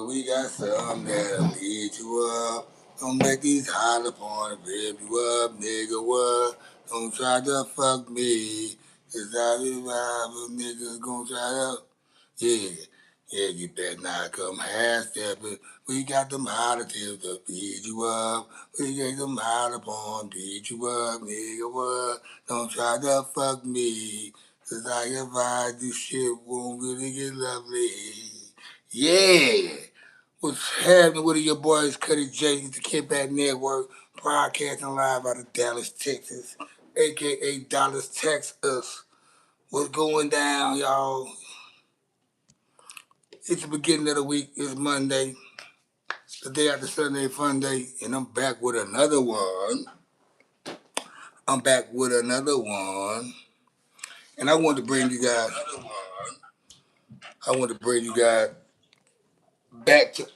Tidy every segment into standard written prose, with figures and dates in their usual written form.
We got some that'll beat you up. Don't make these holler porn rip you up, nigga. What? Don't try to fuck me. Cause I be niggas gonna try to. Yeah, yeah, you better not come half stepping. We got them holler tips to beat you up. We got them holler porn beat you up, nigga. What? Don't try to fuck me. Cause I advise this shit won't really get lovely. Yeah. What's happening with your boys, Cuddy J, the Kickback Network, broadcasting live out of Dallas, Texas, aka Dallas, Texas. What's going down, y'all? It's the beginning of the week. It's Monday, the day after Sunday Fun Day, and I'm back with another one. And I want to bring you guys. I want to bring you guys back to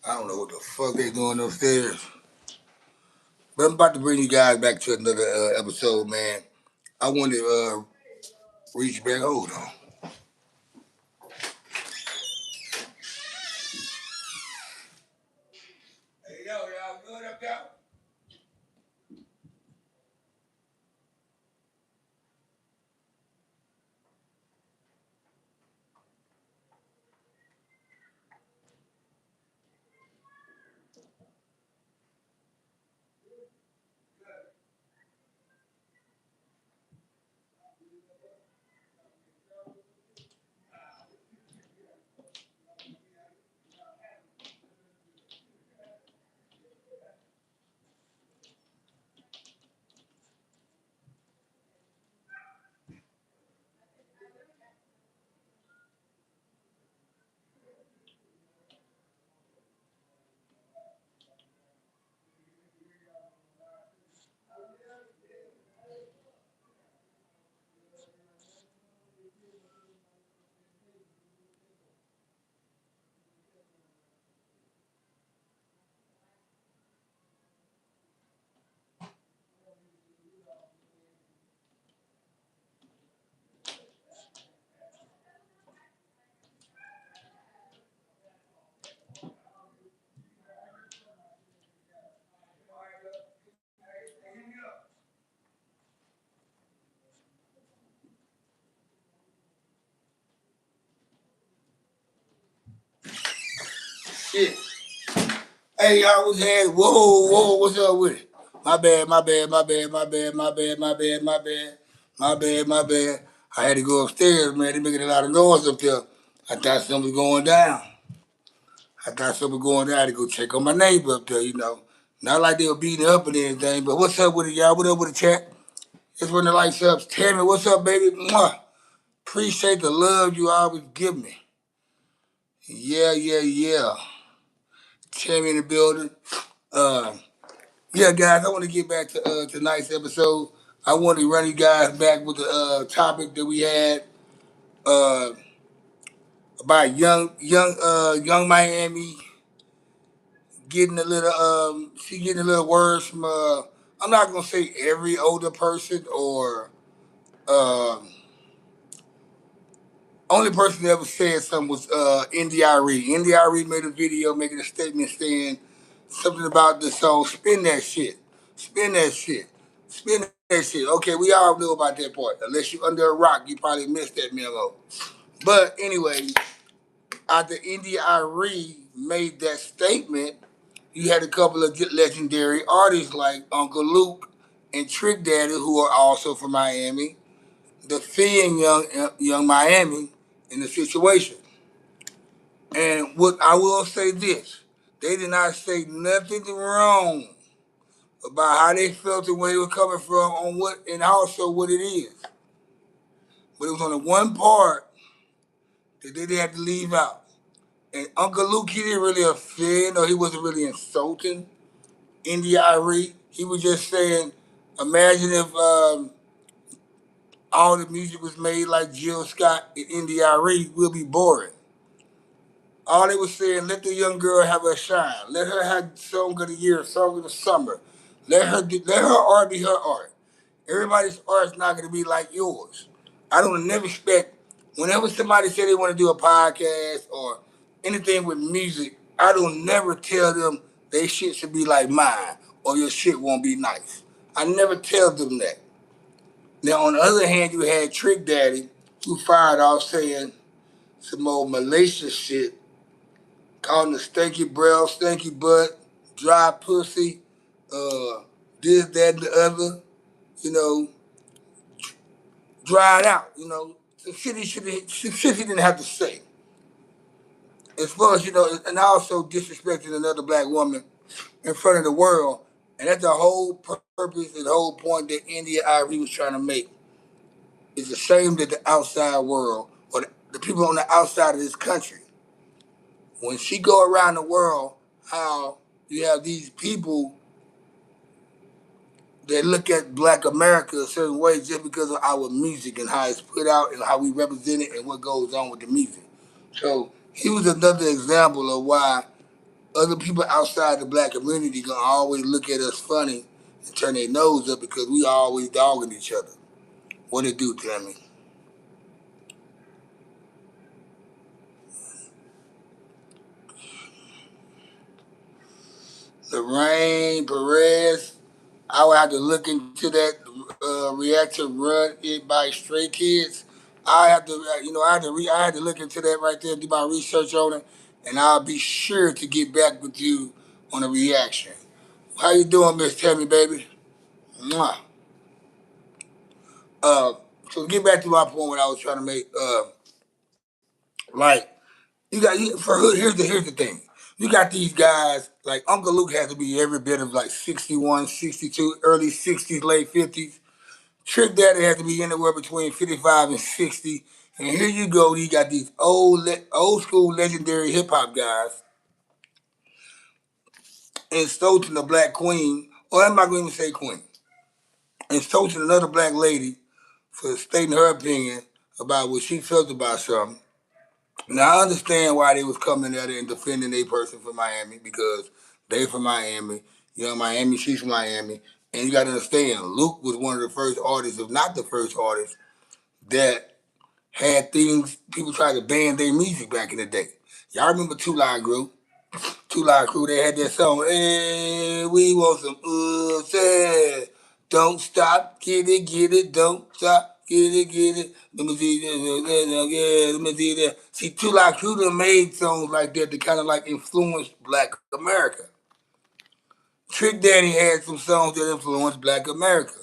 I don't know what the fuck they doing upstairs. But I'm about to bring you guys back to another episode, man. I want to reach back. Hold on. Hey, yo, y'all good up there? Shit. Hey, y'all was had. Whoa, what's up with it? My bad. I had to go upstairs, man. They making a lot of noise up there. I thought something was going down. I had to go check on my neighbor up there, you know. Not like they were beating up and anything, but what's up with it, y'all? What up with the chat? It's when the lights up. Tammy, what's up, baby? Mwah. Appreciate the love you always give me. Yeah. Tammy in the building. Uh, yeah, guys, I want to get back to tonight's episode. I want to run you guys back with the topic that we had uh, about young Miami getting a little she getting a little worse from I'm not gonna say every older person or um only person that ever said something was India Arie. India Arie made a video making a statement saying something about the song "Spin That Shit, Spin That Shit, Spin That Shit." Okay, we all know about that part. Unless you're under a rock, you probably missed that memo. But anyway, after India Arie made that statement, you had a couple of legendary artists like Uncle Luke and Trick Daddy, who are also from Miami, defending young Miami in the situation. And what I will say this, they did not say nothing wrong about how they felt and where they were coming from on what and also what it is. But it was only one part that they had to leave out. And Uncle Luke, he didn't really offend or he wasn't really insulting India Arie. He was just saying, imagine if all the music was made like Jill Scott and India Arie, we'll be boring. All they was saying, let the young girl have her shine. Let her have song of the year, song of the summer. Let her art be her art. Everybody's art is not gonna be like yours. I don't never expect Whenever somebody say they want to do a podcast or anything with music, I don't never tell them they shit should be like mine or your shit won't be nice. I never tell them that. Now, on the other hand, you had Trick Daddy, who fired off saying some old malicious shit, calling the stinky breath, stinky butt, dry pussy, uh, this, that, and the other, you know, dried out, some shit he didn't have to say. As far as, and also disrespecting another black woman in front of the world. And that's the whole purpose and the whole point that India Arie was trying to make. It's a shame that the outside world, or the people on the outside of this country, when she go around the world, how you have these people that look at black America a certain way just because of our music and how it's put out and how we represent it and what goes on with the music. So he was another example of why other people outside the black community gonna always look at us funny and turn their nose up because we always dogging each other. What it do, Tammy? Lorraine Perez, I would have to look into that react to Run It by Stray Kids. I have to, I had to look into that right there, do my research on it, and I'll be sure to get back with you on a reaction. How you doing, Miss Tammy, baby? Mwah. Uh, so get back to my point what I was trying to make. Like here's the thing. You got these guys like Uncle Luke has to be every bit of like 61, 62, early 60s, late 50s. Trick Daddy has to be anywhere between 55 and 60. And here you go, you got these old school legendary hip hop guys insulting the black queen, or I'm not going to say queen, insulting another black lady for stating her opinion about what she felt about something. Now I understand why they was coming at it and defending a person from Miami because they from Miami, Miami, she's from Miami, and you got to understand, Luke was one of the first artists, if not the first artist, that had things people tried to ban their music back in the day. Y'all remember Two Line Crew? Two Line Crew, they had that song, hey, we want some say, don't stop, get it, don't stop, get it. Let me see this, let me see that. See, Two Line Crew done made songs like that to kind of like influence Black America. Trick Daddy had some songs that influenced Black America.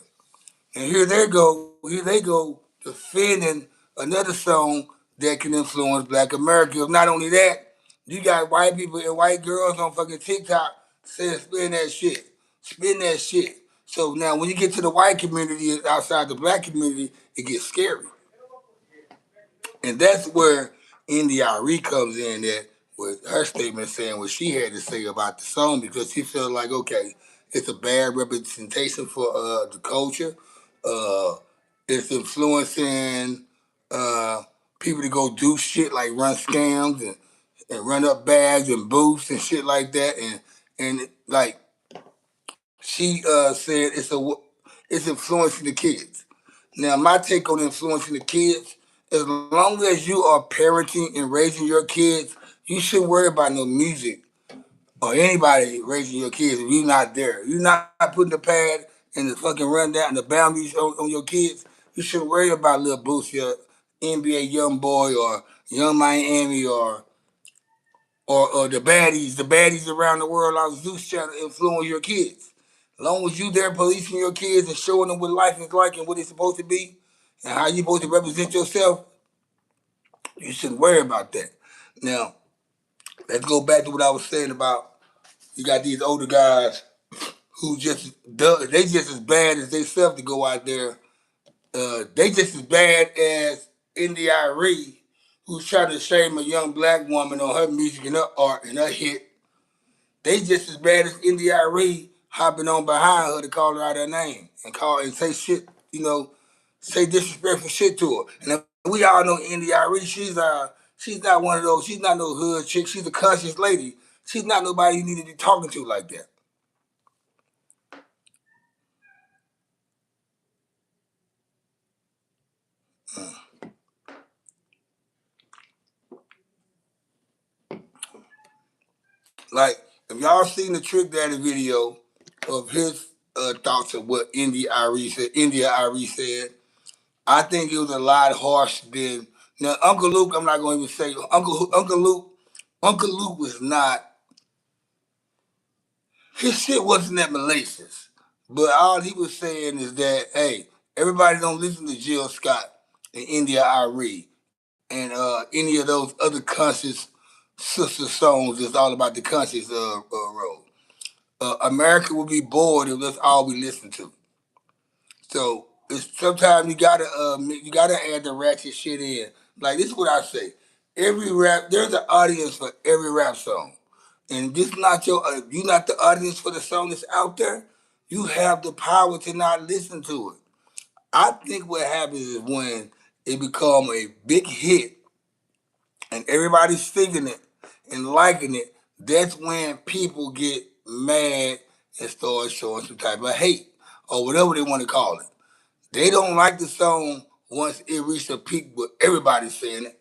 And here they go defending another song that can influence Black America. Not only that, you got white people and white girls on fucking TikTok saying spin that shit. So now when you get to the white community outside the black community, it gets scary. And that's where India Arie comes in at with her statement saying what she had to say about the song because she felt like, okay, it's a bad representation for the culture. Uh, it's influencing uh, people to go do shit like run scams and run up bags and booths and shit like that. And like she said, it's influencing the kids. Now, my take on influencing the kids, as long as you are parenting and raising your kids, you shouldn't worry about no music or anybody raising your kids if you're not there. You're not putting the pad and the fucking rundown, the boundaries on your kids. You shouldn't worry about little Boosie or NBA Young Boy or Young Miami or the baddies around the world on Zeus trying to influence your kids. As long as you there policing your kids and showing them what life is like and what it's supposed to be and how you supposed to represent yourself, you shouldn't worry about that. Now, let's go back to what I was saying about you got these older guys who they just as bad as they self to go out there. They just as bad as India Arie, who's trying to shame a young black woman on her music and her art and her hit. They just as bad as India Arie hopping on behind her to call her out her name and call and say shit, say disrespectful shit to her. And we all know India Arie, she's not one of those, she's not no hood chick, she's a conscious lady. She's not nobody you need to be talking to like that. Like if y'all seen the Trick Daddy video of his thoughts of what India Arie said, I think it was a lot harsher than now. Uncle Luke, I'm not going to even say Uncle Luke. Uncle Luke was not. His shit wasn't that malicious, but all he was saying is that hey, everybody don't listen to Jill Scott and India Arie and any of those other conscious sister songs that's all about the conscious road. America will be bored if that's all we listen to. So it's sometimes you gotta add the ratchet shit in. Like this is what I say. Every rap there's an audience for every rap song. And this not your you not the audience for the song that's out there, you have the power to not listen to it. I think what happens is when it become a big hit and everybody's singing it and liking it, that's when people get mad and start showing some type of hate or whatever they want to call it. They don't like the song once it reaches a peak, but everybody's saying it.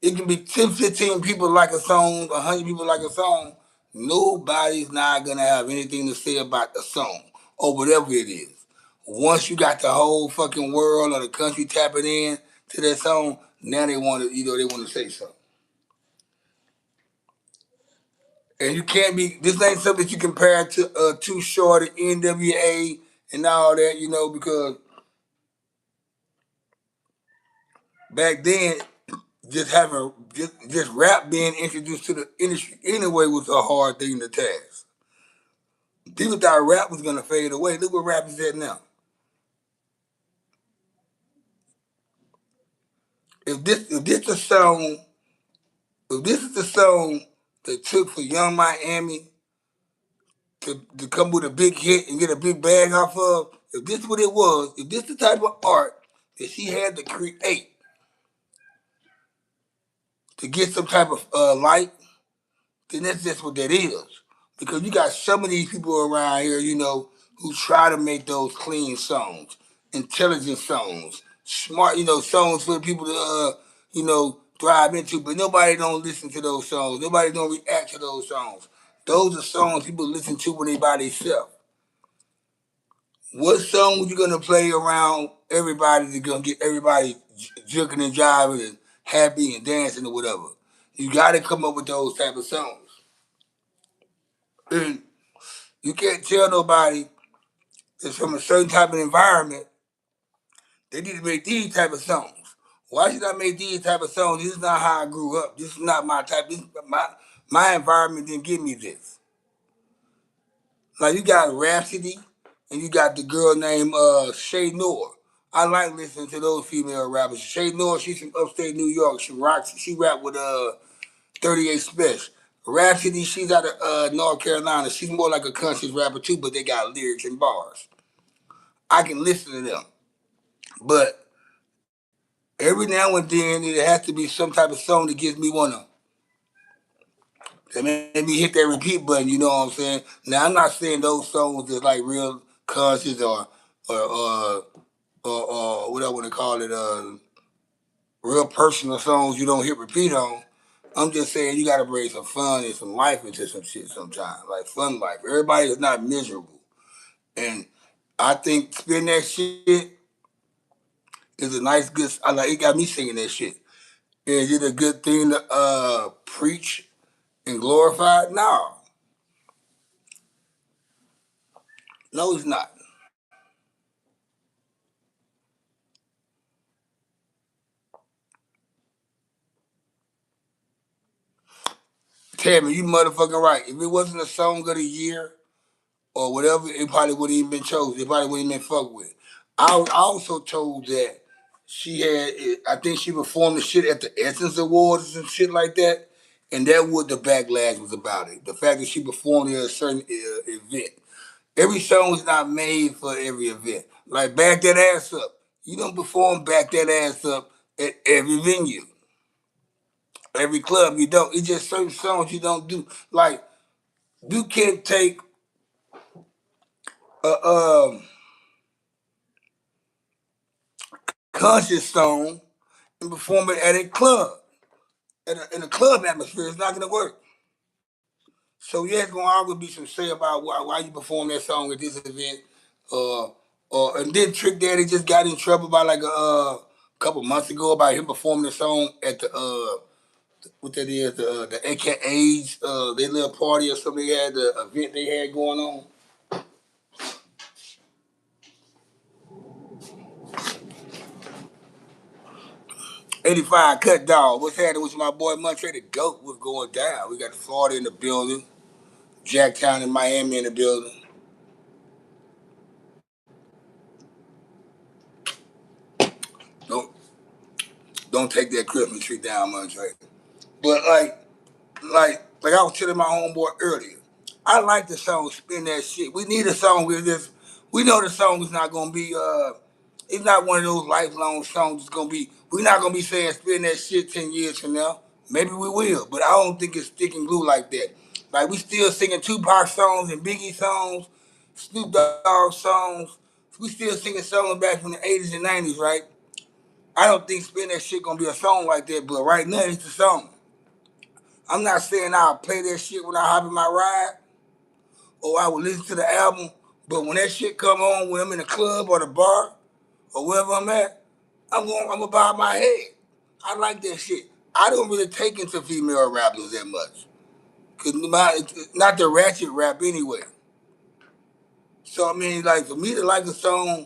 It can be 10, 15 people like a song, 100 people like a song. Nobody's not going to have anything to say about the song or whatever it is. Once you got the whole fucking world or the country tapping in to that song, now they want to, they want to say something. And you can't be, this ain't something that you compare to Too Short, NWA, and all that, because back then just having just rap being introduced to the industry anyway was a hard thing to task. People thought rap was gonna fade away. Look where rap is at now. If this song if this is the song that took for Young Miami to come with a big hit and get a big bag off of, if this what it was, if this the type of art that she had to create to get some type of light, then that's just what that is. Because you got some of these people around here, who try to make those clean songs, intelligent songs, smart, songs for people to, thrive into. But nobody don't listen to those songs. Nobody don't react to those songs. Those are songs people listen to when they by themselves. What song are you gonna play around everybody that's gonna get everybody juking and jiving and happy and dancing or whatever? You got to come up with those type of songs. And you can't tell nobody that's from a certain type of environment they need to make these type of songs. Why should I make these type of songs? This is not how I grew up. This is not my type. My environment didn't give me this. Like you got Rhapsody and you got the girl named Shay Noor. I like listening to those female rappers. Shay Noor, she's from upstate New York. She rocks. She rap with 38 Special. Rhapsody, she's out of North Carolina. She's more like a country rapper too, but they got lyrics and bars. I can listen to them, but every now and then it has to be some type of song that gives me that made me hit that repeat button. You know what I'm saying? Now I'm not saying those songs that's like real conscious or what I want to call it, real personal songs you don't hit repeat on. I'm just saying you got to bring some fun and some life into some shit sometimes, like fun life. Everybody is not miserable, and I think spin that shit is a nice good. I like it. Got me singing that shit. Is it a good thing to preach and glorify? No, no, it's not. Tammy, you motherfucking right. If it wasn't a song of the year or whatever, it probably wouldn't even been chosen. It probably wouldn't even been fucked with. I was also told that she had, I think she performed the shit at the Essence Awards and shit like that, and that what the backlash was about it. The fact that she performed at a certain event. Every song is not made for every event. Like Back That Ass Up. You don't perform Back That Ass Up at every venue, every club. You don't. It's just certain songs you don't do. Like you can't take a conscious song and perform it at a club, in a club atmosphere. It's not gonna work. So yeah, it's gonna always be some say about why you perform that song at this event. Uh, and then Trick Daddy just got in trouble by like a couple months ago about him performing the song at the what that is the AKA's their little party or something they had the event they had going on. 85 cut dog. What's happening with my boy Montre the GOAT? What's going down? We got Florida in the building, Jacktown and Miami in the building. Don't don't take that Christmas tree down, Montre. But like I was telling my homeboy earlier, I like the song "Spin That Shit." We need a song with this. We know the song is not gonna be. It's not one of those lifelong songs. It's gonna be. We're not gonna be saying "Spin That Shit" 10 years from now. Maybe we will, but I don't think it's stick and glue like that. Like we still singing Tupac songs and Biggie songs, Snoop Dogg songs. We still singing songs back from the '80s and '90s, right? I don't think "Spin That Shit" gonna be a song like that, but right now it's a song. I'm not saying I'll play that shit when I hop in my ride or I will listen to the album, but when that shit come on, when I'm in the club or the bar or wherever I'm at, I'm gonna bob my head. I like that shit. I don't really take into female rappers that much, cause not the ratchet rap anyway. So I mean, like for me to like a song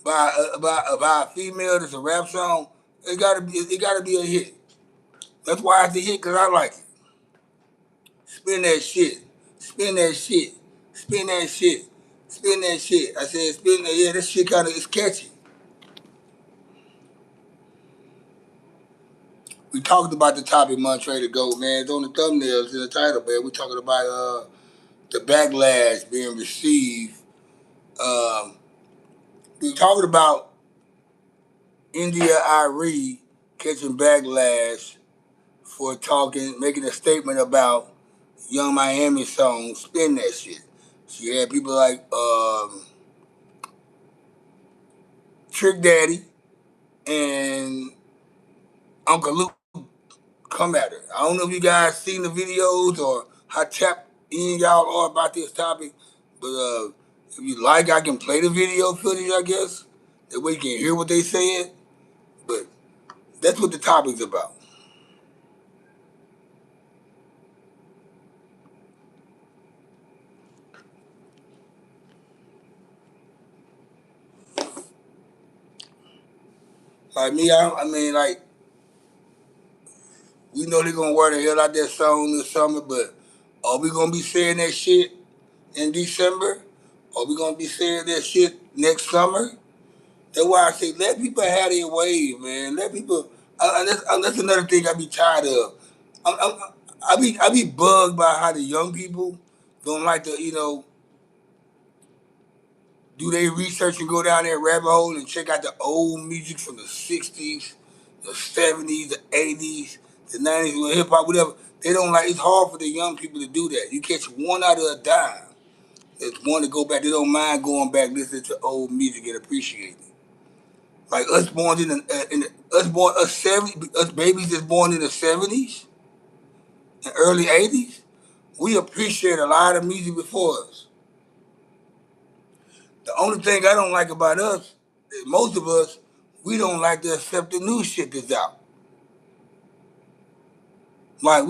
by a female that's a rap song, it gotta be a hit. That's why it's a hit, cause I like it. Spin that shit. Spin that shit. Spin that shit. Spin that shit. I said spin that. Yeah, this shit kind of is catchy. We talked about the topic Montre to go, man. It's on the thumbnails in the title, man. We're talking about the backlash being received. Um, we're talking about India Arie catching backlash for making a statement about Young Miami song "Spin That Shit." She had people like Trick Daddy and Uncle Luke come at her. I don't know if you guys seen the videos or how tapped in y'all are about this topic, but if you like, I can play the video footage, I guess. That way you can hear what they said. But that's what the topic's about. Like me, I mean, like, we know they're gonna wear the hell out that song this summer, but are we gonna be saying that shit in December? Are we gonna be saying that shit next summer? That's why I say let people have their way, man. Let people. That's another thing I be tired of. I be bugged by how the young people don't like to, do they research and go down there rabbit hole and check out the old music from the '60s, the '70s, the '80s, the '90s, hip hop, whatever. They don't like. It's hard for the young people to do that. You catch one out of a dime that's one to go back. They don't mind going back listening to old music and appreciating it. Like us born us 70, us babies that's born in the '70s and early '80s, we appreciate a lot of music before us. The only thing I don't like about us is most of us, we don't like to accept the new shit that's out. Like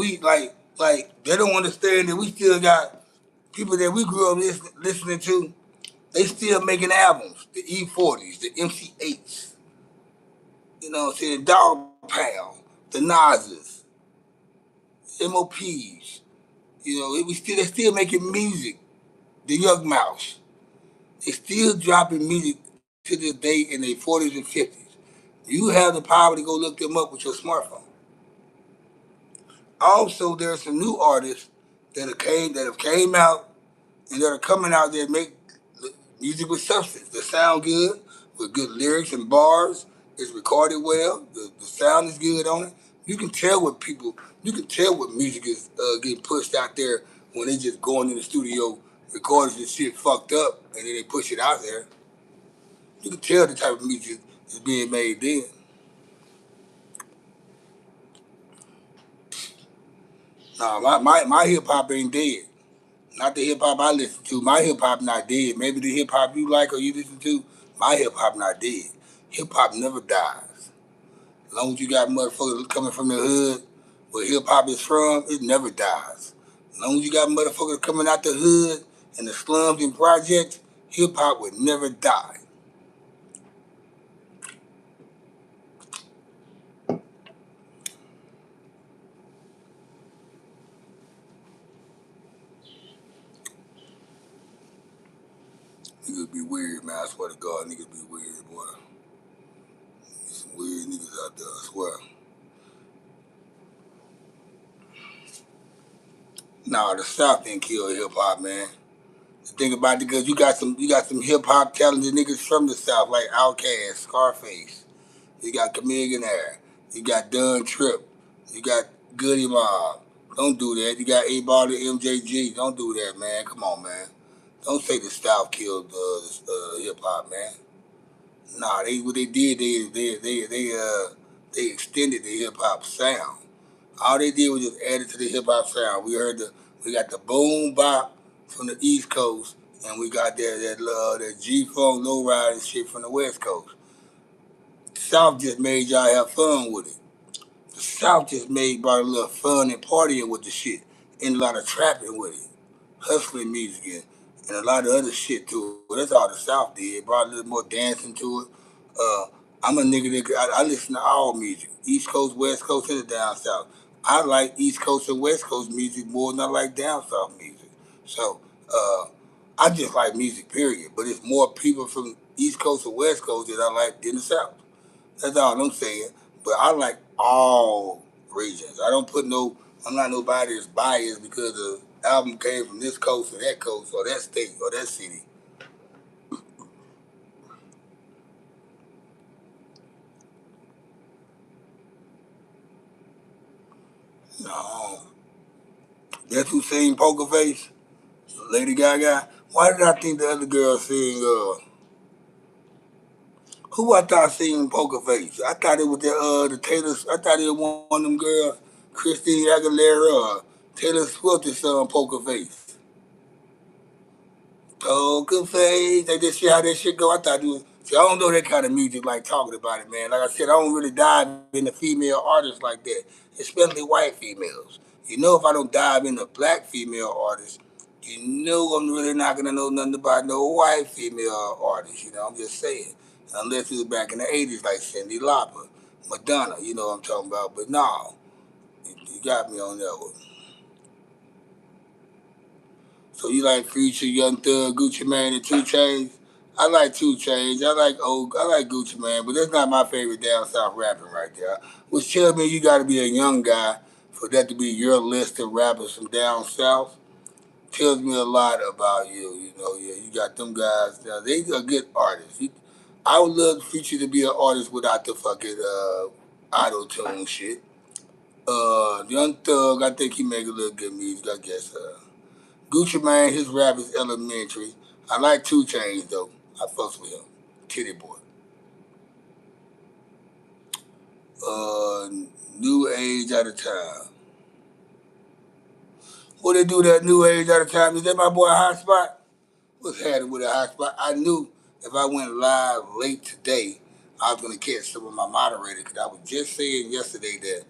like they don't understand that we still got people that we grew up listening to. They still making albums, the E40s, the MC8s, what I'm saying, Dog Pound, the Nas's, MOPs. They're still making music. The Young Mouse, they still dropping music to this day in their 40s and 50s. You have the power to go look them up with your smartphone. Also, there's some new artists that have came out and that are coming out there and make music with substance. That sound good with good lyrics and bars. It's recorded well. The sound is good on it. You can tell what people. You can tell what music is getting pushed out there when they just going in the studio, recording this shit fucked up, and then they push it out there. You can tell the type of music is being made then. Nah, my hip hop ain't dead. Not the hip hop I listen to. My hip hop not dead. Maybe the hip hop you like or you listen to, my hip hop not dead. Hip hop never dies. As long as you got motherfuckers coming from the hood where hip hop is from, it never dies. As long as you got motherfuckers coming out the hood and the slums and projects, hip hop would never die. Niggas be weird, man. I swear to God, niggas be weird, boy. There's some weird niggas out there, I swear. Nah, the South didn't kill hip hop, man. The thing about it, because you got some hip hop talented niggas from the South, like Outkast, Scarface. You got Chameleon Air. You got Dunn Trip. You got Goody Mob. Don't do that. You got A Ball and MJG. Don't do that, man. Come on, man. Don't say the South killed hip hop, man. Nah, they what they did, they extended the hip hop sound. All they did was just add it to the hip hop sound. We got the boom bop from the East Coast, and we got that G Funk low ride and shit from the West Coast. The South just made y'all have fun with it. The South just brought a little fun and partying with the shit, and a lot of trapping with it, hustling music and a lot of other shit to it. That's all the South did. Brought a little more dancing to it. Uh, I'm a nigga that I listen to all music, East Coast, West Coast, and the down South. I like East Coast and West Coast music more than I like down South music. So I just like music, period. But it's more people from East Coast or West Coast that I like than the South. That's all I'm saying. But I like all regions. I don't put no. I'm not nobody that's biased because the album came from this coast or that coast or that state or that city. No, that's who sing Poker Face, Lady Gaga. Why did I think the other girl sing? Who I thought sing Poker Face? I thought it was the Taylor. I thought it was one of them girls, Christine Aguilera, Taylor Swift, that sung Poker Face. Poker face, they just see how that shit go. I thought it was. See, I don't know that kind of music like talking about it, man. Like I said, I don't really dive into female artists like that, especially white females. You know, if I don't dive into black female artists, you know I'm really not gonna know nothing about no white female artists. You know, I'm just saying. Unless it was back in the '80s, like Cyndi Lauper, Madonna. You know what I'm talking about. But no, you got me on that one. So you like Future, Young Thug, Gucci Mane, and Two Chainz? I like Two Chainz. I like Gucci Mane, but that's not my favorite down south rapping right there. Which tells me you got to be a young guy for that to be your list of rappers from down south. Tells me a lot about you. You know, yeah, you got them guys. Now, they are good artists. I would love Future to be an artist without the fucking auto tune shit. Young Thug, I think he make a little good music. I guess. Gucci Mane, his rap is elementary. I like Two Chainz though. I fucks with him. Titty boy. Uh, New Age at a time. What they do that New Age at a time? Is that my boy Hot Spot? What's happening with a Hot Spot? I knew if I went live late today, I was gonna catch some of my moderators because I was just saying yesterday that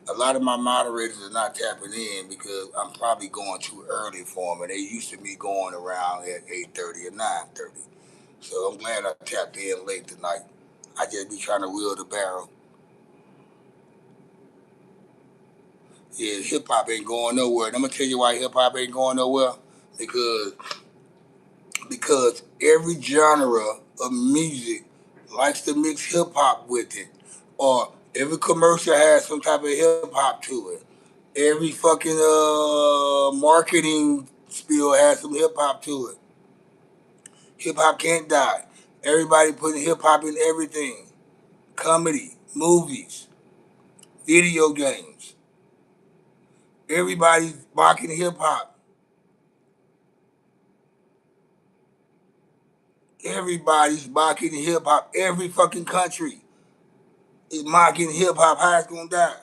a lot of my moderators are not tapping in because I'm probably going too early for them, and they used to be going around at 8:30 or 9:30. So I'm glad I tapped in late tonight. I just be trying to wheel the barrel. Yeah, hip hop ain't going nowhere. And I'm gonna tell you why hip hop ain't going nowhere. Because because every genre of music likes to mix hip hop with it. Or every commercial has some type of hip hop to it. Every fucking marketing spiel has some hip hop to it. Hip hop can't die. Everybody putting hip hop in everything. Comedy, movies, video games. Everybody's mocking hip hop. Everybody's mocking hip hop. Every fucking country is mocking hip hop. How it's gonna die?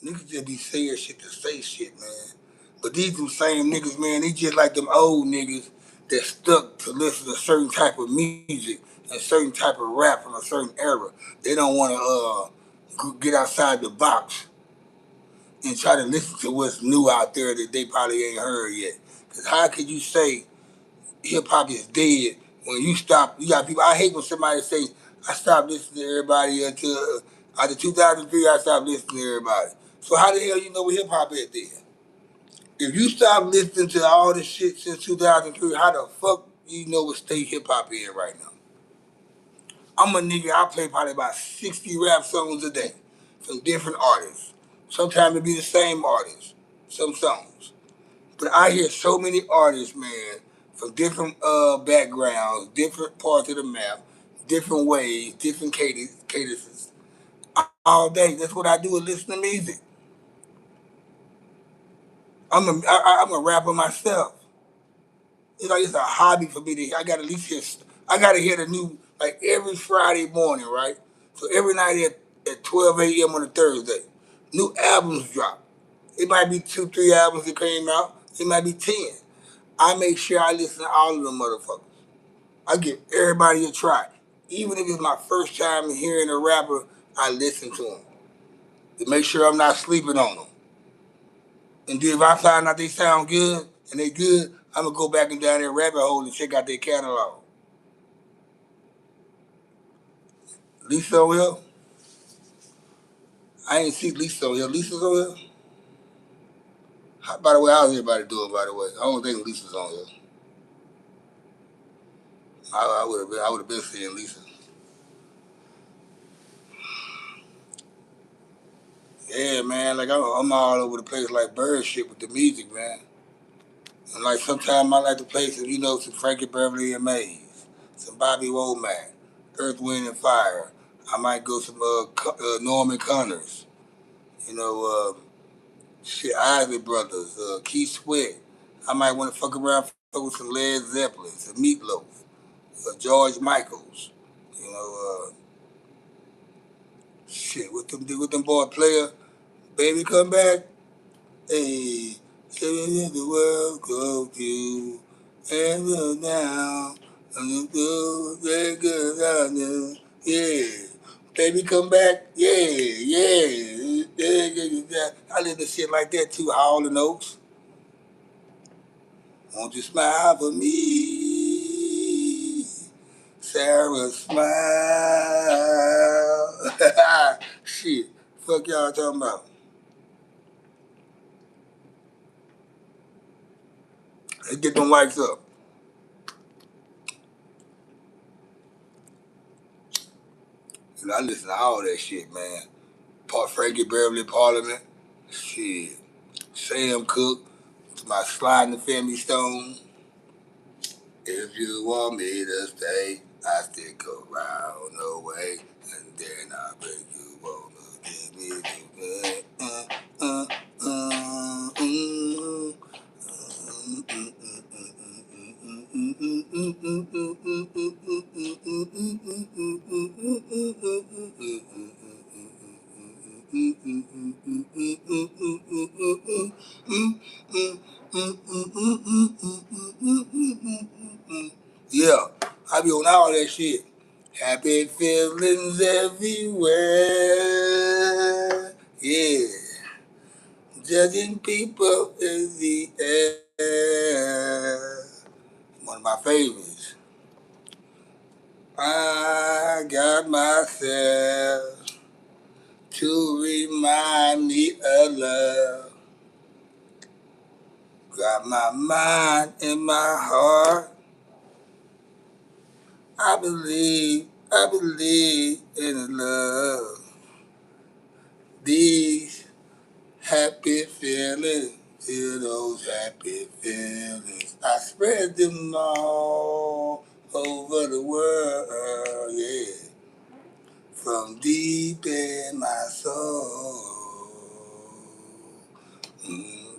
Niggas just be saying shit to say shit, man. But these them same niggas, man, they just like them old niggas that stuck to listen to certain type of music and certain type of rap from a certain era. They don't want to get outside the box and try to listen to what's new out there that they probably ain't heard yet. Cause how could you say hip hop is dead when you stop? You got people. I hate when somebody say I stopped listening to everybody until after 2003. I stopped listening to everybody. So how the hell you know what hip hop is then? If you stop listening to all this shit since 2003, how the fuck you know what state hip hop is right now? I'm a nigga. I play probably about 60 rap songs a day from different artists. Sometimes it be the same artist, some songs. But I hear so many artists, man, from different backgrounds, different parts of the map, different ways, different cadences, all day. That's what I do is listen to music. I'm a rapper myself. It's like it's a hobby for me to. I got to at least hear. I got to hear the new like every Friday morning, right? So every night at 12 a.m. on a Thursday, new albums drop. It might be 2, 3 albums that came out. It might be 10. I make sure I listen to all of them motherfuckers. I give everybody a try. Even if it's my first time hearing a rapper, I listen to them to make sure I'm not sleeping on them. And then if I find out they sound good and they good, I'm gonna go back and down their rabbit hole and check out their catalog. Lisa on here? I ain't see Lisa on here. Lisa's on here? By the way, how's everybody doing, by the way? I don't think Lisa's on here. I would have been seeing Lisa. Yeah, man, like I'm all over the place like bird shit with the music, man. And like sometimes I like to play some, some Frankie Beverly and Mays, some Bobby Womack, Earth, Wind and Fire. I might go some Norman Connors, you know, shit, Isley Brothers, Keith Sweat. I might want to fuck around fuck with some Led Zeppelin, some Meatloaf, George Michaels, you know, shit, with them boy player, Baby Come Back. Hey, everything the world go to, and look now, and you do very good on you. Yeah. Baby come back, yeah. I live to shit like that too, Hall and Oaks. Won't you smile for me? Sarah, smile. Shit, fuck y'all talking about. Let's get them lights up. I listen to all that shit, man. Frankie Beverly Parliament, shit. Sam Cooke, my sliding the family stone. If you want me to stay, I stick around no way, and then I bet you wanna give me the yeah, I be on all that shit. Happy feelings everywhere. Yeah. Judging people in the air. One of my favorites. I got myself to remind me of love. Got my mind and my heart. I believe in love. These happy feelings, feel those happy feelings. I spread them all over the world, yeah. From deep in my soul.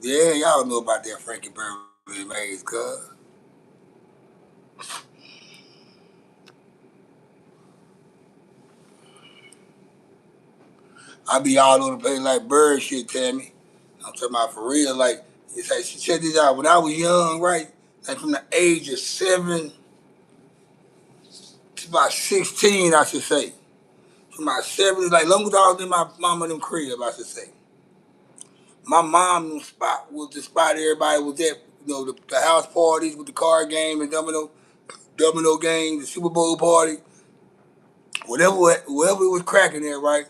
Yeah, y'all know about that Frankie Beverly Mays, cuz. I be all over the place like bird shit, Tammy. I'm talking about for real. Like, it's like, check this out. When I was young, right, like from the age of 7 to about 16, I should say. From my 7, like, long as I was in my mama them crib, I should say. My mom spot was the spot everybody was at. The house parties with the card game and domino game, the Super Bowl party, whatever it was cracking there, right?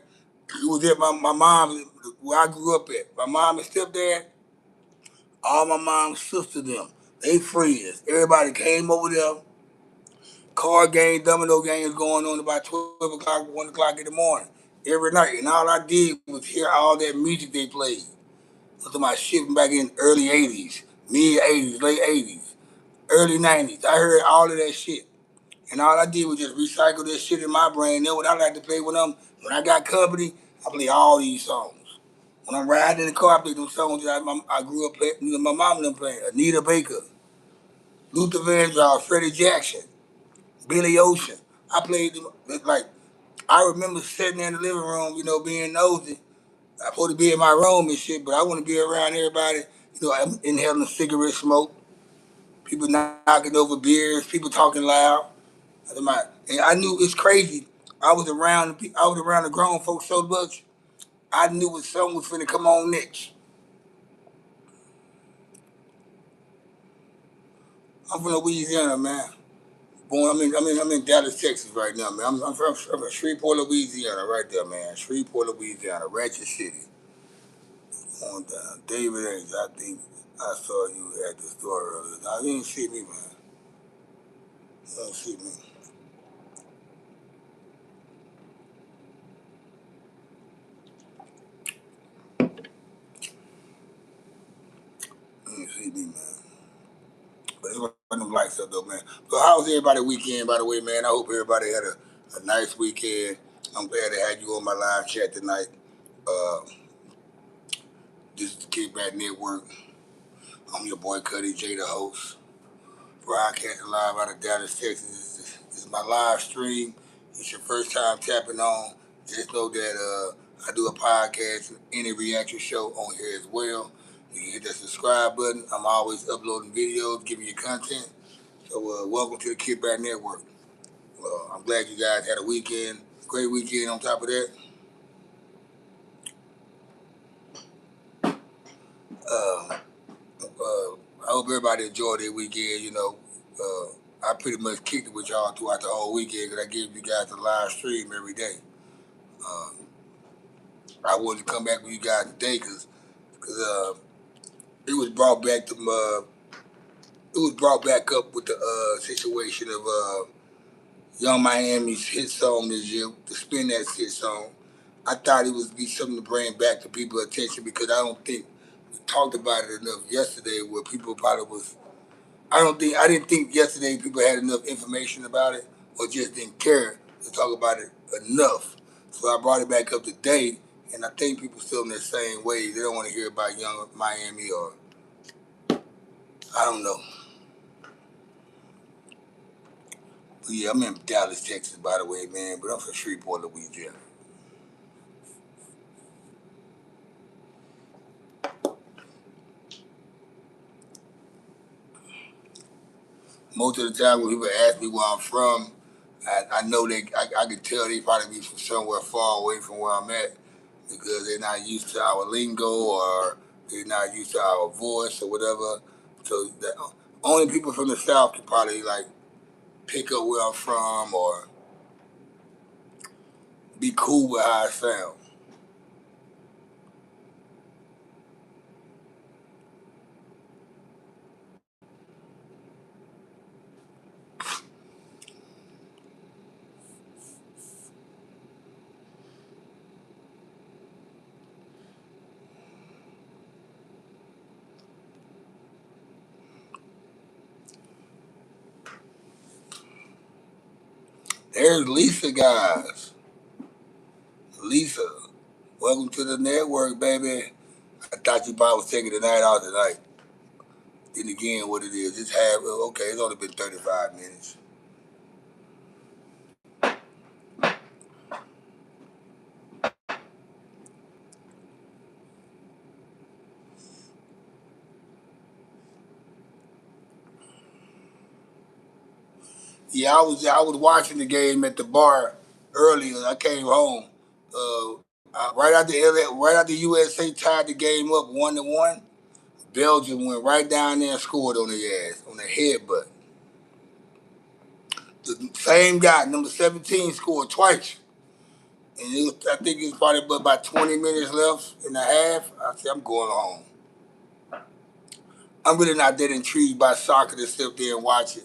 It was at my mom, where I grew up at. My mom and stepdad, all my mom's sister them, they friends. Everybody came over there. Card game, domino games going on about 12 o'clock, 1 o'clock in the morning every night. And all I did was hear all that music they played. I'm talking about shit from back in early 80s, mid 80s, late 80s, early 90s. I heard all of that shit. And all I did was just recycle that shit in my brain. Then what I like to play when I got company, I play all these songs. When I'm riding in the car, I play them songs that I grew up playing, my mom and them playing. Anita Baker, Luther Vandross, Freddie Jackson, Billy Ocean. I played them, like, I remember sitting there in the living room, being nosy. I'm supposed to be in my room and shit, but I want to be around everybody. I'm inhaling cigarette smoke, people knocking over beers, people talking loud. And I knew it's crazy. I was around the grown folks so much. I knew what something was finna come on next. I'm from Louisiana, man. Born, I'm in Dallas, Texas right now, man. I'm from Shreveport, Louisiana, right there, man. Shreveport, Louisiana, Ratchet City. On down. David H. I think I saw you at the store earlier. Now, you didn't see me, man. You didn't see me. You didn't see me, man. But it's one of them lights up, though, man. So, how was everybody weekend, by the way, man? I hope everybody had a nice weekend. I'm glad to have you on my live chat tonight. Uh, this is the Kickback Network. I'm your boy Cuddy J, the host. Broadcasting live out of Dallas, Texas. This is my live stream. It's your first time tapping on. Just know that I do a podcast and any reaction show on here as well. You can hit that subscribe button. I'm always uploading videos, giving you content. So welcome to the Kickback Network. I'm glad you guys had a weekend, great weekend on top of that. Uh, I hope everybody enjoyed their weekend. I pretty much kicked it with y'all throughout the whole weekend because I gave you guys a live stream every day. Uh, I wanted to come back with you guys today because it was brought back to it was brought back up with the situation of Young Miami's hit song this year, the Spin That hit song. I thought it would be something to bring back to people's attention because I don't think we talked about it enough yesterday where people probably was I didn't think yesterday people had enough information about it or just didn't care to talk about it enough. So I brought it back up today, and I think people still in the same way. They don't want to hear about young Miami or I don't know. But yeah, I'm in Dallas, Texas, by the way, man. But I'm from Shreveport, Louisiana. Most of the time when people ask me where I'm from, I know I can tell they probably be from somewhere far away from where I'm at because they're not used to our lingo or they're not used to our voice or whatever. So the only people from the South can probably like pick up where I'm from or be cool with how I sound. There's Lisa, guys. Lisa, welcome to the network, baby. I thought you probably was taking the night off tonight. Then again, what it is, it's half. Okay, it's only been 35 minutes. Yeah, I was watching the game at the bar earlier. I came home. Right after USA tied the game up 1-1. Belgium went right down there and scored on their ass on their headbutt. The same guy, number 17, scored twice. And I think it was probably about 20 minutes left in the half. I said, I'm going home. I'm really not that intrigued by soccer to sit there and watch it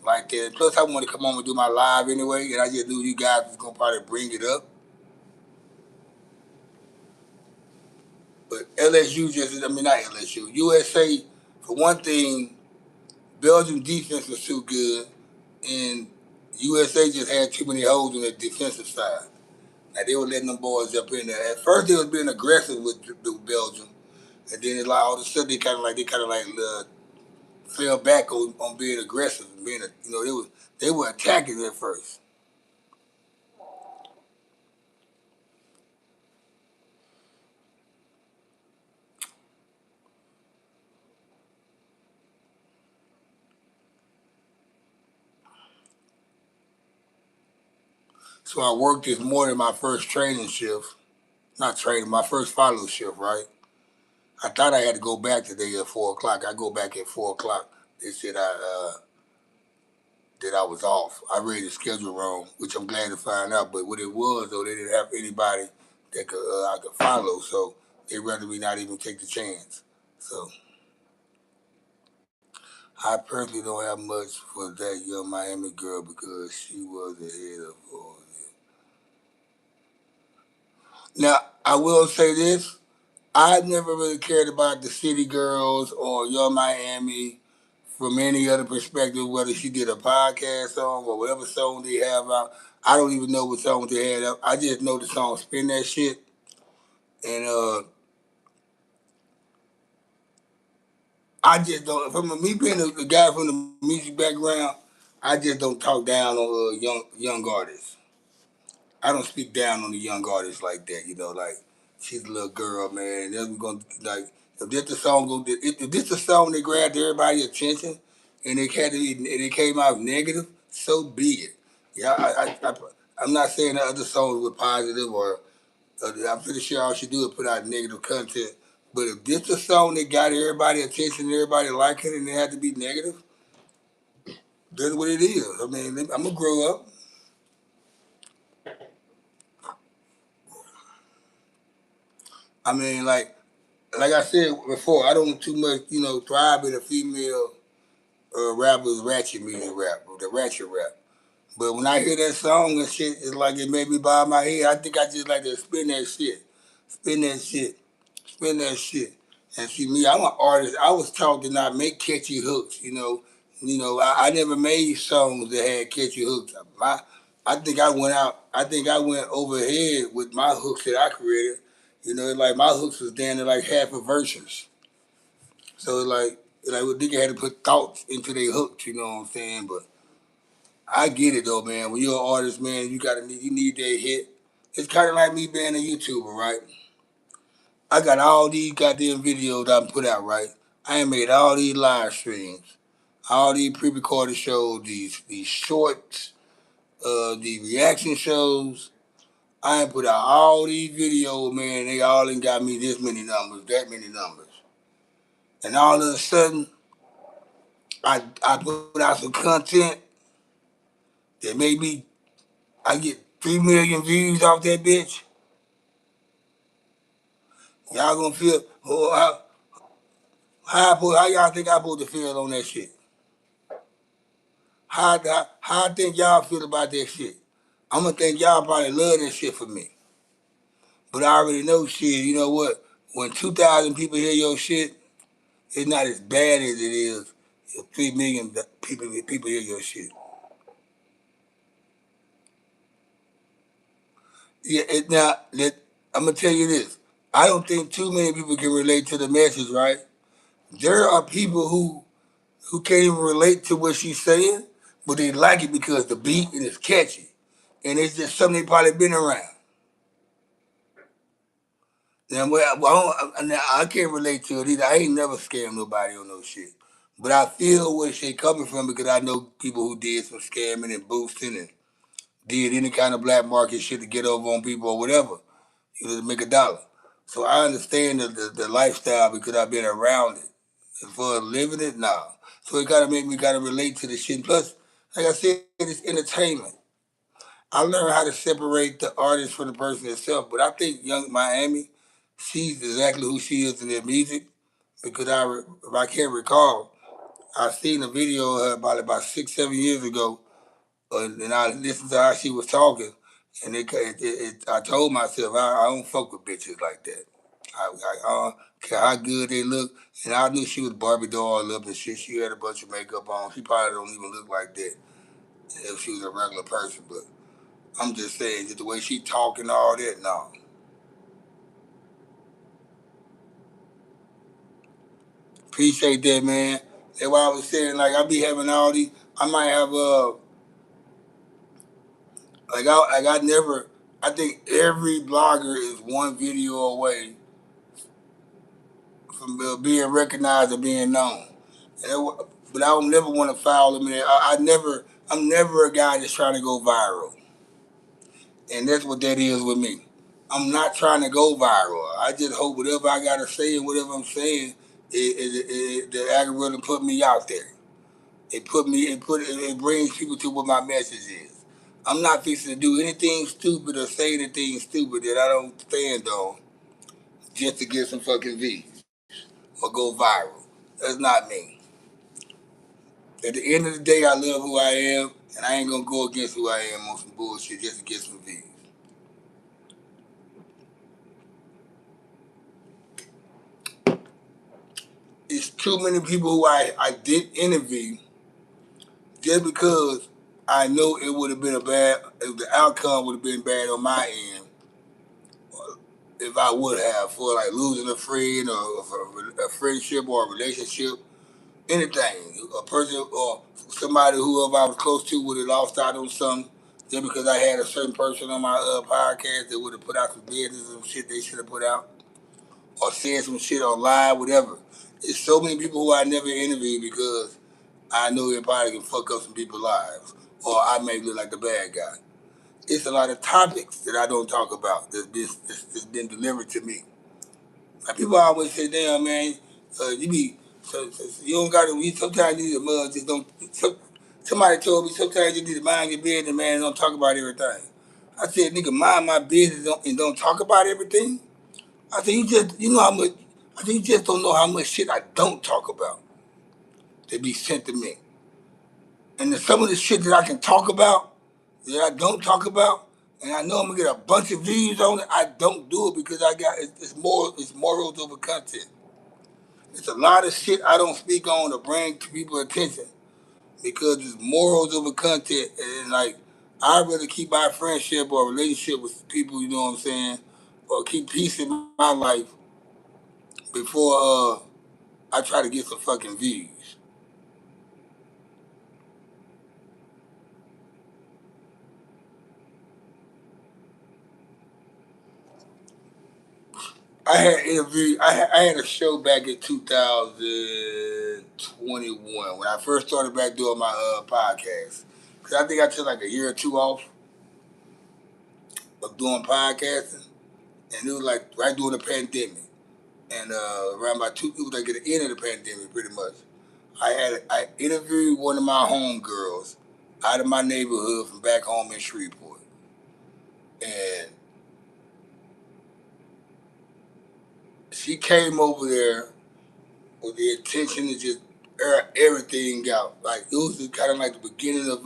like that. Plus, I want to come home and do my live anyway, and I just knew you guys was gonna probably bring it up. But LSU I mean, not LSU, USA, for one thing, Belgium defense was too good, and USA just had too many holes on the defensive side. Like they were letting them boys up in there. At first, they was being aggressive with Belgium, and then it, like all of a sudden they fell back on being aggressive and being they were attacking at first. So I worked this morning my first training shift, not training, my first follow shift, right? I thought I had to go back today at 4 o'clock. I go back at 4 o'clock. They said that I was off. I read the schedule wrong, which I'm glad to find out. But what it was though, they didn't have anybody that I could follow, so they rather me not even take the chance. So I personally don't have much for that young Miami girl because she was the head of all this. Now I will say this: I never really cared about the City Girls or Young Miami from any other perspective, whether she did a podcast song or whatever song they have out. I don't even know what song they had up. I just know the song "Spin That Shit," and I just don't. From me being a guy from the music background, I just don't talk down on young artists. I don't speak down on the young artists like that. Like she's a little girl, man. And then we're gonna like if this the song if this the song that grabbed everybody's attention, and it came out negative, so be it. Yeah, I'm not saying that other songs were positive or I'm pretty sure all she do is put out negative content. But if this a song that got everybody attention, everybody liking it, and it had to be negative, that's what it is. I mean, I'm gonna grow up. I mean, like I said before, I don't too much, thrive in a female rapper's ratchet music rap, the ratchet rap. But when I hear that song and shit, it's like it made me bob my head. I think I just like to spin that shit, spin that shit. And see me, I'm an artist. I was taught to not make catchy hooks. I never made songs that had catchy hooks. I think I went out. I think I went overhead with my hooks that I created. Like my hooks was down to like half a verses. So we nigga had to put thoughts into their hooks. You know what I'm saying? But I get it though, man. When you're an artist, man, you need that hit. It's kind of like me being a YouTuber, right? I got all these goddamn videos I put out, right? I ain't made all these live streams, all these pre-recorded shows, these shorts, the reaction shows. I ain't put out all these videos, man. They all ain't got me this many numbers, that many numbers, and all of a sudden, I put out some content that maybe I get 3 million views off that bitch. Y'all gonna feel how y'all think I supposed to feel on that shit? How I think y'all feel about that shit? I'm gonna think y'all probably love that shit for me. But I already know shit. You know what? When 2,000 people hear your shit, it's not as bad as it is if 3 million people hear your shit. Yeah. I'm gonna tell you this. I don't think too many people can relate to the message, right? There are people who can't even relate to what she's saying, but they like it because the beat and it's catchy, and it's just something they probably been around. Now, I can't relate to it either. I ain't never scammed nobody on no shit. But I feel where she coming from because I know people who did some scamming and boosting and did any kind of black market shit to get over on people or whatever, you know, to make a dollar. So I understand the lifestyle because I've been around it. As far as living it, nah. So it gotta make me gotta relate to the shit. Plus, like I said, it's entertainment. I learned how to separate the artist from the person itself. But I think Young Miami, she's exactly who she is in their music because if I can't recall, I seen a video of her about 6, 7 years ago, and I listened to how she was talking, and I told myself I don't fuck with bitches like that. I don't care how good they look, and I knew she was Barbie doll up and shit. She had a bunch of makeup on. She probably don't even look like that if she was a regular person. But I'm just saying, just the way she talk and all that, no. Appreciate that, man. That's why I was saying, like, I be having all these. I might have I never. I think every blogger is one video away from being recognized or being known. But I would never want to foul them in. I'm never a guy that's trying to go viral, and that's what that is with me. I'm not trying to go viral. I just hope whatever I gotta say and whatever I'm saying, the algorithm put me out there. It brings people to what my message is. I'm not fixing to do anything stupid or say anything stupid that I don't stand on just to get some fucking views or go viral. That's not me. At the end of the day, I love who I am, and I ain't gonna go against who I am on some bullshit just to get some views. It's too many people who I did interview just because I know it would have been if the outcome would have been bad on my end if I would have for like losing a friend or for a friendship or a relationship, anything. A person or somebody whoever I was close to would have lost out on something just because I had a certain person on my podcast that would have put out some business and shit they should have put out or said some shit online, whatever. There's so many people who I never interviewed because I know it probably can fuck up some people's lives or I may look like the bad guy. It's a lot of topics that I don't talk about that's been delivered to me. Like people always say, "Damn man, you be you don't got to." Sometimes you need a mug. Just don't. Somebody told me sometimes you need to mind your business, man. And don't talk about everything. I said, "Nigga, mind my business and don't talk about everything." I said, you know how much." I said, "You just don't know how much shit I don't talk about that be sent to me." And then some of the shit that I can talk about that I don't talk about, and I know I'm gonna get a bunch of views on it. I don't do it because it's morals over content. It's a lot of shit I don't speak on to bring to people attention because it's morals over content, and like I'd rather keep my friendship or relationship with people, you know what I'm saying, or keep peace in my life before I try to get some fucking views. I had a show back in 2021 when I first started back doing my podcast. Cause I think I took like a year or two off of doing podcasting, and it was like right during the pandemic. And around about it was like at the end of the pandemic, pretty much. I interviewed one of my homegirls out of my neighborhood from back home in Shreveport, and she came over there with the intention to just air everything out. Like it was kind of like the beginning of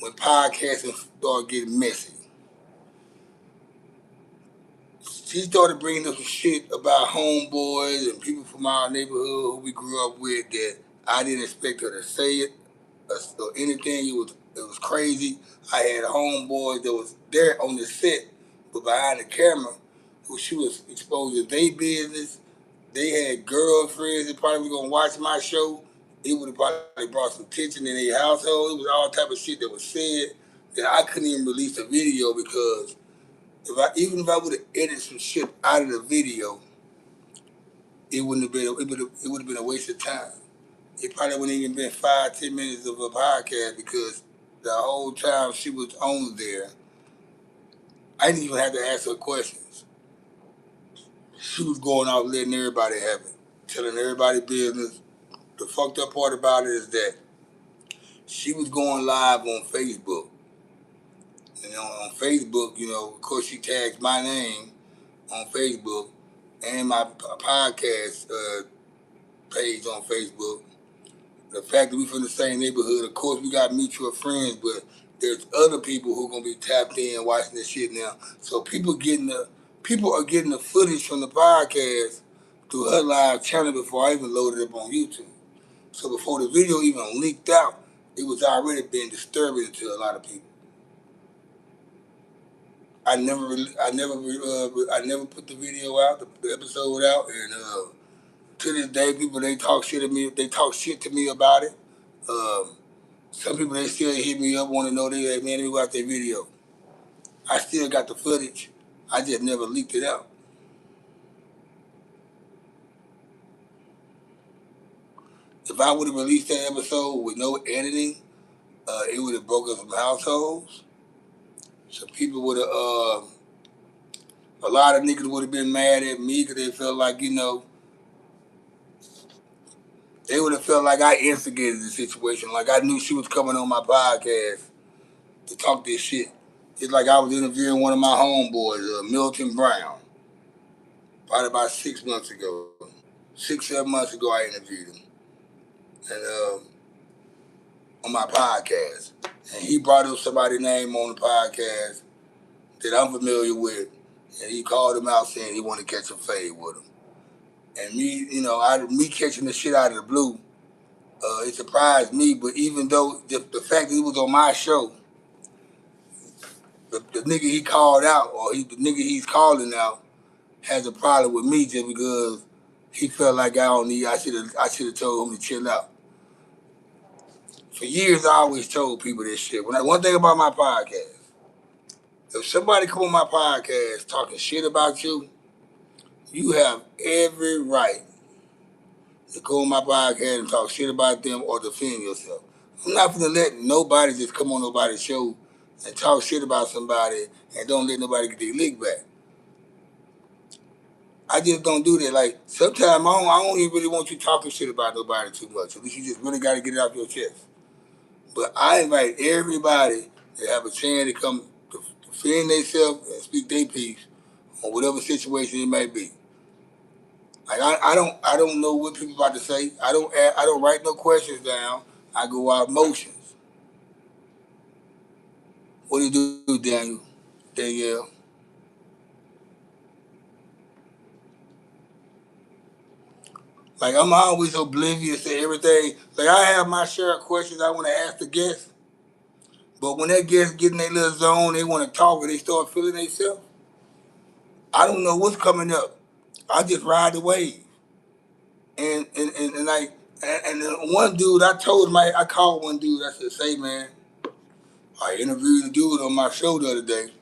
when podcasting started getting messy. She started bringing up some shit about homeboys and people from our neighborhood who we grew up with that I didn't expect her to say it or anything. It was crazy. I had homeboys that was there on the set, but behind the camera, who she was exposing their business. They had girlfriends that probably was gonna watch my show. It would have probably brought some tension in their household. It was all type of shit that was said that I couldn't even release a video because even if I would have edited some shit out of the video, it would have been a waste of time. it probably wouldn't even been 5, 10 minutes of a podcast because the whole time she was on there, I didn't even have to ask her questions. She was going out letting everybody have it, telling everybody business. The fucked up part about it is that she was going live on Facebook. And on Facebook, of course, she tags my name on Facebook and my podcast page on Facebook. The fact that we from the same neighborhood, of course, we got mutual friends, but there's other people who gonna be tapped in watching this shit now. So people are getting the footage from the podcast through her live channel before I even loaded it up on YouTube. So before the video even leaked out, it was already being disturbing to a lot of people. I never put the video out, the episode out, and to this day, people they talk shit to me. They talk shit to me about it. Um, some people they still hit me up, want to know they like, man, let me watch their video. I still got the footage. I just never leaked it out. If I would have released that episode with no editing, it would have broken some households. Some people would have, a lot of niggas would have been mad at me because they felt like, they would have felt like I instigated the situation. Like I knew she was coming on my podcast to talk this shit. It's like I was interviewing one of my homeboys, Milton Brown, probably about 6 months ago. 6, 7 months ago, I interviewed him and on my podcast. And he brought up somebody's name on the podcast that I'm familiar with. And he called him out saying he wanted to catch a fade with him. And me, me catching the shit out of the blue, it surprised me. But even though the fact that he was on my show, the nigga he called out, or the nigga he's calling out, has a problem with me just because he felt like I should have told him to chill out. For years, I always told people this shit. One thing about my podcast, if somebody come on my podcast talking shit about you, you have every right to go on my podcast and talk shit about them or defend yourself. I'm not gonna let nobody just come on nobody's show and talk shit about somebody and don't let nobody get their lick back. I just don't do that. Like sometimes I don't even really want you talking shit about nobody too much. At least you just really got to get it off your chest. But I invite everybody to have a chance to come to defend themselves and speak their piece on whatever situation it may be. Like I don't know what people about to say. I don't write no questions down. I go out motions. What do you do, Daniel? Danielle? Like I'm always oblivious to everything. Like I have my share of questions I want to ask the guests, but when that guest get in their little zone, they want to talk and they start feeling themselves. I don't know what's coming up. I just ride the wave. And like and then one dude I called one dude. I said, "Say man, I interviewed a dude on my show the other day,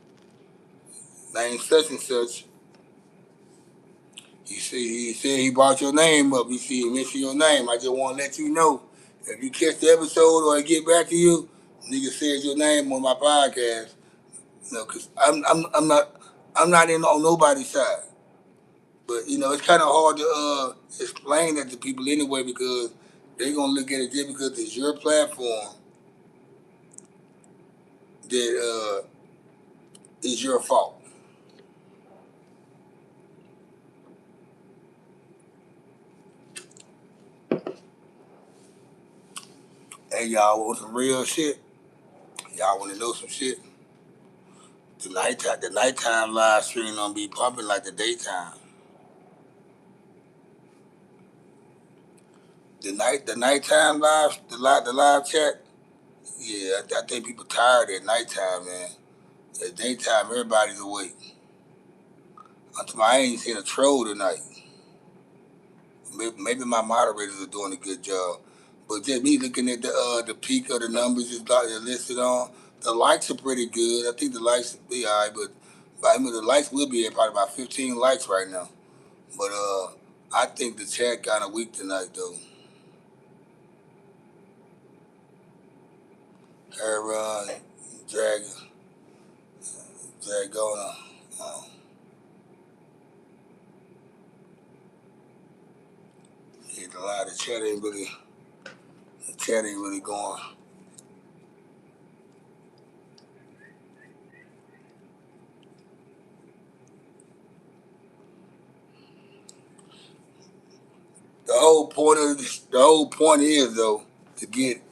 named such and such. He said he brought your name up. He mentioned your name. I just want to let you know if you catch the episode or I get back to you, nigga says your name on my podcast. Cause I'm not in on nobody's side. But it's kind of hard to explain that to people anyway because they're gonna look at it just because it's your platform that is your fault. Hey y'all want some real shit? Y'all want to know some shit? The nighttime live stream gonna be pumping like the daytime. The nighttime the live chat. Yeah, I think people tired at nighttime, man. At daytime, everybody's awake. I ain't seen a troll tonight. Maybe my moderators are doing a good job, but just me looking at the peak of the numbers they're listed on. The likes are pretty good. I think the likes will be alright, but I mean the likes will be at probably about 15 likes right now. But I think the chat kind of weak tonight though. Air Run, Drag, Dragona. Um, a lot of chat ain't really, the chat ain't really going. The whole point is though to get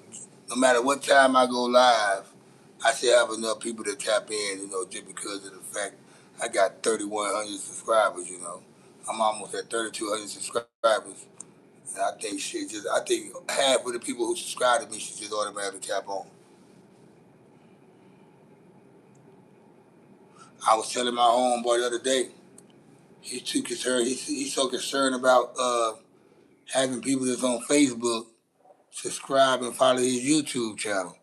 no matter what time I go live, I should have enough people to tap in. Just because of the fact I got 3,100 subscribers. I'm almost at 3,200 subscribers, and I think half of the people who subscribe to me should just automatically tap on. I was telling my homeboy the other day, he's too concerned. He's so concerned about having people that's on Facebook subscribe and follow his YouTube channel.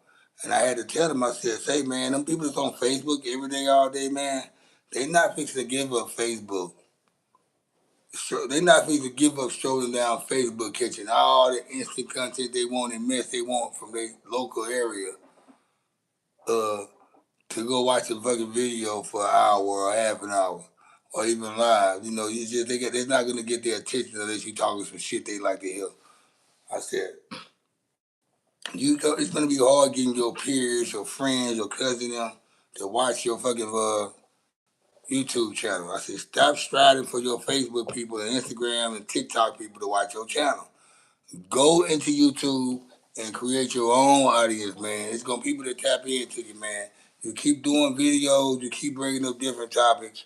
And I had to tell him, I said, say, man, them people that's on Facebook every day, all day, man, they not fixing to give up Facebook. So they not fixing to give up strolling down Facebook, catching all the instant content they want and mess they want from their local area uh, to go watch a fucking video for an hour or half an hour or even live. They're not going to get their attention unless you talking some shit they like to hear. I said, it's gonna be hard getting your peers, your friends, your cousin them to watch your fucking YouTube channel. I said, stop striding for your Facebook people and Instagram and TikTok people to watch your channel. Go into YouTube and create your own audience, man. It's gonna people to tap into you, man. You keep doing videos, you keep bringing up different topics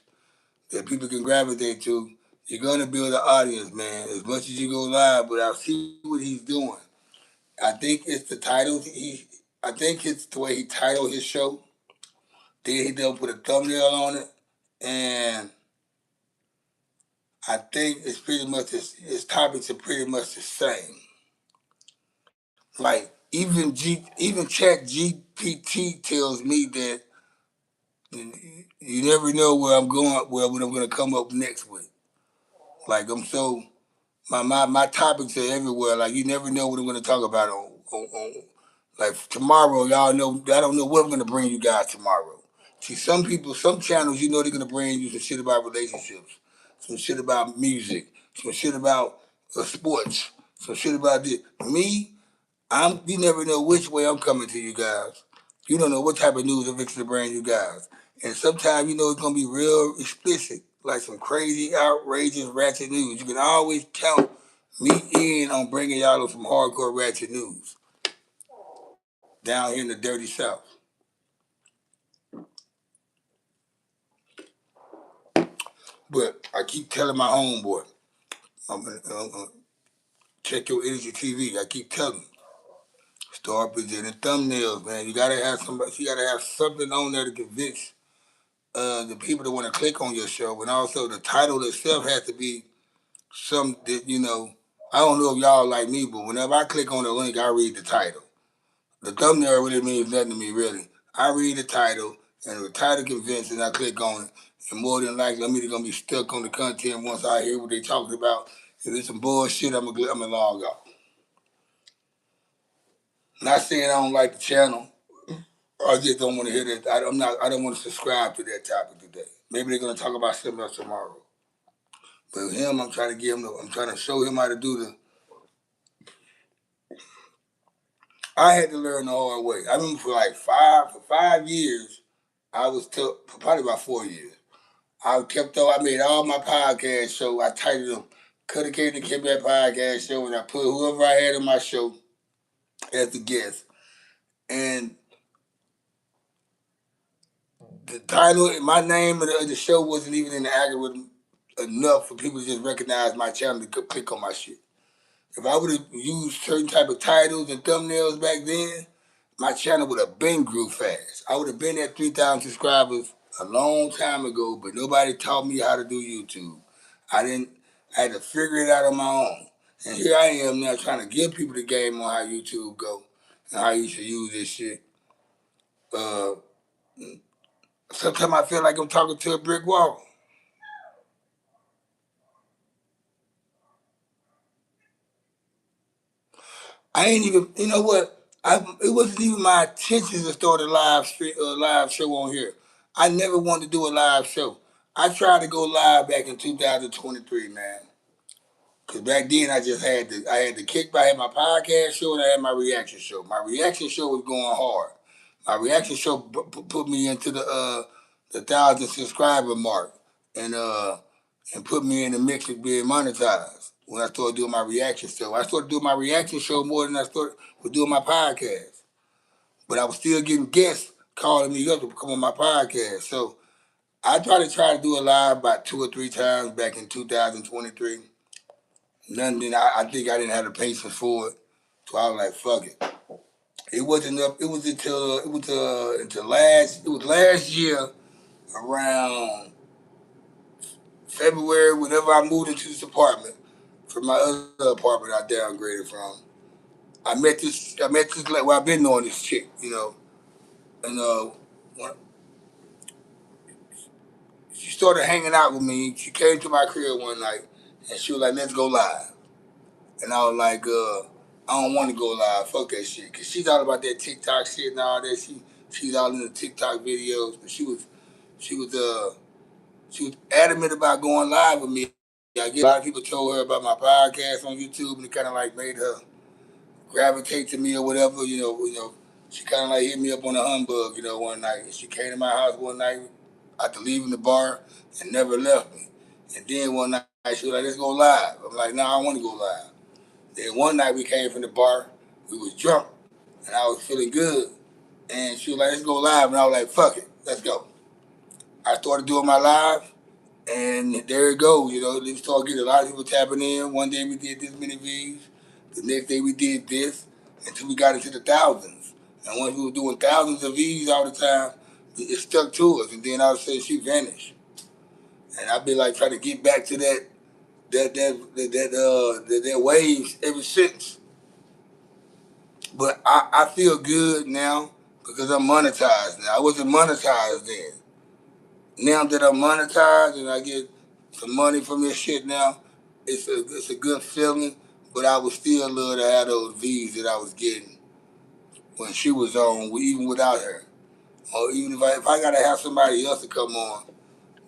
that people can gravitate to. You're gonna build an audience, man. As much as you go live, but I see what he's doing. I think it's the title. I think it's the way he titled his show. Then he done put a thumbnail on it, and I think it's pretty much his topics are pretty much the same. Like even Chat GPT tells me that you never know where I'm going, what I'm going to come up next with. Like I'm so my topics are everywhere. Like you never know what I'm going to talk about on like tomorrow. Y'all know I don't know what I'm going to bring you guys tomorrow. See, some people, some channels, they're going to bring you some shit about relationships, some shit about music, some shit about sports, some shit about this. Me, you never know which way I'm coming to you guys. You don't know what type of news I'm fixing to bring you guys. And sometimes it's gonna be real explicit, like some crazy, outrageous, ratchet news. You can always count me in on bringing y'all some hardcore ratchet news down here in the dirty South. But I keep telling my homeboy, I'm gonna check your energy TV. I keep telling him, start presenting thumbnails, man. You gotta have somebody. You gotta have something on there to convince the people that want to click on your show, and also the title itself has to be some that I don't know if y'all like me, but whenever I click on the link, I read the title. The thumbnail really means nothing to me, really. I read the title, and if the title convincing, I click on it, and more than likely, I'm either gonna be stuck on the content once I hear what they talking about. If it's some bullshit, I'm gonna log off. Not saying I don't like the channel. I just don't want to hear that. I don't want to subscribe to that topic today. Maybe they're gonna talk about something else tomorrow. But him, I'm trying to I'm trying to show him how to do the. I had to learn the hard way. I remember for 5 years, I was for probably about 4 years. I kept on. I made all my podcast show. I titled them "Coulda Came and Kept That Podcast Show," and I put whoever I had on my show as the guest. And the title, my name of the show wasn't even in the algorithm enough for people to just recognize my channel to click on my shit. If I would have used certain type of titles and thumbnails back then, my channel would have been grew fast. I would have been at 3,000 subscribers a long time ago, but nobody taught me how to do YouTube. I didn't. I had to figure it out on my own. And here I am now trying to give people the game on how YouTube go and how you should use this shit. Uh, Sometimes I feel like I'm talking to a brick wall. I ain't even. You know what? it wasn't even my intention to start a live show on here. I never wanted to do a live show. I tried to go live back in 2023, man. Cause back then I had the kick. I had my podcast show and I had my reaction show. My reaction show was going hard. My reaction show put me into the 1,000 subscriber mark and uh and put me in the mix of being monetized. When I started doing my reaction show, I started doing my reaction show more than I started with doing my podcast. But I was still getting guests calling me up to come on my podcast. So I tried to do it live about 2 or 3 times back in 2023. None did. I think I didn't have the patience for it. So I was like, fuck it. It wasn't up. It was until last year around February, whenever I moved into this apartment from my other apartment I downgraded from. Well, I've been knowing this chick, and when she started hanging out with me, she came to my crib one night and she was like, let's go live. And I was like, I don't want to go live. Fuck that shit. Cause she's all about that TikTok shit and all that. She's all in the TikTok videos, but she was she was adamant about going live with me. I guess a lot of people told her about my podcast on YouTube, and it kind of like made her gravitate to me or whatever. She kind of like hit me up on a humbug, one night. And she came to my house one night after leaving the bar and never left me. And then one night she was like, "Let's go live." I'm like, "No, I don't want to go live." Then one night we came from the bar, we was drunk, and I was feeling good. And she was like, "Let's go live," and I was like, "Fuck it, let's go." I started doing my live, and there it goes. They started getting a lot of people tapping in. One day we did this many views. The next day we did this until we got into the thousands. And once we were doing thousands of views all the time, it stuck to us. And then all of a sudden she vanished. And I've been like trying to get back to that waves ever since. But I feel good now because I'm monetized now. I wasn't monetized then. Now that I'm monetized and I get some money from this shit now, it's a good feeling. But I would still love to have those V's that I was getting when she was on, even without her. Or even if I gotta have somebody else to come on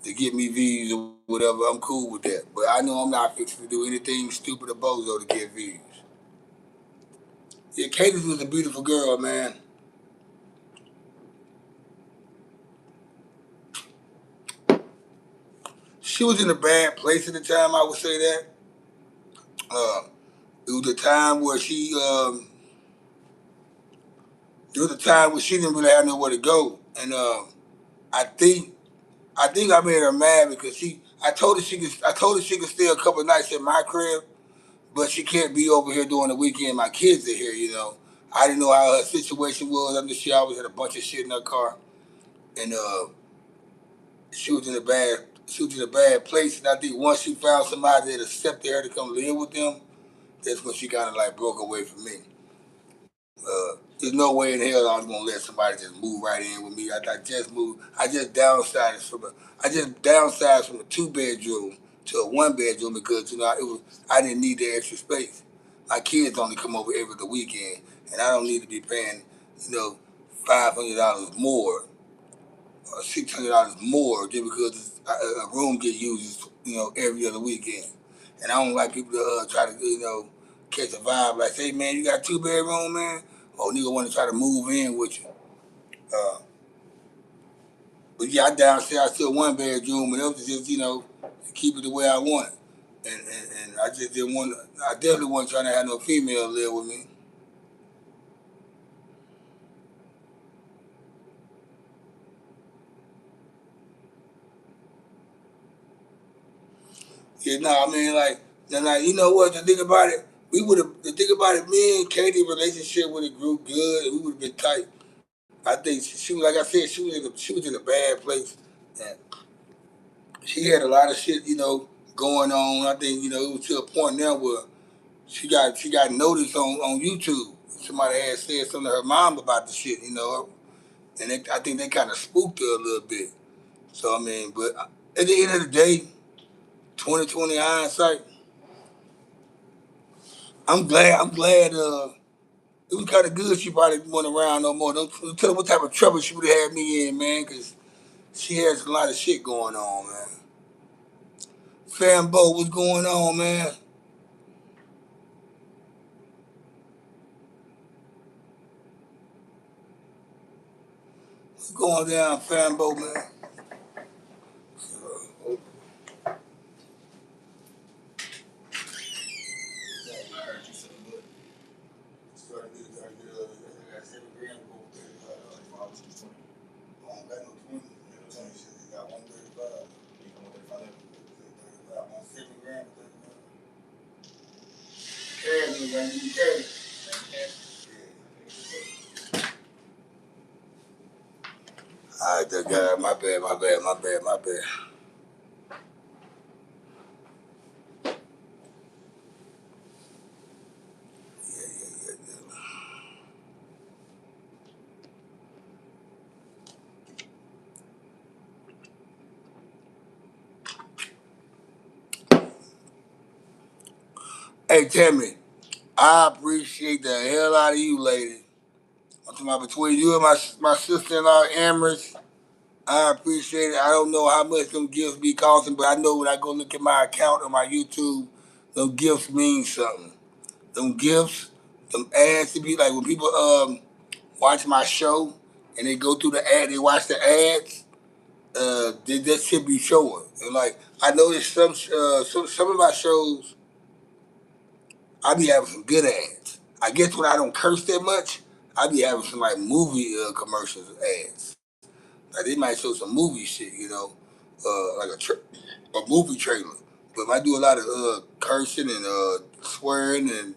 to get me V's or whatever, I'm cool with that. But I know I'm not fixing to do anything stupid or bozo to get V's. Yeah, Katie was a beautiful girl, man. She was in a bad place at the time. I would say that. Uh, it was a time where there was a time where she didn't really have nowhere to go, and I think I made her mad because I told her she could stay a couple of nights at my crib, but she can't be over here during the weekend. My kids are here. I didn't know how her situation was. I'm just sure I always had a bunch of shit in her car, and she was in a bad place. And I think once she found somebody that accepted her to come live with them, that's when she kind of like broke away from me. There's no way in hell I was gonna let somebody just move right in with me. I just moved. I just downsized from a 2 bedroom to a 1 bedroom because I didn't need the extra space. My kids only come over every other weekend, and I don't need to be paying $500 more or $600 more just because a room get used every other weekend. And I don't like people to try to catch a vibe like, "Hey man, you got a 2 bedroom, man." Or nigga want to try to move in with you. Uh, but yeah, I downsized to a 1 bedroom, and it was just keep it the way I want it. And I just didn't want. I definitely wasn't trying to have no female live with me. Yeah, no, I mean like, you know what? The thing about it, The thing about it, me and Katie relationship would have grew good, and we would have been tight. I think she was, like I said, she was in a bad place, and she had a lot of shit, going on. I think it was to a point now where she got noticed on YouTube. Somebody had said something to her mom about the shit, and I think they kind of spooked her a little bit. So I mean, but at the end of the day, 2020 hindsight, I'm glad. It was kind of good she probably went around no more. Don't tell her what type of trouble she would have had me in, man, because she has a lot of shit going on, man. Fambo, what's going on, man? What's going down, Fambo, man? All right, that guy, my bad. Hey, Tammy, I appreciate the hell out of you, lady. I'm talking about between you and my sister-in-law, Amherst. I appreciate it. I don't know how much them gifts be costing, but I know when I go look at my account on my YouTube, them gifts mean something. Them gifts, them ads to be like when people watch my show and they go through the ad, they watch the ads. That should be showing. And like I noticed some of my shows, I be having some good ads. I guess when I don't curse that much, I be having some like movie commercials ads. Like they might show some movie shit, like a movie trailer. But if I do a lot of cursing and swearing and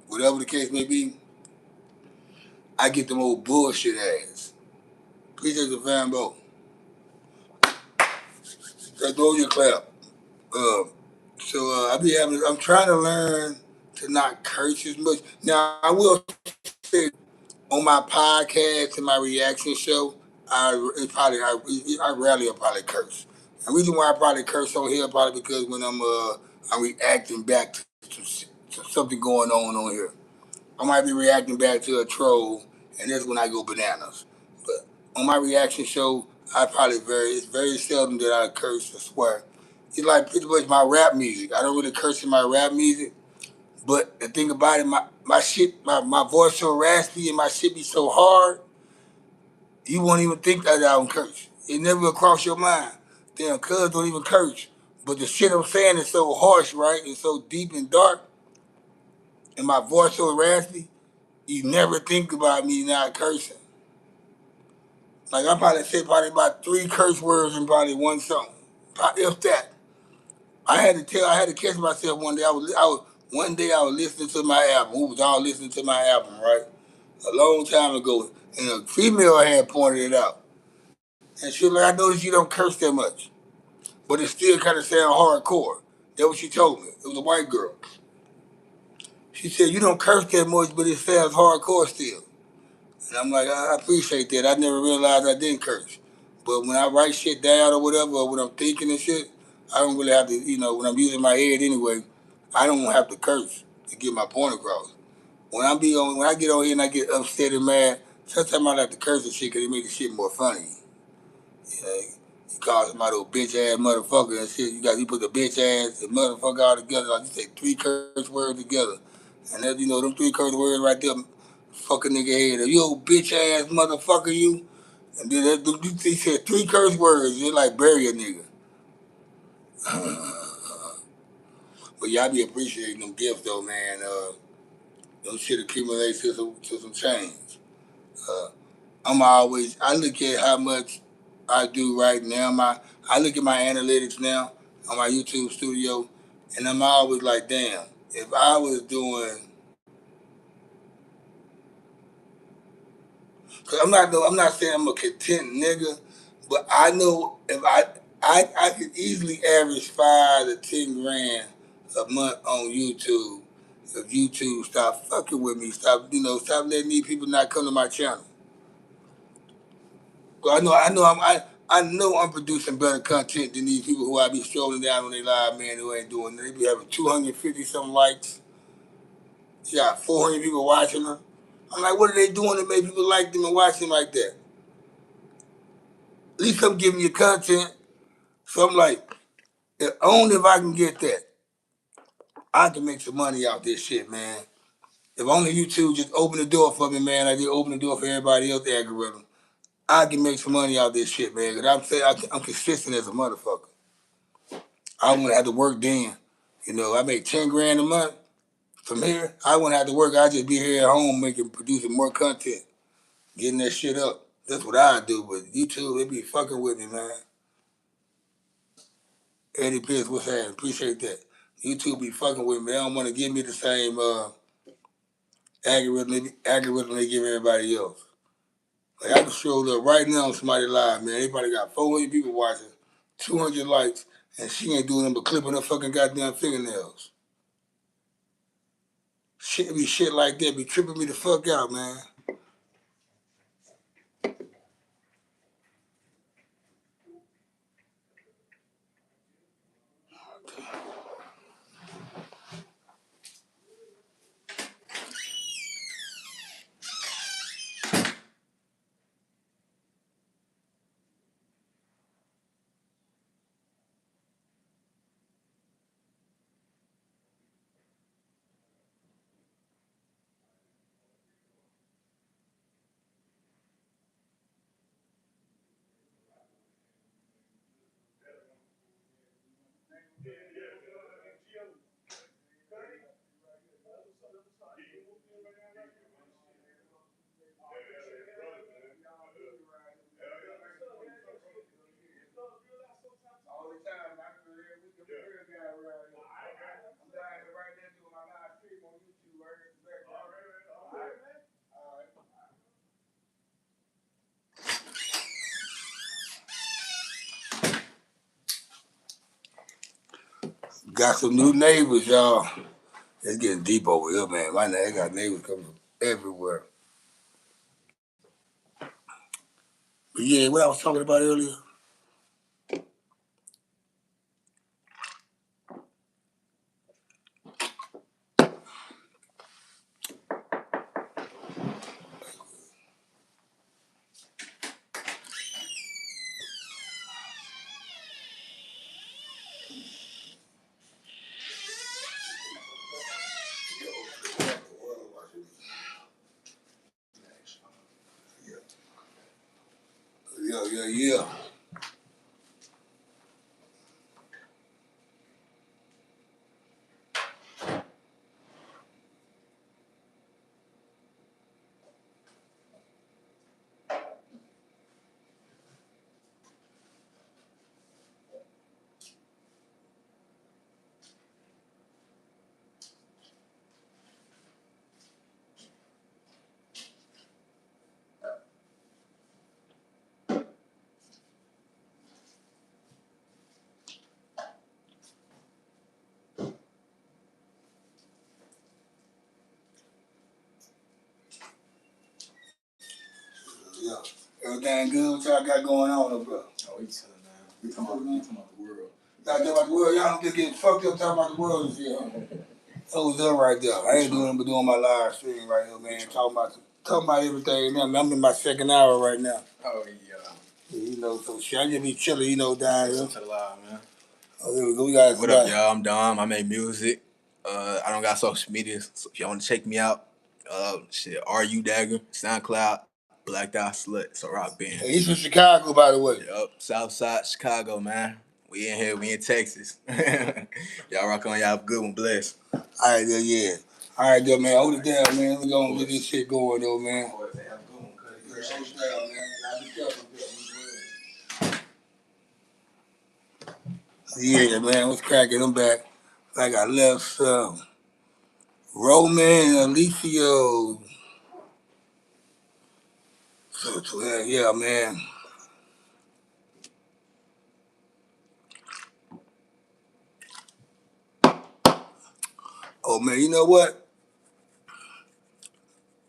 whatever the case may be, I get them old bullshit ads. Appreciate the fanbo. Throw your clap. Uh, I'm trying to learn to not curse as much. Now I will say on my podcast and my reaction show, I rarely will probably curse. The reason why I probably curse on here probably because when I'm reacting back to something going on here. I might be reacting back to a troll, and that's when I go bananas. But on my reaction show, it's very seldom that I curse or swear. It's like pretty much my rap music. I don't really curse in my rap music. But the thing about it, my voice so raspy and my shit be so hard, you won't even think that I don't curse. It never will cross your mind. Damn, cuz don't even curse. But the shit I'm saying is so harsh, right? It's so deep and dark, and my voice so raspy, you never think about me not cursing. Like I probably say probably about 3 curse words in probably one song. If that. I had to catch myself one day. One day I was listening to my album. We was all listening to my album, right? A long time ago. And a female had pointed it out. And she was like, I noticed you don't curse that much. But it still kind of sound hardcore. That's what she told me. It was a white girl. She said, you don't curse that much, but it sounds hardcore still. And I'm like, I appreciate that. I never realized I didn't curse. But when I write shit down or whatever, or when I'm thinking and shit, I don't really have to, when I'm using my head anyway, I don't have to curse to get my point across. When I get on here and I get upset and mad, sometimes I like to curse and shit because it makes the shit more funny. You know, you call somebody a bitch ass motherfucker and shit. You put the bitch ass and motherfucker all together. Like you say 3 curse words together, and then them 3 curse words right there, fucking nigga head. You old bitch ass motherfucker, you. And then he said 3 curse words. You like bury a nigga. But y'all be appreciating them gifts though, man. Them shit accumulates to some change. Uh, I look at how much I do right now. I look at my analytics now on my YouTube studio, and I'm always like, damn, if I was doing, cause I'm not saying I'm a content nigga, but I know if I could easily average 5 to 10 grand a month on YouTube. If YouTube stop fucking with me, stop letting these people not come to my channel. I know I'm producing better content than these people who I be strolling down on their live, man, who ain't doing. They be having 250 some likes He got 400 people watching him. I'm like, what are they doing to make people like them and watch him like that? At least I'm giving you content. So I'm like, only if I can get that, I can make some money out this shit, man. If only YouTube just open the door for me, man, like they open the door for everybody else, the algorithm, I can make some money out this shit, man. Cause I'm saying I'm consistent as a motherfucker. I wouldn't have to work then. You know, I make 10 grand a month from here. I wouldn't have to work. I'd just be here at home producing more content, getting that shit up. That's what I do. But YouTube, they be fucking with me, man. Eddie Pierce, what's happening? Appreciate that. YouTube be fucking with me. They don't want to give me the same algorithm they give everybody else. Like I can show up right now on somebody live, man. Everybody got 400 people watching, 200 likes, and she ain't doing them but clipping her fucking goddamn fingernails. Shit like that be tripping me the fuck out, man. Got some new neighbors, y'all. It's getting deep over here, man. My neighbor got neighbors coming from everywhere. But yeah, what I was talking about earlier. Yeah. Yeah. Everything good? What y'all got going on, though, bro? Oh, we chilling, man. We talking about the world. Y'all talking about the world? Y'all don't just get fucked up talking about the world this year. That was up right there. I ain't doing but doing my live stream right here, man. Talking about everything. Man, I'm in my second hour right now. Oh, yeah. You know, so shit, I just be chilling, you know, down here. To the live, man. Oh, here we go. We got what up, y'all? I'm Dom. I make music. I don't got social media, so if y'all want to check me out, shit, RU Dagger, SoundCloud, Black Dot Slut. It's a rock band. Hey, he's from Chicago, by the way. Yep, Southside Chicago, man. We in here. We in Texas. Y'all rock on. Y'all have a good one. Bless. All right, yeah. All right, though, man. Hold it down, man. We gonna get this shit going, though, man. Hold it down, man. I'll be careful. Yeah, man. What's cracking? I'm back. Like I left some. Roman, Alicio. So yeah, man. Oh, man, you know what?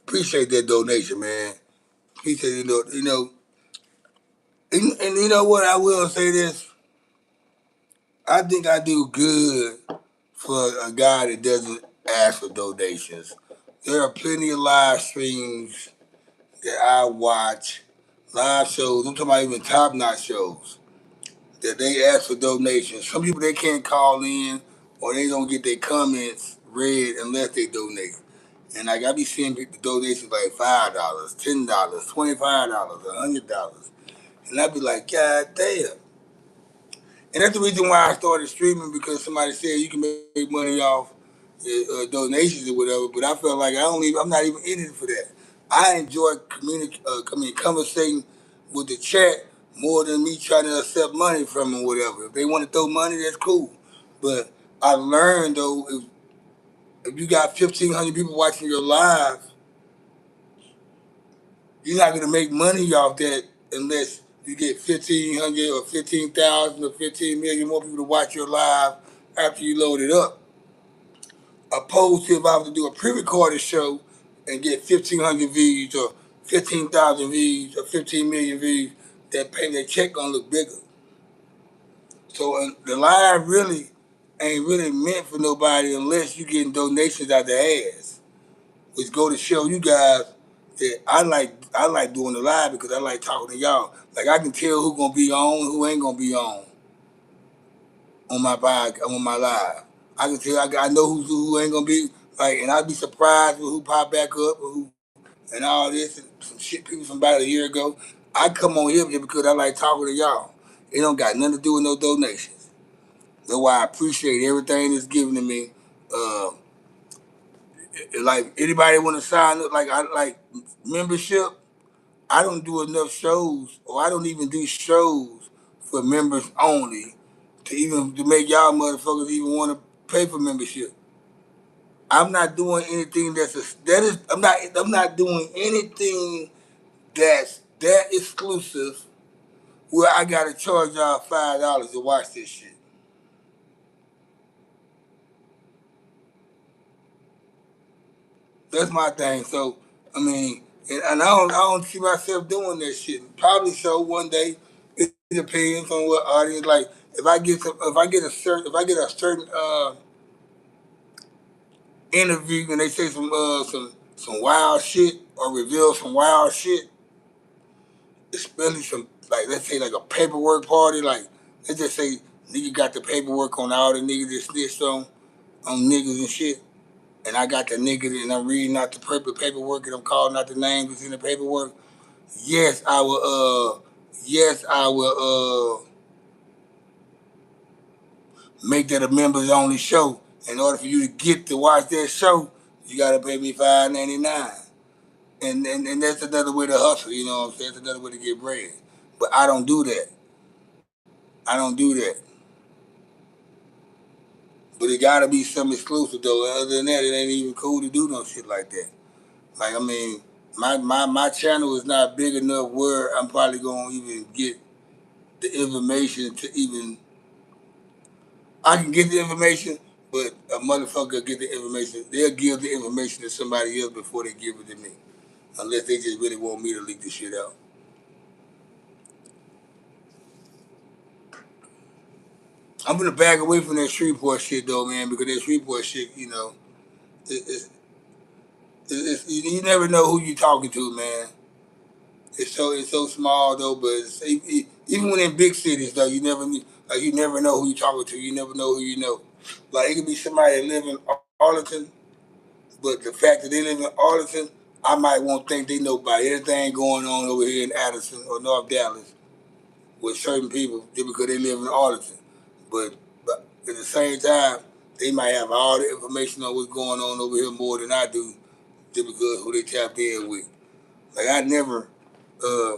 Appreciate that donation, man. Appreciate it, and you know what? I will say this. I think I do good for a guy that doesn't ask for donations. There are plenty of live streams that I watch, live shows. I'm talking about even top notch shows that they ask for donations. Some people they can't call in or they don't get their comments read unless they donate. And like I be seeing people donations like $5, $10, $25, $100, and I be like, God damn. And that's the reason why I started streaming because somebody said you can make money off donations or whatever. But I felt like I'm not even in it for that. I enjoy conversating with the chat more than me trying to accept money from them or whatever. If they want to throw money, that's cool. But I learned though, if you got 1,500 people watching your live, you're not gonna make money off that unless you get 1,500 or 15,000 or 15 million more people to watch your live after you load it up. Opposed to if I was to do a pre-recorded show and get 1,500 views or 15,000 views or 15 million views, that check gonna look bigger. So the live really ain't really meant for nobody unless you getting donations out the ass, which go to show you guys that I like doing the live because I like talking to y'all. Like I can tell who gonna be on, who ain't gonna be on my on my live. I can tell I know who ain't gonna be like, and I'd be surprised with who pop back up or who and all this and some shit people from about a year ago. I come on here just because I like talking to y'all. It don't got nothing to do with no donations. That's why I appreciate everything that's given to me. Uh, like anybody want to sign up, like I like membership. I don't do enough shows, or I don't even do shows for members only to make y'all motherfuckers even want to pay for membership. I'm not doing anything I'm not doing anything that's that exclusive where I gotta charge y'all $5 to watch this shit. That's my thing. So I mean, and I don't see myself doing that shit. Probably so one day. It depends on what audience. Like if I get a certain interview and they say some wild shit or reveal some wild shit, especially some like let's say like a paperwork party. Like let's just say nigga got the paperwork on all the niggas that snitched on niggas and shit. And I got the nigga and I'm reading out the paperwork and I'm calling out the names that's in the paperwork. Yes, I will. Yes, I will. Make that a members only show. In order for you to get to watch that show, you gotta pay me $5.99. And that's another way to hustle. You know what I'm saying? That's another way to get bread. But I don't do that. I don't do that. But it gotta be something exclusive though. Other than that, it ain't even cool to do no shit like that. Like I mean, my channel is not big enough where I'm probably gonna even get the information to even. I can get the information, but a motherfucker get the information. They'll give the information to somebody else before they give it to me, unless they just really want me to leak the shit out. I'm gonna back away from that Shreveport shit though, man, because that Shreveport shit, it, it's, you never know who you talking to, man. It's so small though, but even when in big cities though, you never know who you talking to. You never know who you know. Like it could be somebody that live in Arlington, but the fact that they live in Arlington, I might won't think they know about anything going on over here in Addison or North Dallas with certain people just because they live in Arlington. But at the same time, they might have all the information on what's going on over here more than I do just because who they tapped in with. Like I never uh,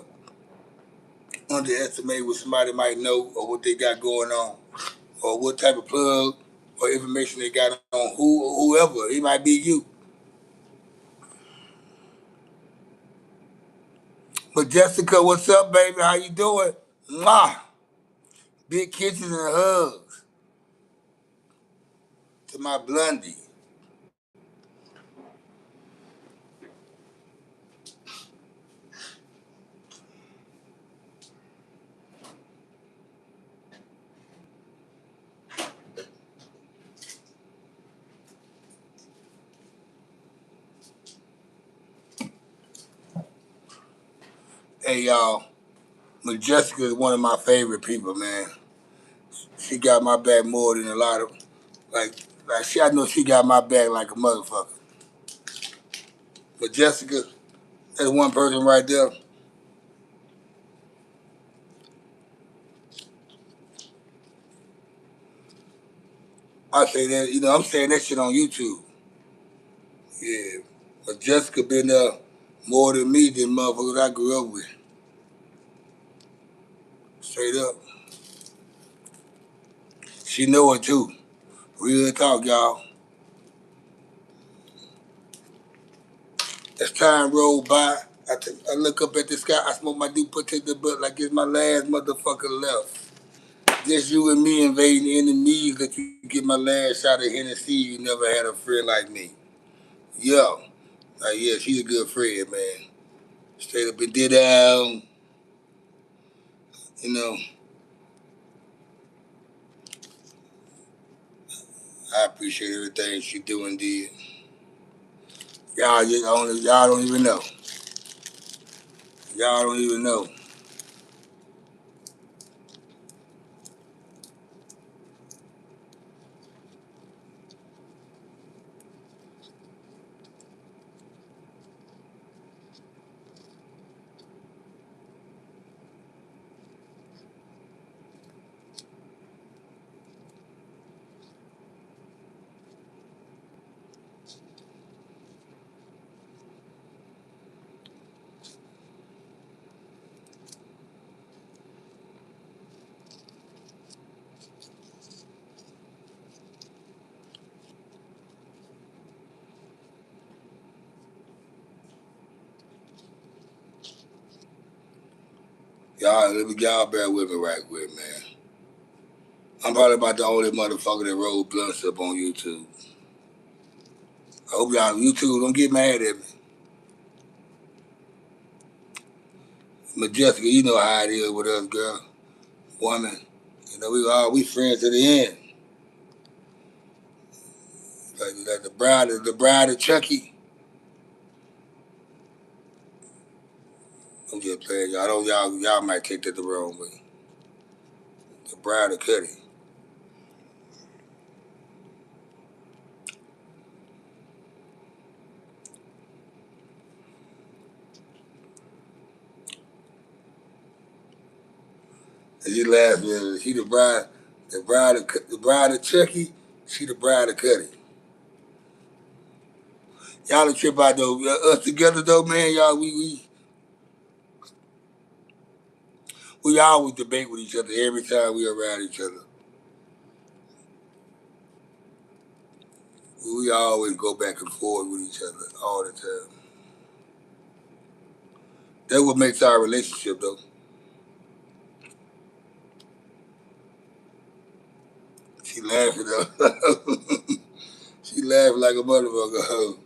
underestimate what somebody might know or what they got going on or what type of plug or information they got on whoever. It might be you. But Jessica, what's up, baby? How you doing? Mwah! Big kisses and hugs to my blondie. Hey y'all, Majestica is one of my favorite people, man. She got my back more than a lot of like I know she got my back like a motherfucker. Majestica, that's one person right there. I say that, I'm saying that shit on YouTube. Yeah. Majestica been there more than me than motherfuckers I grew up with. Straight up. She know it too. Real talk, y'all. As time rolled by, I look up at the sky, I smoke my deep potato butt like it's my last motherfucker left. Just you and me invading enemies that you get my last shot of Hennessy. You never had a friend like me. Yo. Like, yeah, she's a good friend, man. Straight up and did you know, I appreciate everything she do and did. Y'all don't even know. Y'all don't even know. Y'all bear with me right quick, man. I'm probably about the only motherfucker that rolled blunts up on YouTube. I hope y'all YouTube don't get mad at me. Majestica, you know how it is with us, girl. Woman. We friends to the end. Like the bride of Chucky. I'm just playing, y'all. I know y'all might take that the wrong way. The bride of Cuddy. And you laugh, man. She the bride of Chucky. She the bride of Cuddy. Y'all a trip out though. Us together though, man. Y'all we always debate with each other every time we around each other. We always go back and forth with each other all the time. That's what makes our relationship though. She laughing though. She laughing like a motherfucker.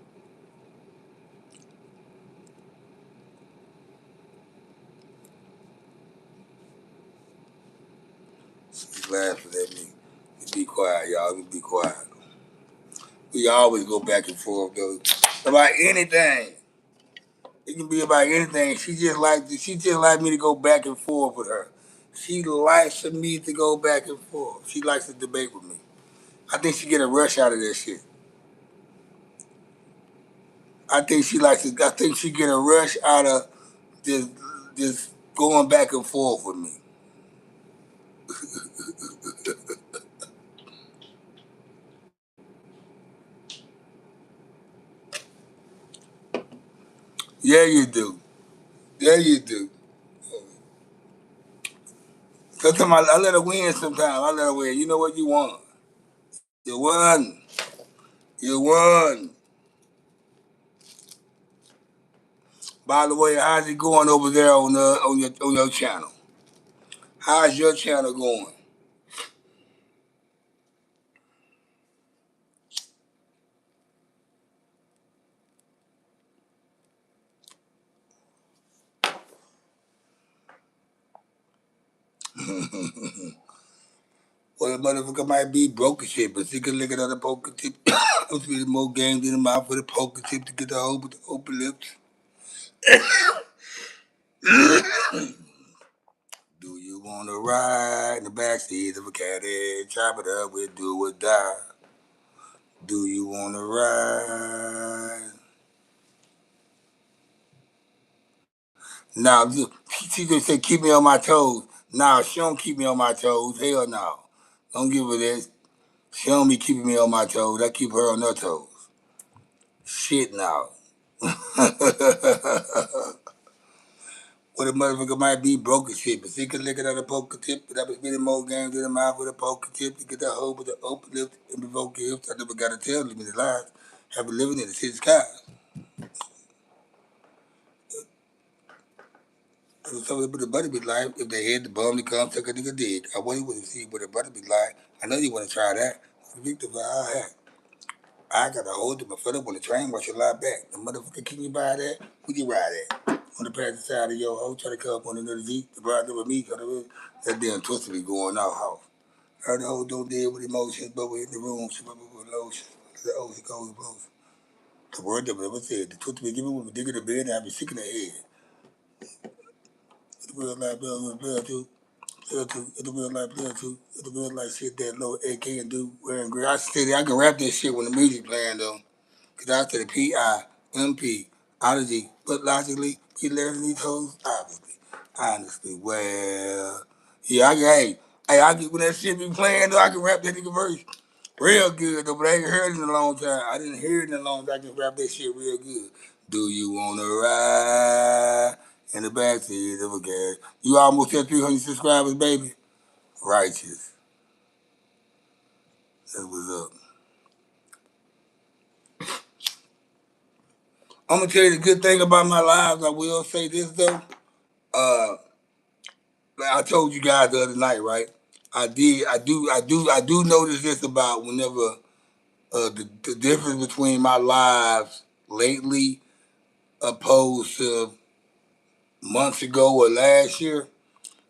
She's laughing at me. Be quiet, y'all. Be quiet. We always go back and forth though. About anything. It can be about anything. She just like me to go back and forth with her. She likes for me to go back and forth. She likes to debate with me. I think she get a rush out of that shit. I think she get a rush out of just just going back and forth with me. Yeah, you do. Yeah, you do. Sometimes I let her win. Sometimes I let her win. You know what you want? You won. You won. By the way, how's it going over there on your channel? How's your channel going? Well, the motherfucker might be broke as shit, but she can lick another poker tip. I'm spending more games in the mouth for the poker tip to get the open lips. backseat of a caddy, chop it up with do or die. Do you wanna ride? Now, she just say keep me on my toes. Nah, she don't keep me on my toes. Hell no. Don't give her that. She don't be keeping me on my toes. I keep her on her toes. Shit now. What a motherfucker might be broke as shit, but she can lick it at a poker tip, but I was spending more games in the mouth with a poker tip to get that hoe with the open lips and provoke hips. I never gotta tell them the lies. Have a living in the city skies. So but the buddy be like, if they had the bum to come take a nigga dig. I want you to see what the buddy be like. I know you wanna try that. Victor, I got a hold of my foot up on the train, watch you lie back. The motherfucker, can you buy that? Who you ride at? On the passenger side of your hoe, try to come up on another Jeep, the ride with me, that damn twister be going off. Heard the whole don't deal with emotions, but we're in the room, she with lotion. The oath goes blows. The word that ever said, the twister be giving with a dig in the bed and I be sick in the head. The real life bell too. The real life bell too. The real life shit that low AK and do wearing gray. I said I can rap this shit when the music playing though. Cause I said PIMP, oddity, but logically, he learned these hoes, obviously. Honestly, well, yeah, I get when that shit be playing, though, I can rap that nigga verse real good, though, but I ain't heard it in a long time. I didn't hear it in a long time. I can rap that shit real good. Do you wanna ride in the backseat of a gas? You almost at 300 subscribers, baby. Righteous. That's what's up. I'm gonna tell you the good thing about my lives. I will say this though. Uh, like I told you guys the other night, right? I do notice this about whenever the difference between my lives lately opposed to months ago or last year.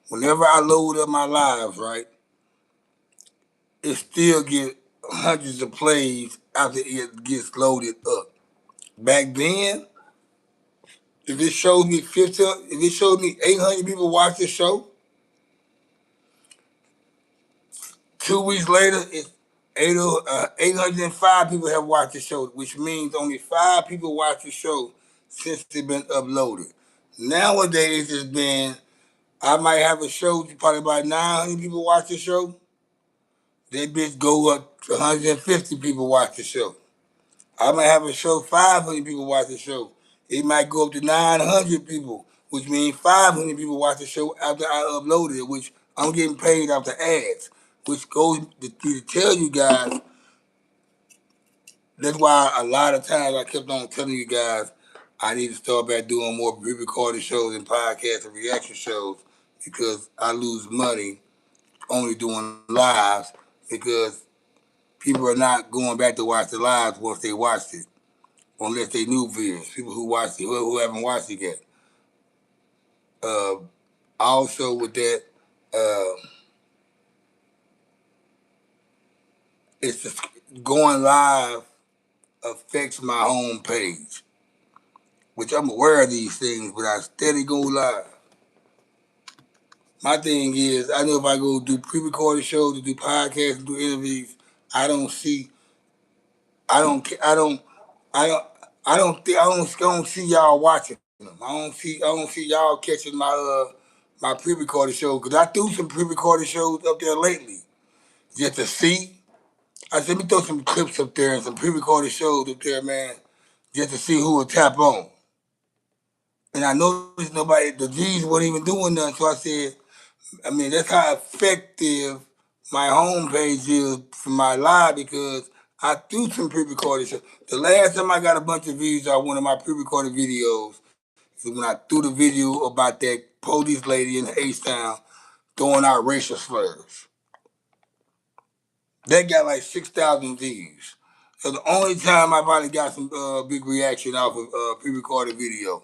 Whenever I load up my lives, right, it still get hundreds of plays after it gets loaded up. Back then, if it showed me 50, if it showed me 800 people watch the show, 2 weeks later, it's 805 people have watched the show, which means only 5 people watch the show since it's been uploaded. Nowadays, it's been, I might have a show, probably about 900 people watch the show. That bitch go up to 150 people watch the show. I might have a show, 500 people watch the show. It might go up to 900 people, which means 500 people watch the show after I uploaded it, which I'm getting paid off the ads, which goes to tell you guys. That's why a lot of times I kept on telling you guys I need to start back doing more pre-recorded shows and podcasts and reaction shows because I lose money only doing lives because people are not going back to watch the lives once they watched it, unless they new viewers, people who watched it, who haven't watched it yet. Uh, Also with that, uh, it's just going live affects my home page, which I'm aware of these things, but I steady go live. My thing is, I know if I go do pre-recorded shows, to do podcasts, and do interviews, I don't see, I don't, I don't, I don't, I don't see y'all watching them. I don't see y'all catching my pre-recorded show because I threw some pre-recorded shows up there lately just to see. I said, let me throw some clips up there and some pre-recorded shows up there, man, just to see who would tap on. And I noticed nobody, the G's weren't even doing nothing, so I said, I mean, that's how effective my homepage is for my live because I threw some pre-recorded shows. The last time I got a bunch of views on one of my pre-recorded videos is when I threw the video about that police lady in H-Town throwing out racial slurs. That got like 6,000 views. So the only time I probably got some big reaction off of pre-recorded video.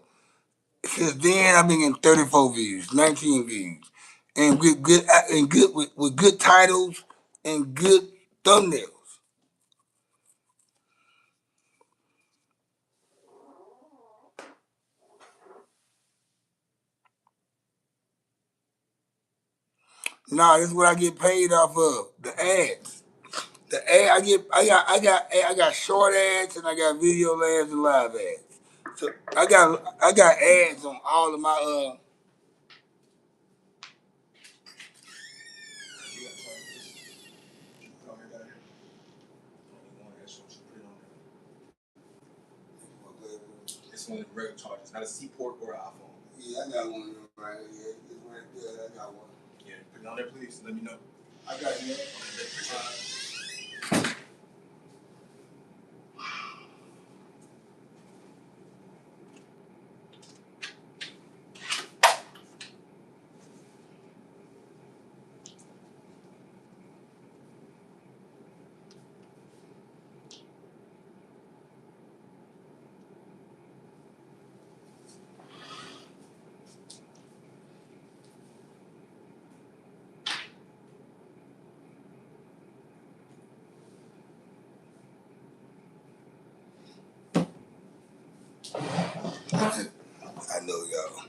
Since then, I've been getting 34 views, 19 views, and with good titles and good thumbnails. Nah, this is what I get paid off of. The ads. The ad I got short ads and I got video ads and live ads. So I got ads on all of my It's one of the regular chargers, not a Seaport or an iPhone. Yeah, I got one of them right here. It's right there. I got one. Yeah, put it on there, please. Let me know. I got you. I know y'all.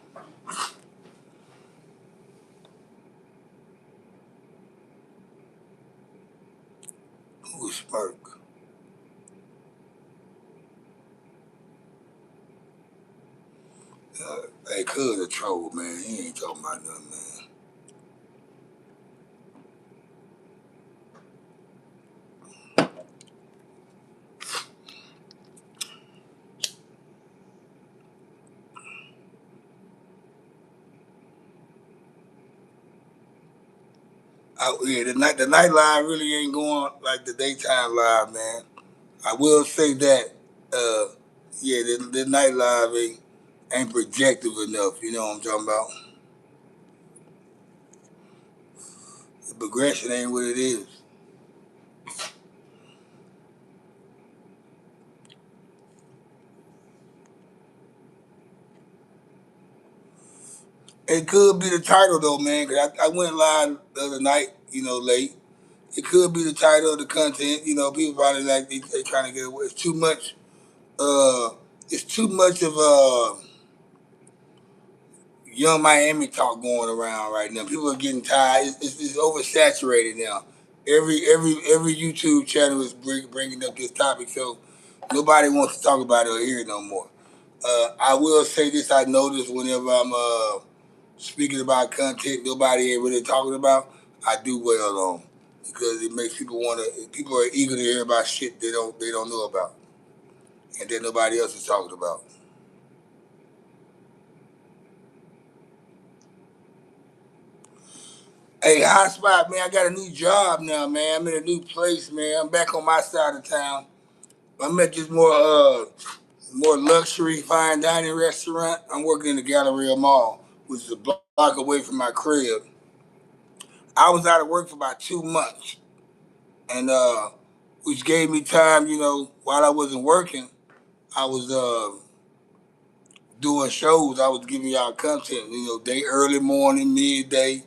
Who is Smirk? Hey, Cuz a troll, man. He ain't talking about nothing, man. Yeah, the night live really ain't going like the daytime live, man. I will say that, uh, yeah, the night live ain't projective enough. You know what I'm talking about? The progression ain't what it is. It could be the title though, man. 'Cause I went live the other night, late. It could be the title of the content. People probably like they trying to get away. It's too much. Uh, it's too much of young Miami talk going around right now. People are getting tired. It's oversaturated now. Every YouTube channel is bringing up this topic, so nobody wants to talk about it or hear it no more. I will say this: I notice whenever I'm speaking about content nobody ain't really talking about, I do well on because it makes people want to. People are eager to hear about shit they don't know about, and that nobody else is talking about. Hey, hotspot, man, I got a new job now, man. I'm in a new place, man. I'm back on my side of town. I'm at this more luxury fine dining restaurant. I'm working in the Galleria Mall, which is a block away from my crib. I was out of work for about 2 months, and which gave me time, while I wasn't working, I was doing shows. I was giving y'all content, day early morning, midday,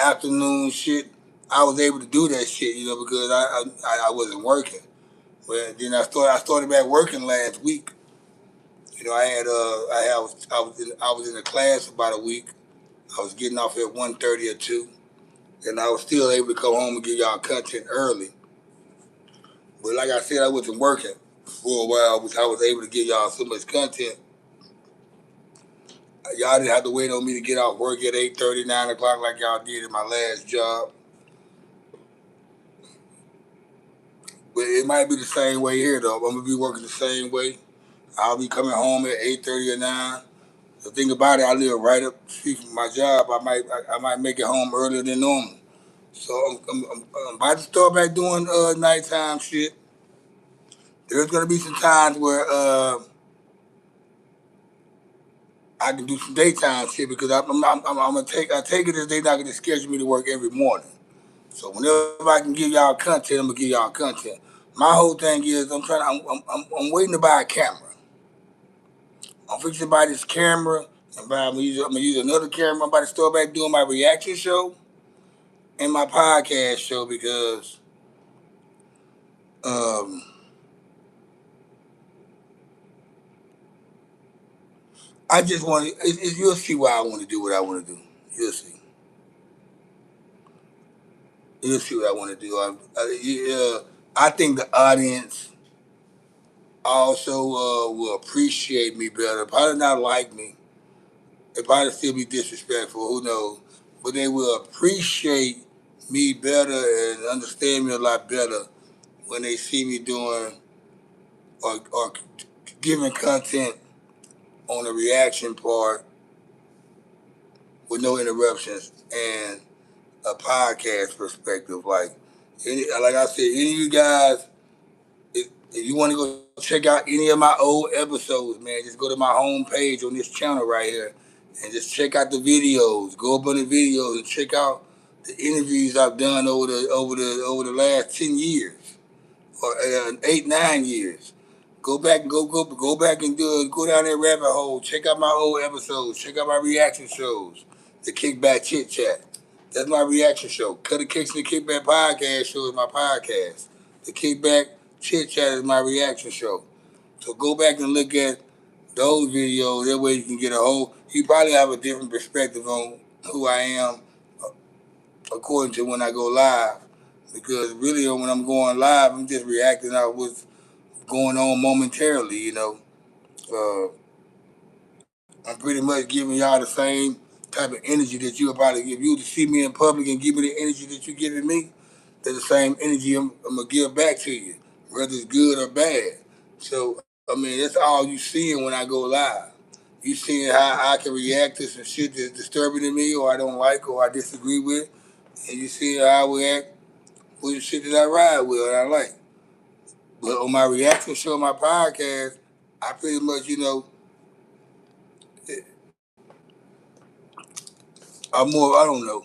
afternoon shit. I was able to do that shit, because I wasn't working. But then I started back working last week. I had I was in a class for about a week. I was getting off at 1:30 or 2, and I was still able to come home and give y'all content early. But like I said, I wasn't working for a while, which I was able to give y'all so much content. Y'all didn't have to wait on me to get off work at 8:30, 9 o'clock like y'all did in my last job. But it might be the same way here though. I'm gonna be working the same way. I'll be coming home at 8:30 or 9. The thing about it, I live right up the street from my job. I might make it home earlier than normal. So I'm about to start back doing nighttime shit. There's gonna be some times where I can do some daytime shit because I'm gonna take it as they not gonna schedule me to work every morning. So whenever I can give y'all content, I'm gonna give y'all content. My whole thing is I'm waiting to buy a camera. I'm fixing to buy this camera and I'm gonna use another camera. I'm about to start back doing my reaction show and my podcast show because um, I just want to. You'll see why I want to do what I want to do. You'll see. Let's see what I want to do. I think the audience also will appreciate me better. Probably not like me. They probably still be disrespectful. Who knows? But they will appreciate me better and understand me a lot better when they see me doing or giving content on the reaction part with no interruptions and a podcast perspective. Like I said, any of you guys, if you want to go check out any of my old episodes, man, just go to my home page on this channel right here and just check out the videos. Go up on the videos and check out the interviews I've done over the last 10 years or 8 9 years. Go back and go down that rabbit hole. Check out my old episodes. Check out my reaction shows. The Kickback Chit Chat. That's my reaction show. Cut the Kicks and the Kickback Podcast show is my podcast. The Kickback Chit Chat is my reaction show. So go back and look at those videos. That way you can get a whole. You probably have a different perspective on who I am according to when I go live. Because really, when I'm going live, I'm just reacting out what's going on momentarily. I'm pretty much giving y'all the same type of energy that you'll probably give. You to see me in public and give me the energy that you're giving me. That's the same energy I'm gonna give back to you, whether it's good or bad. So I mean, that's all you seeing when I go live. You seeing how I can react to some shit that's disturbing to me, or I don't like, or I disagree with, and you see how I react with the shit that I ride with or I like. But on my reaction show, my podcast, I pretty much, I'm more. I don't know.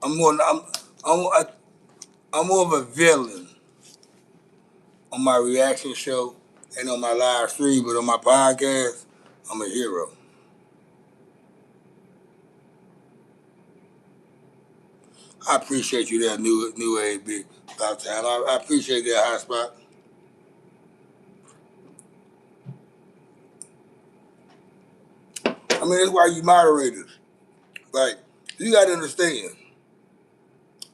I'm more. I'm, I'm more of a villain on my reaction show and on my live stream, but on my podcast, I'm a hero. I appreciate you that new AB about time. I appreciate that hot spot. I mean, that's why you moderators. Like, you got to understand,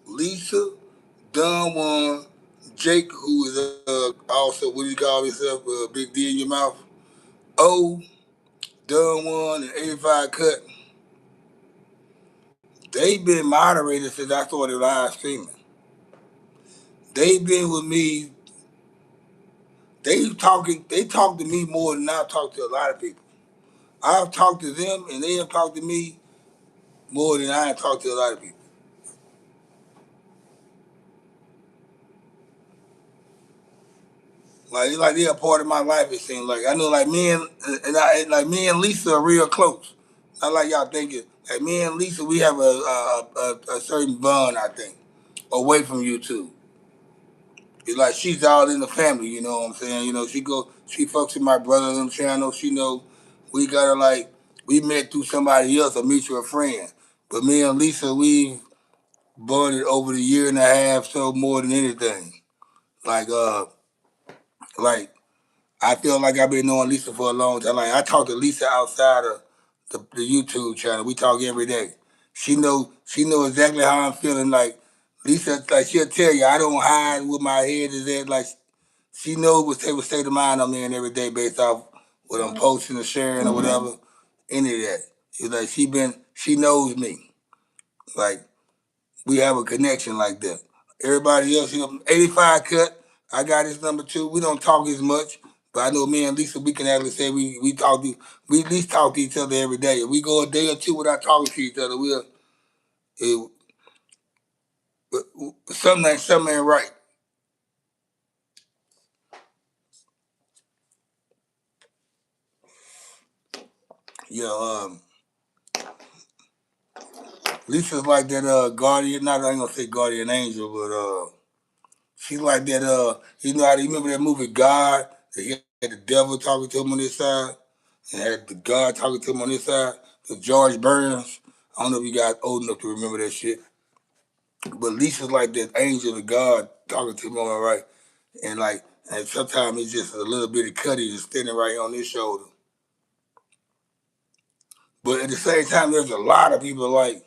Lisa, Don Juan, Jake, who is also, what do you call yourself, Big D in your mouth, O, Don Juan, and 85 Cut, they've been moderators since I started live streaming. They've been with me. They talk to me more than I've talked to a lot of people. I've talked to them, and they have talked to me more than I have talked to a lot of people. Like they're a part of my life. It seems like I know, like like me and Lisa are real close. Not like y'all thinking. Like me and Lisa, we have a certain bond. I think away from you too. It's like she's all in the family. You know what I'm saying? She fucks with my brother on the channel. She know we gotta like we met through somebody else, a mutual friend. But me and Lisa, we bonded over the year and a half, so more than anything. Like like I feel like I've been knowing Lisa for a long time. Like I talk to Lisa outside of the YouTube channel. We talk every day. She know exactly how I'm feeling. Like Lisa, like she'll tell you, I don't hide what my head is at. Like she knows what state of mind I'm in every day based off what I'm posting or sharing or whatever. Any of that. It's like she knows me. Like we have a connection like that. Everybody else, 85 Cut, I got his number too. We don't talk as much, but I know me and Lisa, we can actually say we at least talk to each other every day. If we go a day or two without talking to each other, it, something ain't right. You know, Lisa's like that guardian, not I ain't gonna say guardian angel, but she's like that how do you remember that movie God? That he had the devil talking to him on this side and had the God talking to him on this side. The George Burns. I don't know if you guys old enough to remember that shit. But Lisa's like that angel of God talking to him on the right. And like and sometimes it's just a little bit of Cuddy just standing right on his shoulder. But at the same time, there's a lot of people like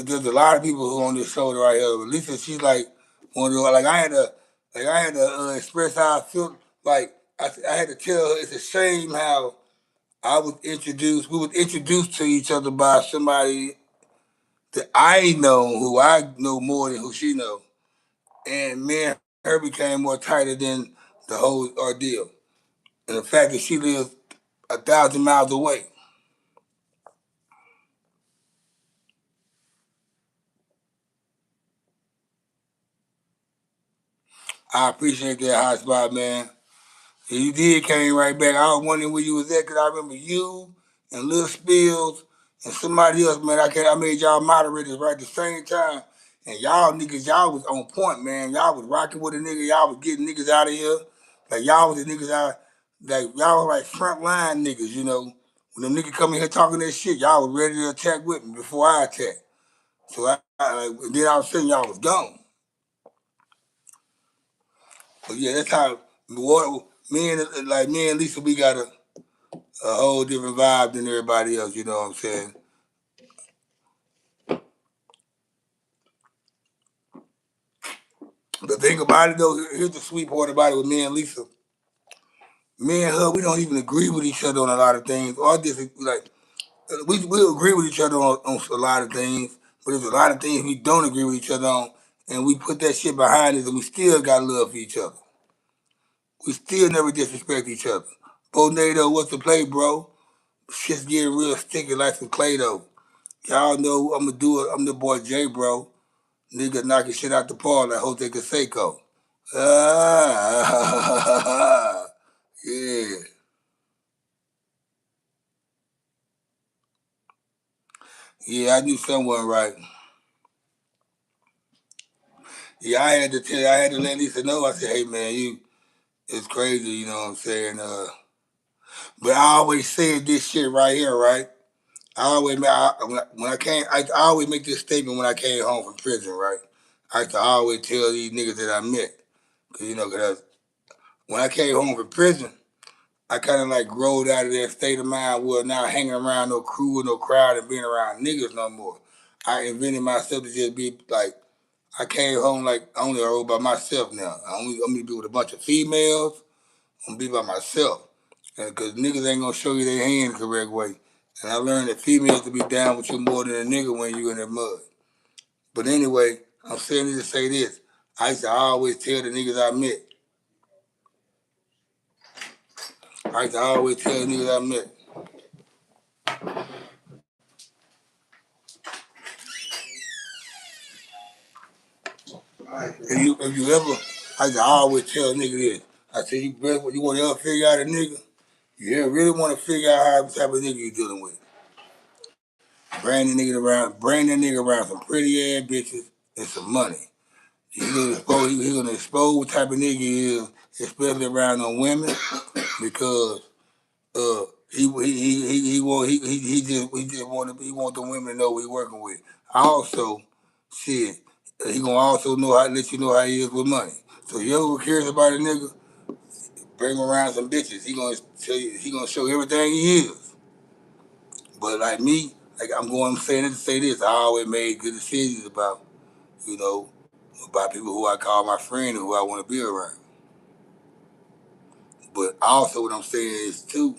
there's a lot of people who on this shoulder right here. But Lisa, she's like one of the, like I had to express how I feel. Like I had to tell her it's a shame how we was introduced to each other by somebody that I know, who I know more than who she know, and me and her became more tighter than the whole ordeal. And the fact that she lives 1,000 miles away. I appreciate that hot spot, man. And you did came right back. I was wondering where you was at because I remember you and Lil Spills and somebody else, man. I made y'all moderators right at the same time. And y'all niggas, y'all was on point, man. Y'all was rocking with a nigga. Y'all was getting niggas out of here. Like y'all was the niggas out, like y'all was like front line niggas, you know. When them niggas come in here talking that shit, y'all was ready to attack with me before I attacked. So then all of a sudden y'all was gone. But yeah, that's how me and Lisa, we got a whole different vibe than everybody else. You know what I'm saying? The thing about it though, here's the sweet part about it with me and Lisa. Me and her, we don't even agree with each other on a lot of things. Or just like we agree with each other on a lot of things, but there's a lot of things we don't agree with each other on, and we put that shit behind us, and we still got love for each other. We still never disrespect each other. Bo Nato, what's the play, bro? Shit's getting real sticky like some Clay though. Y'all know I'm gonna do it. I'm the boy J, bro. Nigga knocking shit out the park like Jose Canseco. Ah, yeah. Yeah, I knew something wasn't right. Yeah, I had to let Lisa know. I said, hey man, it's crazy, you know what I'm saying? But I always said this shit right here, right? I always, when I came, I always make this statement when I came home from prison, right? I used to always tell these niggas that I met, cause you know, cause when I came home from prison, I kind of like growed out of that state of mind where not hanging around no crew or no crowd and being around niggas no more. I invented myself to just be like, I came home like I only roll by myself now. I'm gonna be with a bunch of females. I'm gonna be by myself. Because niggas ain't gonna show you their hand the correct way. And I learned that females to be down with you more than a nigga when you in the mud. But anyway, I'm saying this to say this. I used to always tell the niggas I met. I used to always tell the niggas I met. If you ever, I used to always tell a nigga this. I said, you want to ever figure out a nigga? You ever really want to figure out how type of nigga you dealing with? Bring that nigga around some pretty ass bitches and some money. He gonna expose what type of nigga he is, especially around on women, because he just want the women to know what he working with. Also, shit, he gonna also know how let you know how he is with money. So you ever cares about a nigga, bring him around some bitches. He gonna show everything he is. But like me, I'm saying it to say this. I always made good decisions about, you know, about people who I call my friend and who I want to be around. But also what I'm saying is too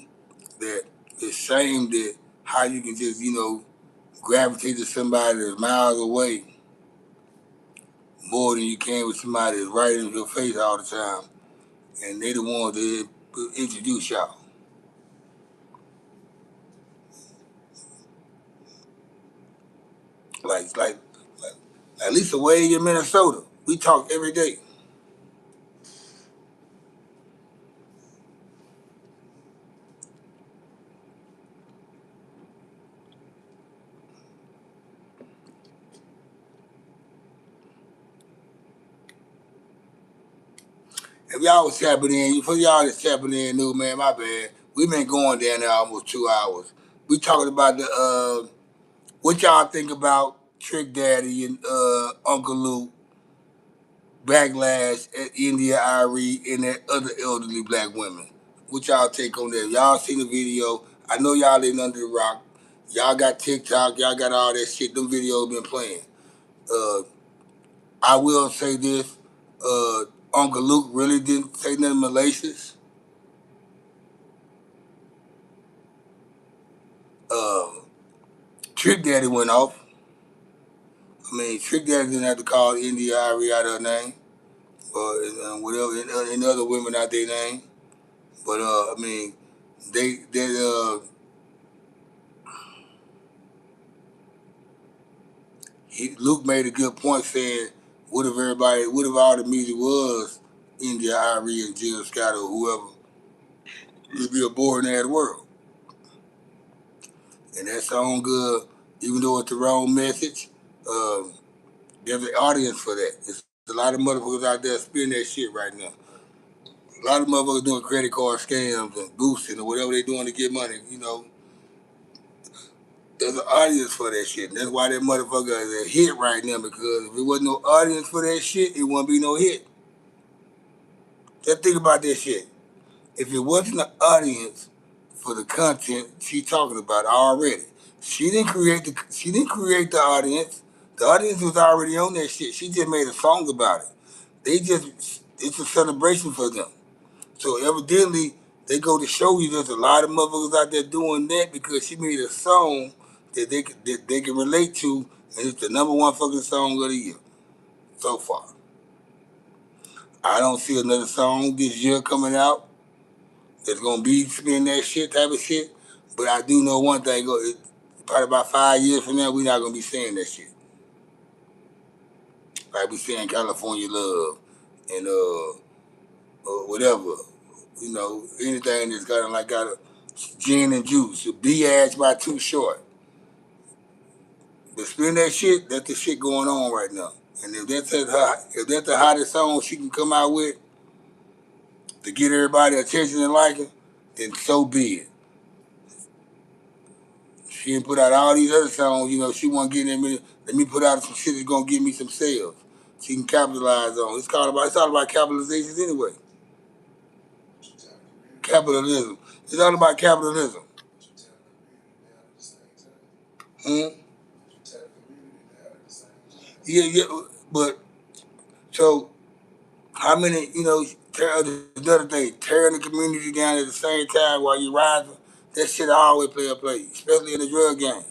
that it's shame that how you can just, gravitate to somebody that's miles away more than you can with somebody that's right in your face all the time. And they the ones that introduce y'all. Like like at least away in Minnesota. We talk every day. If y'all was tapping in, for y'all that's tapping in new man, my bad. We been going down there almost 2 hours. We talking about the what y'all think about Trick Daddy and Uncle Luke backlash at India Arie and that other elderly black women? What y'all take on that? Y'all seen the video? I know y'all ain't under the rock. Y'all got TikTok, y'all got all that shit. Them videos been playing. Uh, I will say this. Uncle Luke really didn't say nothing malicious. Uh, Trick Daddy went off. I mean, Trick Daddy didn't have to call India Arie out of her name, or whatever, and other women out their name. But I mean, they Luke made a good point saying, what if all the music was India Arie and Jill Scott or whoever? It'd be a boring ass world. And that song good, even though it's the wrong message. Um, there's an audience for that. It's a lot of motherfuckers out there spinning that shit right now. A lot of motherfuckers doing credit card scams and boosting or whatever they doing to get money. There's an audience for that shit. And that's why that motherfucker is a hit right now, because if there wasn't no audience for that shit, it wouldn't be no hit. Just think about that shit. If it wasn't an audience for the content she talking about already, she didn't create the audience. The audience was already on that shit. She just made a song about it. It's a celebration for them. So evidently, they go to show you there's a lot of motherfuckers out there doing that because she made a song that they can relate to, and it's the number one fucking song of the year so far. I don't see another song this year coming out that's gonna be spinning that shit type of shit. But I do know one thing: probably about 5 years from now, we're not gonna be saying that shit. Probably be saying California Love and whatever. Anything that's got a gin and juice. B ads by Too Short. But spin that shit, that's the shit going on right now. And if that's the hottest song she can come out with to get everybody attention and liking, then so be it. She didn't put out all these other songs, she wasn't getting them in. Let me put out some shit that's gonna give me some sales. She can capitalize on. It's all about capitalizations anyway. Capitalism. It's all about capitalism. Hmm? Yeah. But so how many, another thing, tearing the community down at the same time while you rising, that shit always play, especially in the drug game.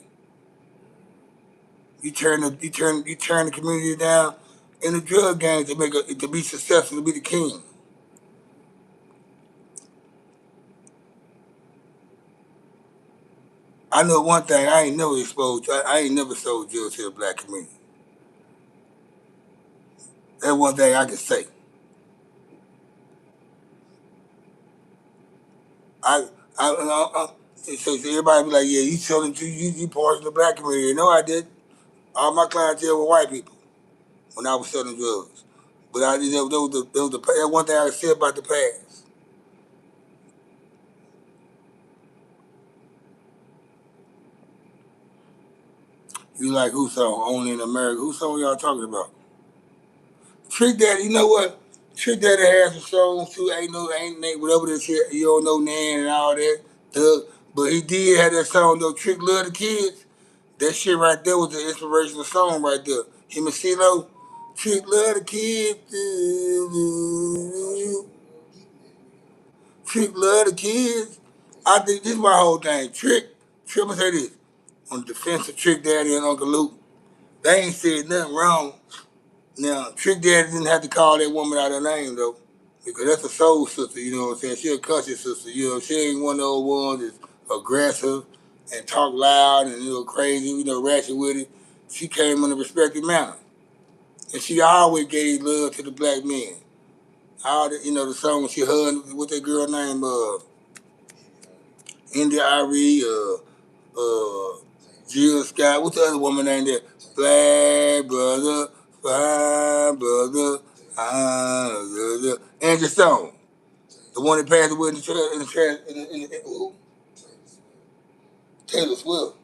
You turn the community down in the drug game to be successful, to be the king. I know one thing, I ain't never sold drugs to the black community. That's one thing I can say. I, so everybody be like, yeah, you selling to you part of the black community. No, I did. All my clientele were white people when I was selling drugs. But that one thing I said about the past. You like who song? Only in America. Who song y'all talking about? Trick Daddy, you know what? Trick Daddy has some songs too. Ain't name whatever this shit. You don't know Nan and all that. But he did have that song though. Trick Love the Kids. That shit right there was the inspirational song right there. Him and CeeLo. Trick Love the Kids. Trick Love the Kids. I think this is my whole thing. Trick, I'm gonna say this. On the defense of Trick Daddy and Uncle Luke, they ain't said nothing wrong. Now, Trick Daddy didn't have to call that woman out her name though, because that's a soul sister. You know what I'm saying? She a conscious sister. She ain't one of those ones that's aggressive and talk loud and crazy. Ratchet with it. She came in a respected manner, and she always gave love to the black men. All the song she hugged with that girl named India Arie, Jill Scott. What's the other woman named there? Black brother, fine brother, brother. Angie Stone, the one that passed away in the trash, who? Taylor Swift.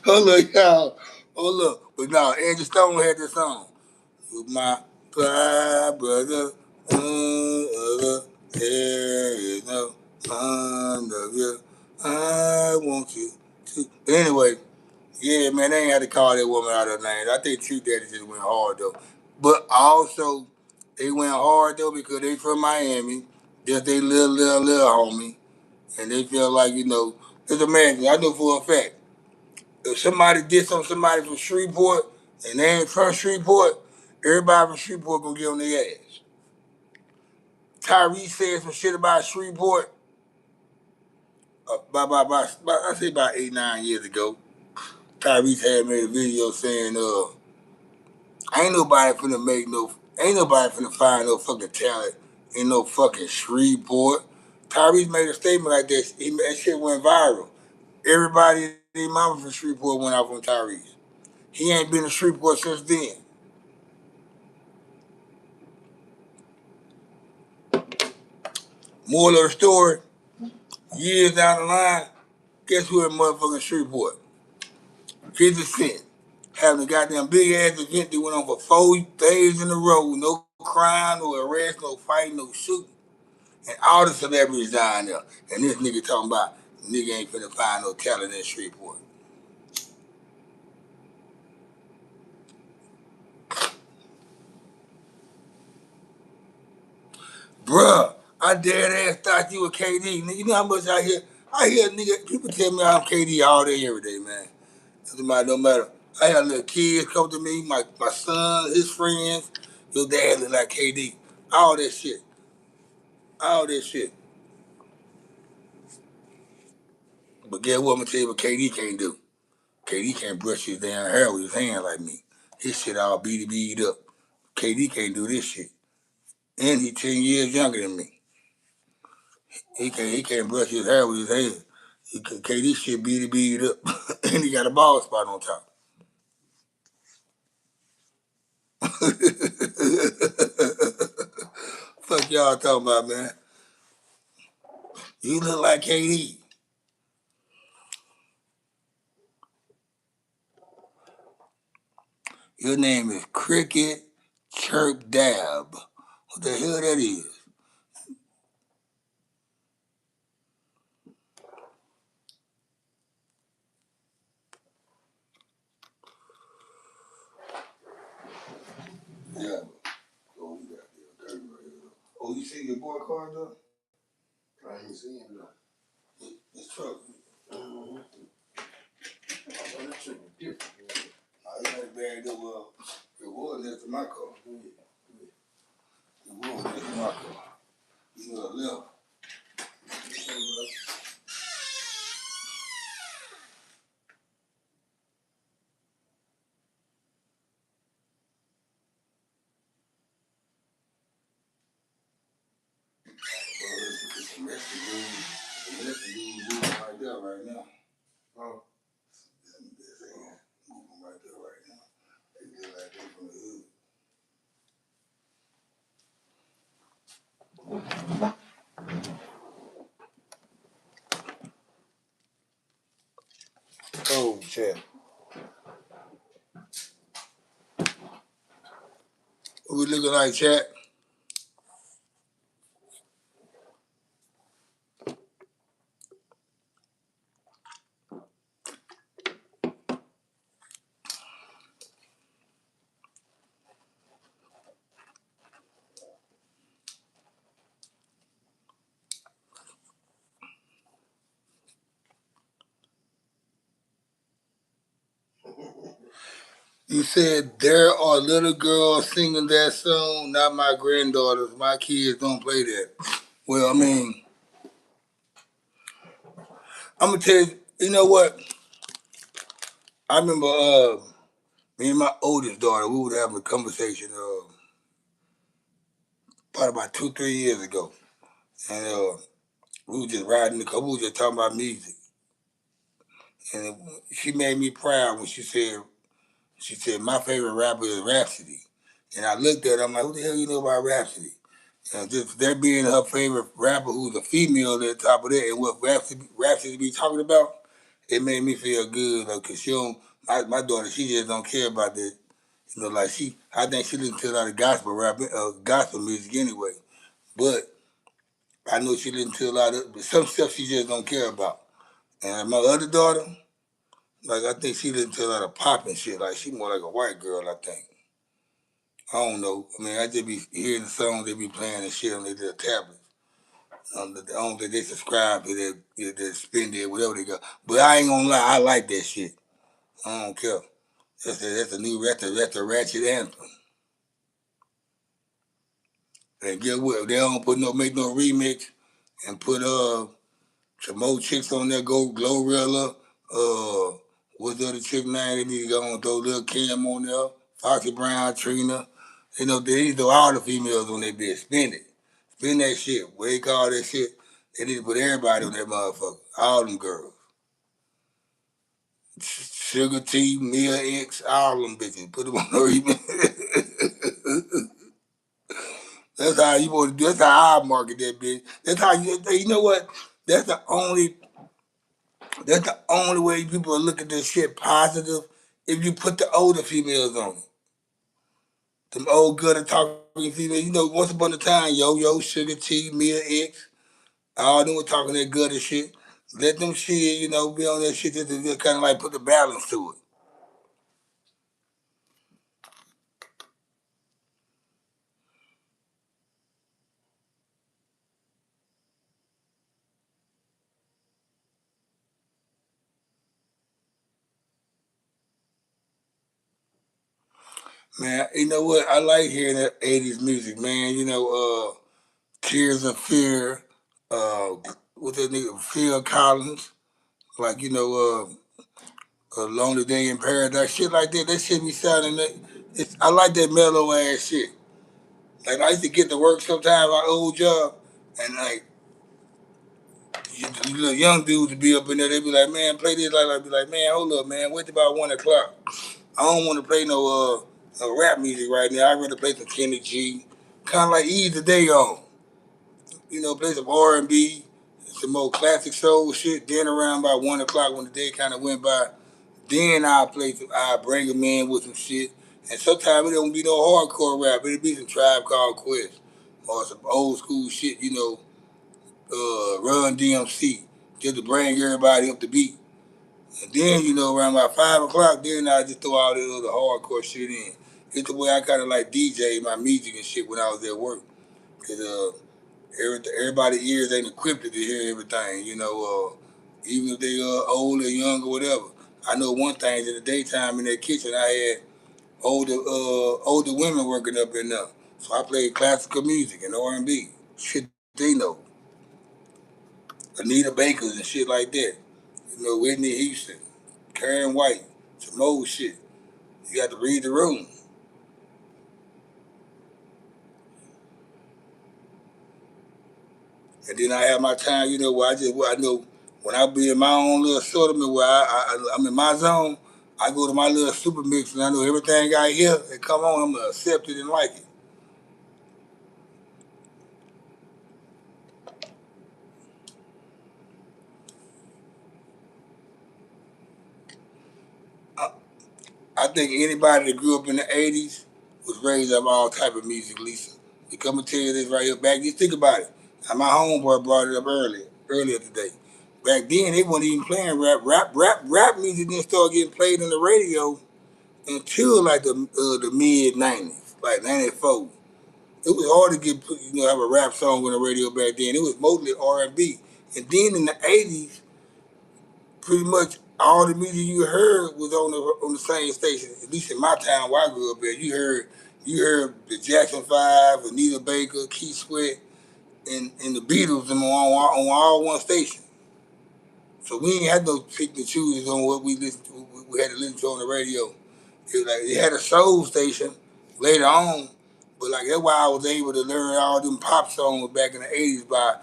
Hold up, y'all. Hold up. But no, Angie Stone had this song. With my fly brother, there is no love you. I want you to. But anyway, yeah, man, they ain't had to call that woman out her name. I think True Daddy just went hard though. But also, they went hard though because they from Miami. Just they little homie, and they feel like Just imagine, I know for a fact, if somebody did somebody from Shreveport and they ain't from Shreveport, everybody from Shreveport gonna get on their ass. Tyrese said some shit about Shreveport I say about 8, 9 years ago. Tyrese had made a video saying, ain't nobody finna find no fucking talent in no fucking Shreveport. Tyrese made a statement like this. That shit went viral. Everybody, their mama from Shreveport went off on Tyrese. He ain't been to Shreveport since then. Moral of the story, years down the line, guess who in motherfucking Shreveport? 50 Cent. Having a goddamn big ass event that went on for 4 days in a row. No crime, no arrest, no fighting, no shooting. And all the celebrities down there. And this nigga talking about nigga ain't finna find no talent in Shreveport. Bruh, I dead ass thought you were KD. You know how much I hear nigga, people tell me I'm KD all day, every day, man. No matter. I had little kids come to me, my son, his friends, your dad look like KD. All that shit. All that shit. But guess what I'm gonna tell you what KD can't do? KD can't brush his damn hair with his hand like me. His shit all beat up. KD can't do this shit. And he 10 years younger than me. He can't brush his hair with his hand. KD shit beat up. And he got a bald spot on top. Fuck y'all talking about, man. You look like KD. Your name is Cricket Chirp Dab. What the hell that is? Yeah. Oh, we got the curtain right here. Oh, you see your boy car though? I ain't seen him though. It's truck. Mm-hmm. Oh, that shit was different. It ain't bad though. It was next to my car. It was next to my car. You know, left. It's a messy dude right there right now. Oh. This ain't moving right there right now. They did like that from the hood. Oh, shit. What we looking like, chat? You said there are little girls singing that song, not my granddaughters. My kids don't play that. Well, I mean, I'm gonna tell you. You know what? I remember me and my oldest daughter. We would have a conversation probably about 2, 3 years ago, and we were just riding the car. We were just talking about music, and she made me proud when she said my favorite rapper is Rhapsody, and I looked at her. I'm like, who the hell you know about Rhapsody? And just there being her favorite rapper who's a female at the top of that, and what Rhapsody be talking about, it made me feel good. Cause she don't, my daughter, she just don't care about that. Like I think she listens to a lot of gospel rap, gospel music anyway. But I know she listen to a lot of, but some stuff she just don't care about. And my other daughter, like I think she listen to a lot of pop and shit. Like she more like a white girl, I think. I don't know. I mean, I just be hearing the songs they be playing and shit on their little tablets. I don't think they subscribe to their spin there, whatever they got. But I ain't gonna lie, I like that shit. I don't care. That's a new that's a ratchet anthem. And get what? They don't put no make no remix and put some more chicks on there. Go Glorilla. What's the other chick name? They need to go and throw Lil Kim on there. Foxy Brown, Trina. You know they need to throw all the females on their bed. Spin it. Spin that shit. What they call that shit? They need to put everybody on that motherfucker. All them girls. Sugar T, Mia X, all them bitches. Put them on the remix. That's how you want to do. That's how I market that bitch. That's how you know what? That's the only. That's the only way people will look at this shit positive if you put the older females on it. Them old good at talking females. You know, once upon a time, Yo, Sugar T, Mia X, all them were talking that good and shit. Let them shit, you know, be on that shit just kind of like put the balance to it. Man, you know what? I like hearing that 80s music, man. You know, Tears of Fear, what's that nigga? Phil Collins, like, you know, A Lonely Day in Paradise, shit like that. That shit be sounding like, I like that mellow ass shit. Like, I used to get to work sometimes, my old job, and like, you little young dudes would be up in there, they be like, man, play this, like, I'd be like, man, hold up, man, wait till about 1 o'clock. I don't want to play no rap music right now. I'd rather play some Kenny G, kind of like ease the day on. You know, play some R&B, some more classic soul shit. Then around by 1 o'clock when the day kind of went by, then I'll bring them in with some shit. And sometimes it don't be no hardcore rap. It'll be some Tribe Called Quest or some old school shit, you know, Run DMC, just to bring everybody up to beat. And then, you know, around about 5 o'clock, then I just throw all the other hardcore shit in. It's the way I kind of like DJ my music and shit when I was at work. Cause everybody ears ain't equipped to hear everything, you know, even if they old or young or whatever. I know one thing in the daytime in that kitchen I had older women working up in there. So I played classical music and R&B. Shit they know. Anita Bakers and shit like that. You know, Whitney Houston, Karen White, some old shit. You got to read the room. And then I have my time, you know, where I know when I be in my own little assortment where I'm in my zone, I go to my little super mix and I know everything I hear that come on, I'm gonna accept it and like it. I, I think anybody that grew up in the '80s was raised up all type of music, Lisa. We come and tell you this right here. Back, just think about it. And my homeboy brought it up earlier today. Back then, they weren't even playing rap music didn't start getting played on the radio until like the mid '90s, like '94. It was hard to get have a rap song on the radio back then. It was mostly R&B. And then in the '80s, pretty much all the music you heard was on the same station. At least in my town where I grew up at, you heard the Jackson Five, Anita Baker, Keith Sweat, and the Beatles on all one station. So we ain't had no pick and choose on what we had to listen to on the radio. It had a soul station later on, but like that's why I was able to learn all them pop songs back in the '80s by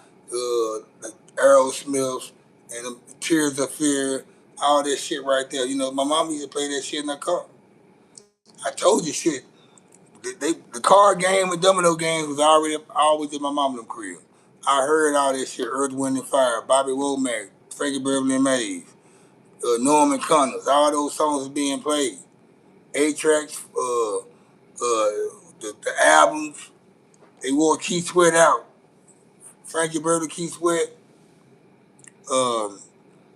like Aerosmith and Tears of Fear, all that shit right there. You know, my mom used to play that shit in the car. I told you shit. The card game and domino games was already always in my mom and them crib. I heard all that shit, Earth, Wind and Fire, Bobby Womack, Frankie Beverly Mays, Norman Connors, all those songs was being played. Eight tracks, the albums. They wore Keith Sweat out Frankie Burger, Keith Sweat, um,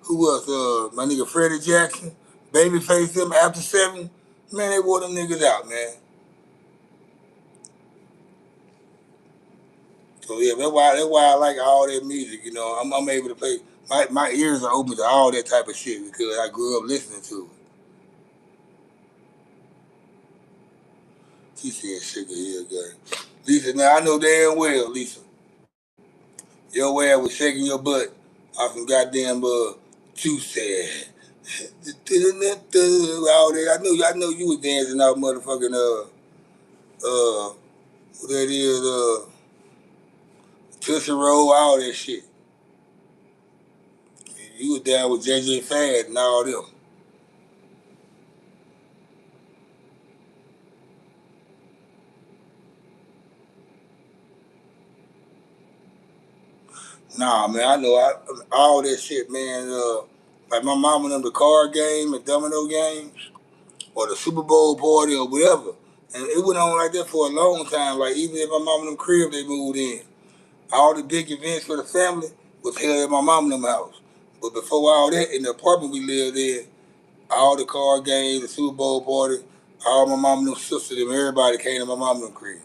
who else? My nigga Freddie Jackson, Babyface, them after 7. Man, they wore them niggas out, man. So yeah, that's why I like all that music. You know, I'm able to play. My ears are open to all that type of shit because I grew up listening to it. She said sugar hill gang. Lisa, now I know damn well, Lisa, your ass was shaking your butt off some goddamn juice. All that. I know you was dancing out motherfucking what that is Tootsie Roll, all that shit. You was down with JJ Fad and all them. Nah, man, I know all that shit, man. Like my mom and them, the card game and domino games, or the Super Bowl party or whatever. And it went on like that for a long time. Like even if my mom and them crib they moved in, all the big events for the family was held at my mom and them house. But before all that, in the apartment we lived in, all the card games, the Super Bowl party, all my mom and them sisters, them everybody came to my mom and them crib.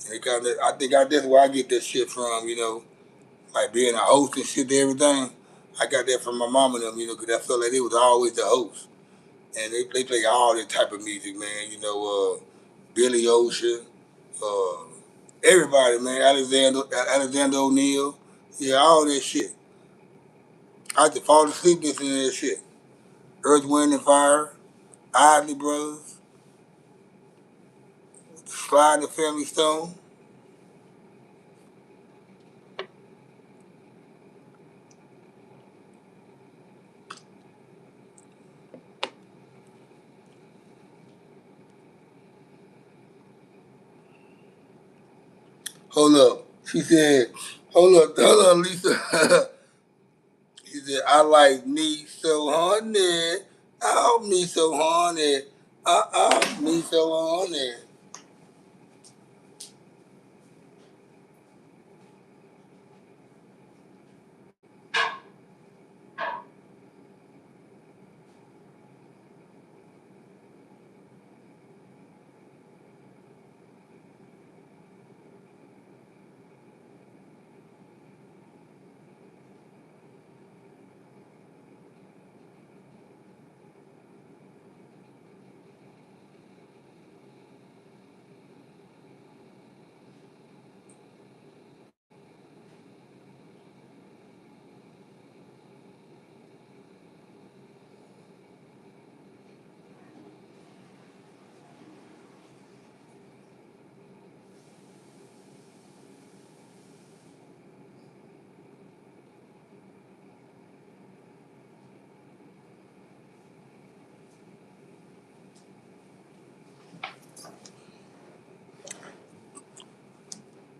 And it kind of, I think that's where I get that shit from, you know, like being a host and shit to everything. I got that from my mom and them, you know, because I felt like they was always the host. And they play all that type of music, man. You know, Billy Ocean, uh, everybody, man. Alexander O'Neal, yeah, all that shit. I had to fall asleep listening to that shit. Earth, Wind and Fire, Isley Brothers, Slide and the Family Stone. Hold up. She said, hold up, Lisa. She said, I like me so honey. Oh, me so honey. Me so honey.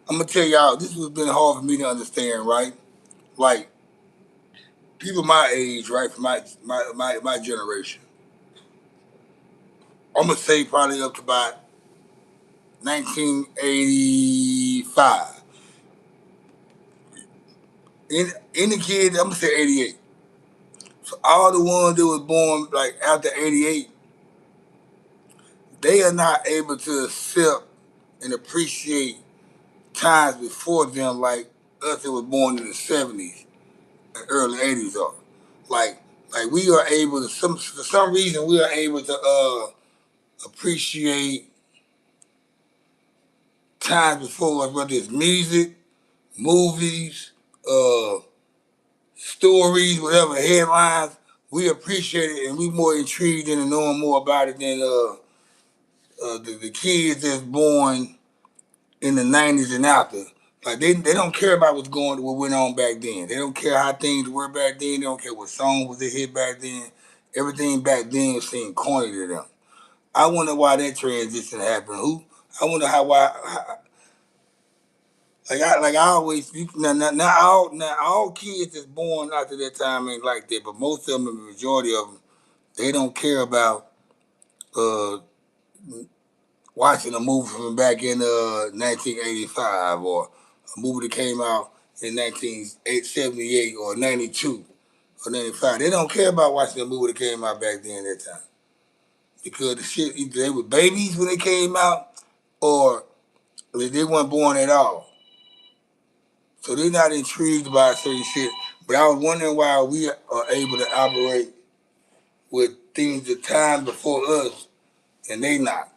I'm gonna tell y'all, this has been hard for me to understand, right? Like people my age, right, from my generation. I'm gonna say probably up to about 1985. Any kid, I'm gonna say 88. So all the ones that was born like after 88, they are not able to accept and appreciate times before them like us that was born in the 70s and early 80s are. Like like we are able to for some reason we are able to appreciate times before us, whether it's music, movies, uh, stories, whatever headlines. We appreciate it and we more intrigued in knowing more about it than the kids that's born in the 90s and after. Like they don't care about what went on back then. They don't care how things were back then. They don't care what song was they hit back then. Everything back then seemed corny to them. I wonder why that transition happened. I wonder how like I always not all kids that's born after that time ain't like that, but most of them, the majority of them, they don't care about uh, watching a movie from back in 1985 or a movie that came out in 1978 or 92 or 95. They don't care about watching the movie that came out back then that time. Because the shit, either they were babies when they came out or they weren't born at all. So they're not intrigued by certain shit. But I was wondering why we are able to operate with things the time before us and they not.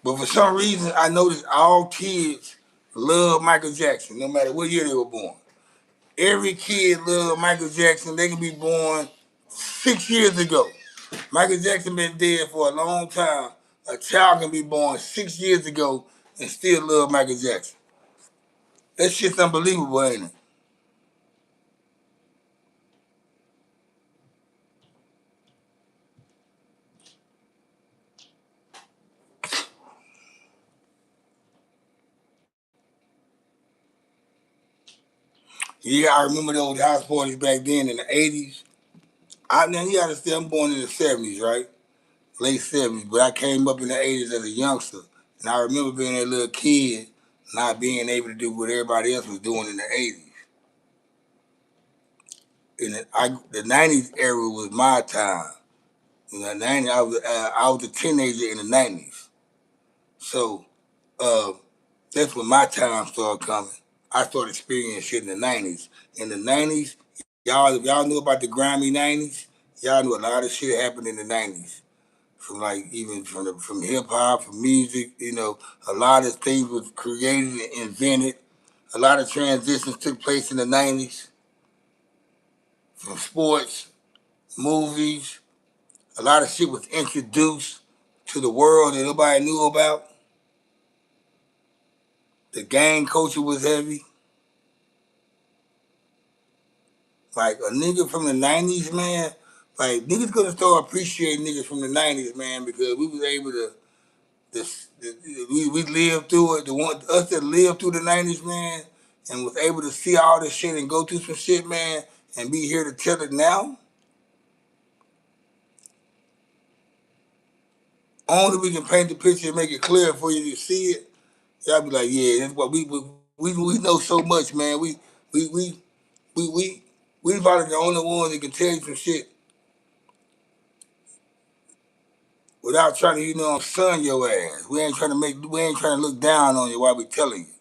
But for some reason, I noticed all kids love Michael Jackson, no matter what year they were born. Every kid love Michael Jackson. They can be born 6 years ago. Michael Jackson been dead for a long time. A child can be born 6 years ago and still love Michael Jackson. That shit's unbelievable, ain't it? Yeah, I remember those house parties back then in the 80s. Now you understand, I'm born in the 70s, right? Late 70s, but I came up in the 80s as a youngster. And I remember being a little kid, not being able to do what everybody else was doing in the 80s. The 90s era was my time. In the 90s, I was a teenager in the 90s. So uh, that's when my time started coming. I started experiencing shit in the 90s. In the 90s, if y'all knew about the grimy 90s, y'all knew a lot of shit happened in the 90s. From like even from hip hop, from music, a lot of things was created and invented. A lot of transitions took place in the 90s from sports, movies. A lot of shit was introduced to the world that nobody knew about. The gang culture was heavy. Like a nigga from the 90s, man, like niggas gonna start appreciating niggas from the 90s, man, because we was able to this, we lived through it. The one us that lived through the 90s, man, and was able to see all this shit and go through some shit, man, and be here to tell it now. Only we can paint the picture and make it clear for you to see it. Y'all be like, yeah, that's what we know so much, man. We we we we we probably the only ones that can tell you some shit without trying to, sun your ass. We ain't trying to look down on you while we telling you.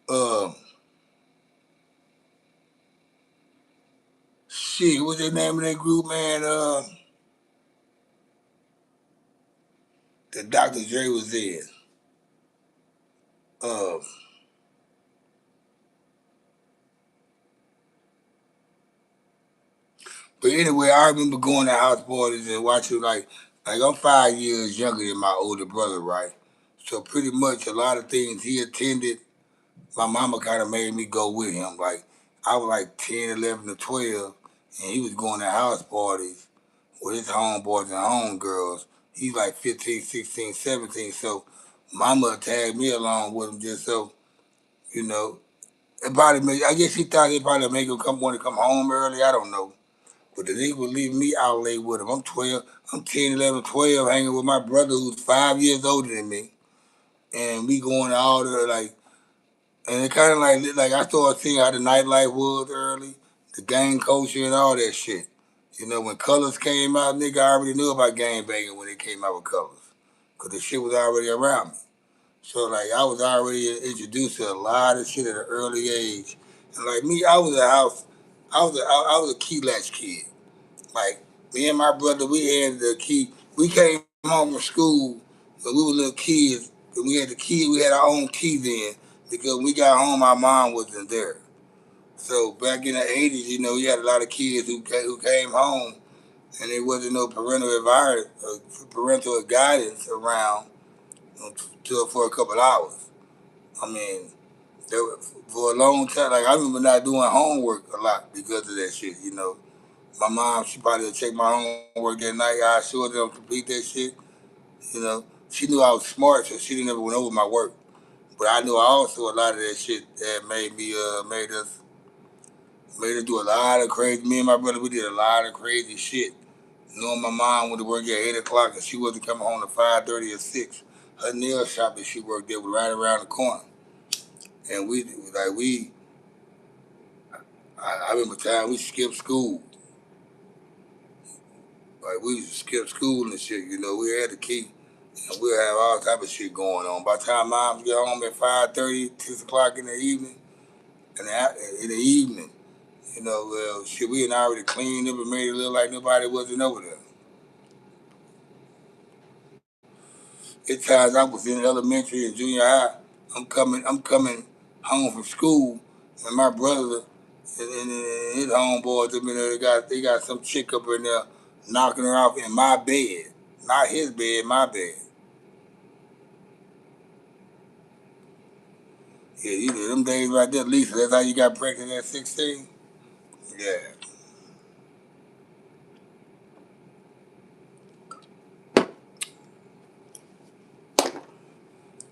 Uh, Shit, what's the name of that group, man? That Dr. Dre was in. Uh, but anyway, I remember going to house parties and watching like I'm 5 years younger than my older brother, right? So pretty much a lot of things he attended, my mama kind of made me go with him. Like I was like 10, 11, or 12, and he was going to house parties with his homeboys and homegirls. He's like 15, 16, 17. So mama tagged me along with him just so, you know, I guess he thought it probably make him want to come home early. I don't know. But the nigga was leaving me out late with him. I'm 12, I'm 10, 11, 12, hanging with my brother who's 5 years older than me. And we going to all the, and it kind of like I started seeing how the nightlife was early, the gang culture and all that shit. When Colors came out, nigga, I already knew about gang banging when it came out with Colors. Because the shit was already around me. So, like, I was already introduced to a lot of shit at an early age. And, like, me, I was a key latch kid. Like me and my brother, we had the key. We came home from school when we were little kids. And we had the key. We had our own key then because when we got home, our mom wasn't there. So back in the '80s, you had a lot of kids who came home and there wasn't no parental guidance around for a couple hours. I mean, for a long time, like I remember not doing homework a lot because of that shit. My mom, she probably would check my homework that night. I sure them complete that shit. She knew I was smart, so she never went over my work. But I knew also a lot of that shit that made us do a lot of crazy. Me and my brother, we did a lot of crazy shit. Knowing my mom went to work at 8 o'clock and she wasn't coming home to 5:30 or 6. Her nail shop that she worked at was right around the corner, and I remember time we skipped school. Like we used to skip school and shit. You know, we had the key, and we'll have all type of shit going on. By the time moms get home at 5:30, 6 o'clock in the evening, and in the evening, you know, well, shit, we had already cleaned up and made it look like nobody wasn't over there. At times I was in elementary and junior high. I'm coming home from school, and my brother and his homeboys up in there, they got some chick up in there knocking her off in my bed, not his bed, my bed. Yeah, you know, them days right there, Lisa. That's how you got pregnant at 16. Yeah,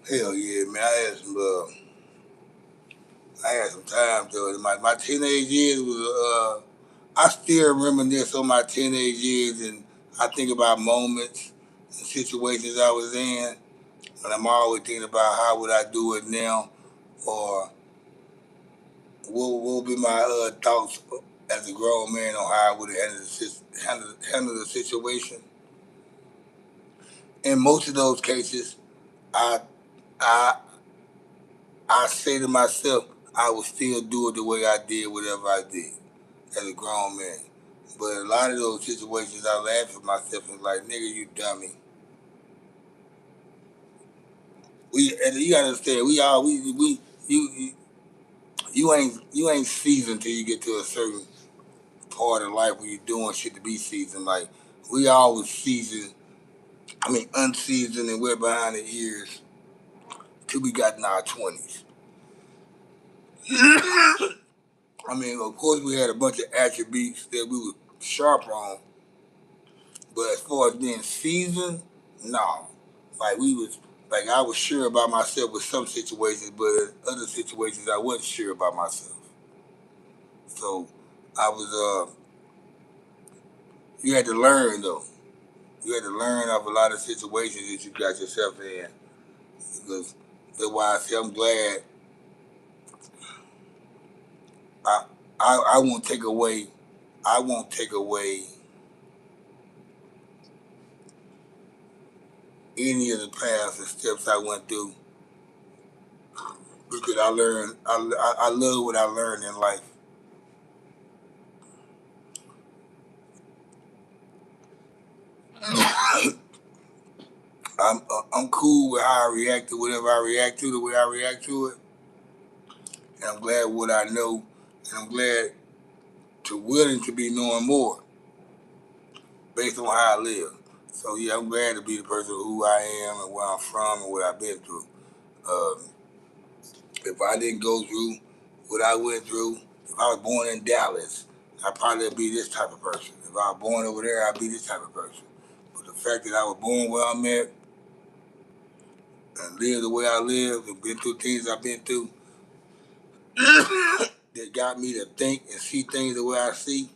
hell yeah, man. I had some time though. My teenage years was I still reminisce on my teenage years, and I think about moments and situations I was in, and I'm always thinking about how would I do it now, or what would be my thoughts as a grown man on how I would have handled the situation. In most of those cases, I I I say to myself, I would still do it the way I did whatever I did as a grown man. But a lot of those situations, I laugh at myself and like, nigga, you dummy. And you gotta understand, we all we you you ain't seasoned till you get to a certain part of life where you're doing shit to be seasoned. Like we always seasoned, I mean unseasoned and we're behind the ears till we got in our 20s. I mean, of course, we had a bunch of attributes that we were sharp on, but as far as being seasoned, no. Like we was, like I was sure about myself with some situations, but in other situations I wasn't sure about myself. So I was, you had to learn though. You had to learn off a lot of situations that you got yourself in. Because that's why I say I'm glad. I, I won't take away. I won't take away any of the paths and steps I went through because I learned. I love what I learned in life. I'm cool with how I react to whatever I react to, the way I react to it, and I'm glad what I know, and I'm glad to willing to be knowing more based on how I live. So yeah, I'm glad to be the person who I am and where I'm from and what I've been through. Um, if I didn't go through what I went through, if I was born in Dallas, I'd probably be this type of person. If I was born over there, I'd be this type of person. But the fact that I was born where I'm at and lived the way I lived and been through things I've been through, that got me to think and see things the way I see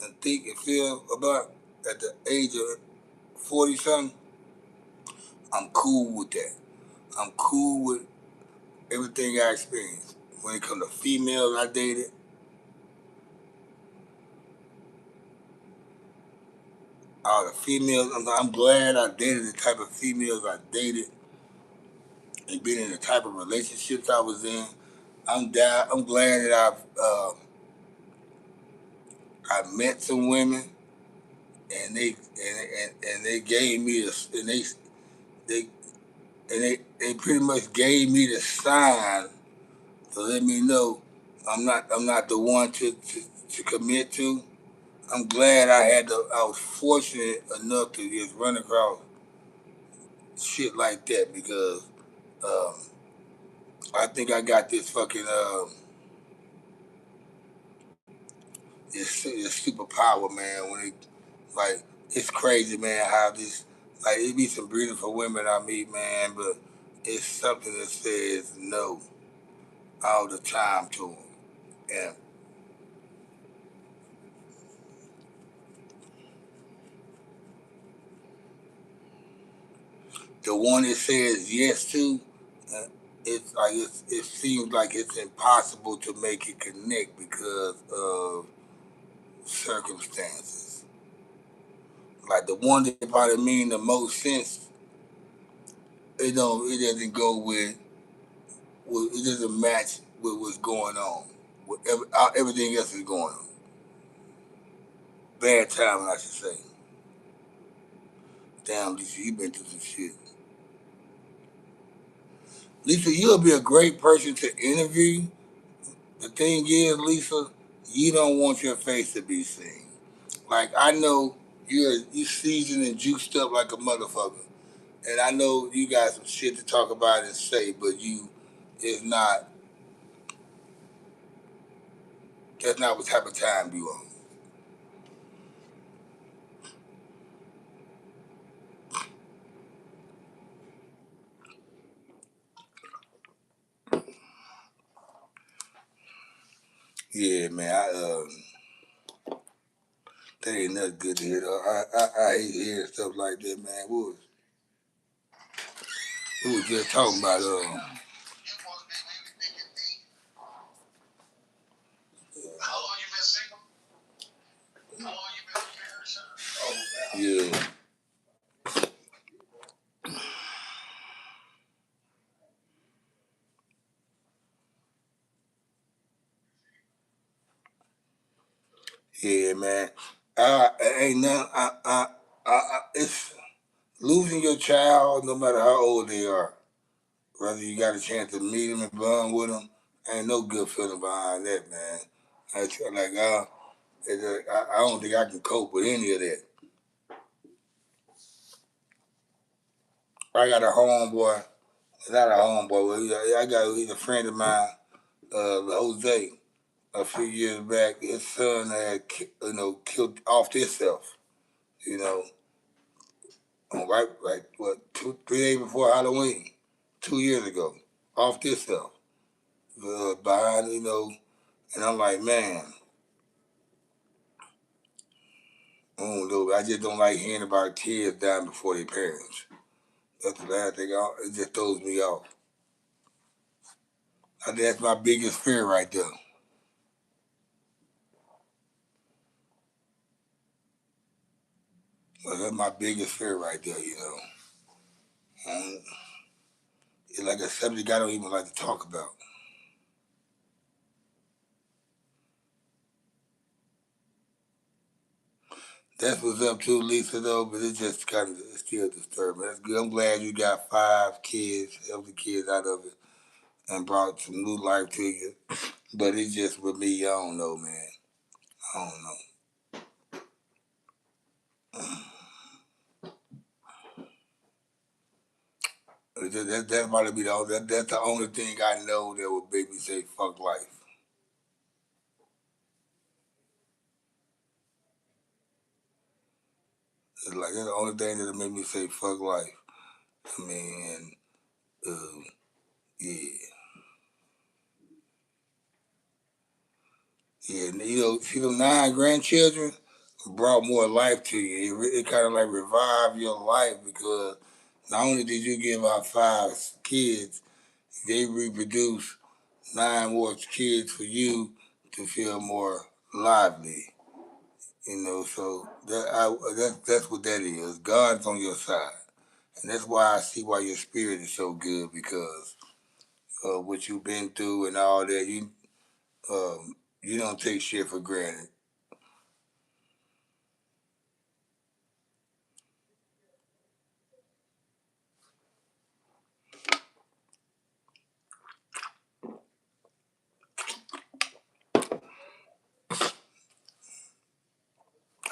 and think and feel about at the age of 40 something, I'm cool with that. I'm cool with everything I experienced. When it comes to females I dated, all the females, I'm glad I dated the type of females I dated and been in the type of relationships I was in. I'm glad that I met some women and they gave me they they pretty much gave me the sign to let me know I'm not the one to commit to. I'm glad I was fortunate enough to just run across shit like that because um, I think I got this fucking this superpower, man. When it like it's crazy, man, how Like it be some beautiful women I meet, man, but it's something that says no all the time to them. And the one that says yes to, uh, it seems like it's impossible to make it connect because of circumstances. Like the one that probably mean the most sense, it doesn't go with it doesn't match with what's going on. Everything else is going on. Bad timing, I should say. Damn, Lisa, you been through some shit. Lisa, you'll be a great person to interview. The thing is, Lisa, you don't want your face to be seen. Like I know you seasoned and juiced up like a motherfucker, and I know you got some shit to talk about and say, but you, it's not. That's not what type of time you on. Yeah, man. That ain't nothing good to hear. Though. I hate hearing stuff like that, man. We was just talking about yeah, yeah, man. Ain't nothing. It's losing your child, no matter how old they are. Whether you got a chance to meet them and bond with them, ain't no good feeling behind that, man. I feel like I don't think I can cope with any of that. I got a homeboy, not a homeboy, but he's a friend of mine, Jose. A few years back, his son had, killed off himself. You know, right, like what, 3 days before Halloween, 2 years ago, off himself, behind, and I'm like, man, I don't know, I just don't like hearing about kids dying before their parents. That's the last thing. It just throws me off. I think that's my biggest fear right there. Well, that's my biggest fear right there. It's like a subject I don't even like to talk about. That's what's up too, Lisa, though, but it's just kind of still disturbing. That's good. I'm glad you got 5 kids, helped the kids out of it, and brought some new life to you. But it's just with me, I don't know, man. I don't know. That might be that's the only thing I know that would make me say fuck life. It's like that's the only thing that'll make me say fuck life. I mean, uh, yeah. Yeah, see them 9 grandchildren brought more life to you. It kind of like revived your life because not only did you give out 5 kids, they reproduced 9 more kids for you to feel more lively. So that's what that is. God's on your side, and that's why I see why your spirit is so good because of what you've been through and all that. You don't take shit for granted.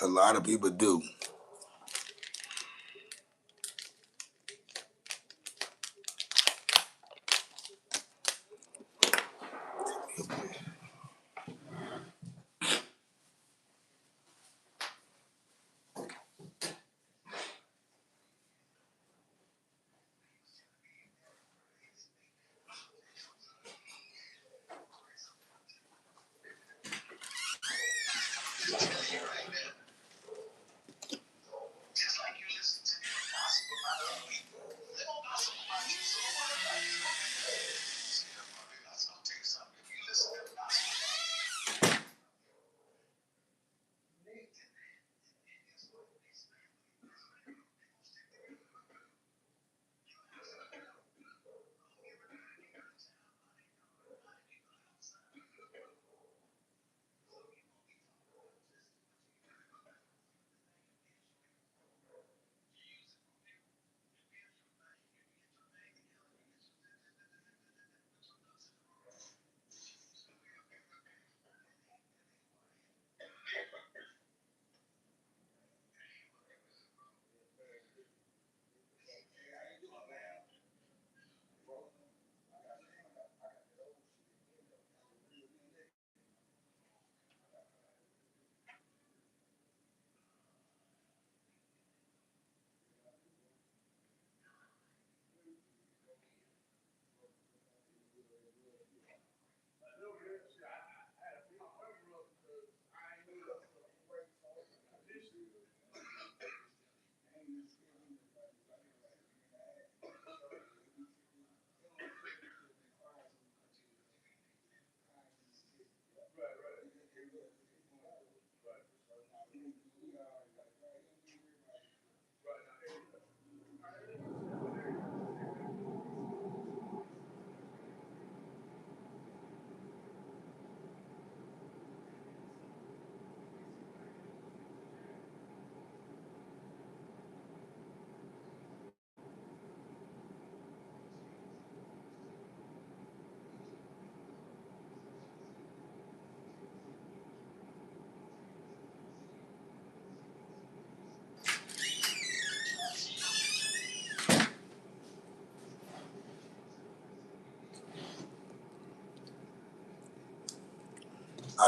A lot of people do.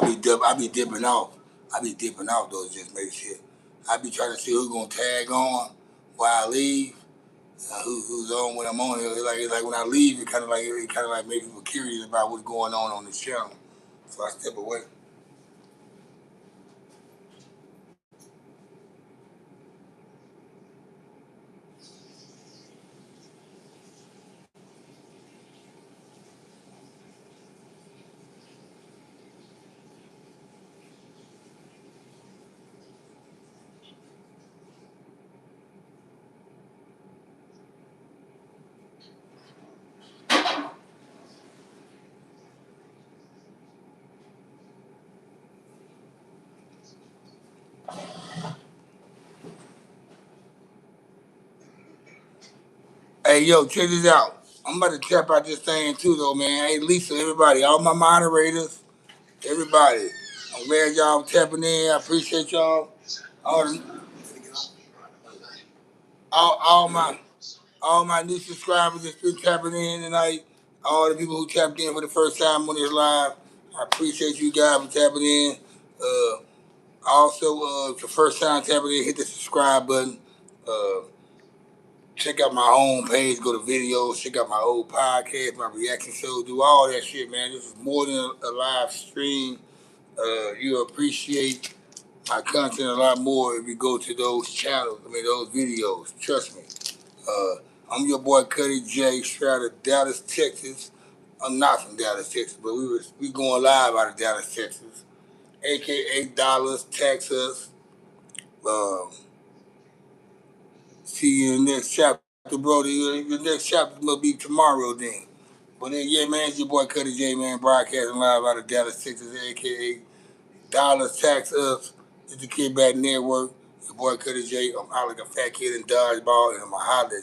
I be dipping off. I be dipping off though, just make shit. I be trying to see who's gonna tag on while I leave, who's on when I'm on here. It's like when I leave, it kind of like make people curious about what's going on this channel. So I step away. Hey, yo, check this out. I'm about to tap out this thing too, though, man. Hey, Lisa, everybody, all my moderators, everybody. I'm glad y'all tapping in. I appreciate y'all. All, all my new subscribers that's been tapping in tonight. All the people who tapped in for the first time on this live. I appreciate you guys for tapping in. Uh, also, the first time tapping in, hit the subscribe button. Uh, Check out my home page, go to videos, check out my old podcast, my reaction show, do all that shit, man. This is more than a live stream. You'll appreciate my content a lot more if you go to those channels, those videos. Trust me. Uh, I'm your boy Cuddy J, straight out of Dallas, Texas. I'm not from Dallas, Texas, but we going live out of Dallas, Texas, aka Dallas, Texas. Uh, See you in the next chapter, bro. The next chapter will be tomorrow then. But then, yeah, man, it's your boy Cuddy J, man, broadcasting live out of Dallas, Texas, aka Dallas Tax Us. It's the Kid Back Network. Your boy Cuddy J. I'm out like a fat kid in dodgeball, and I'm a holler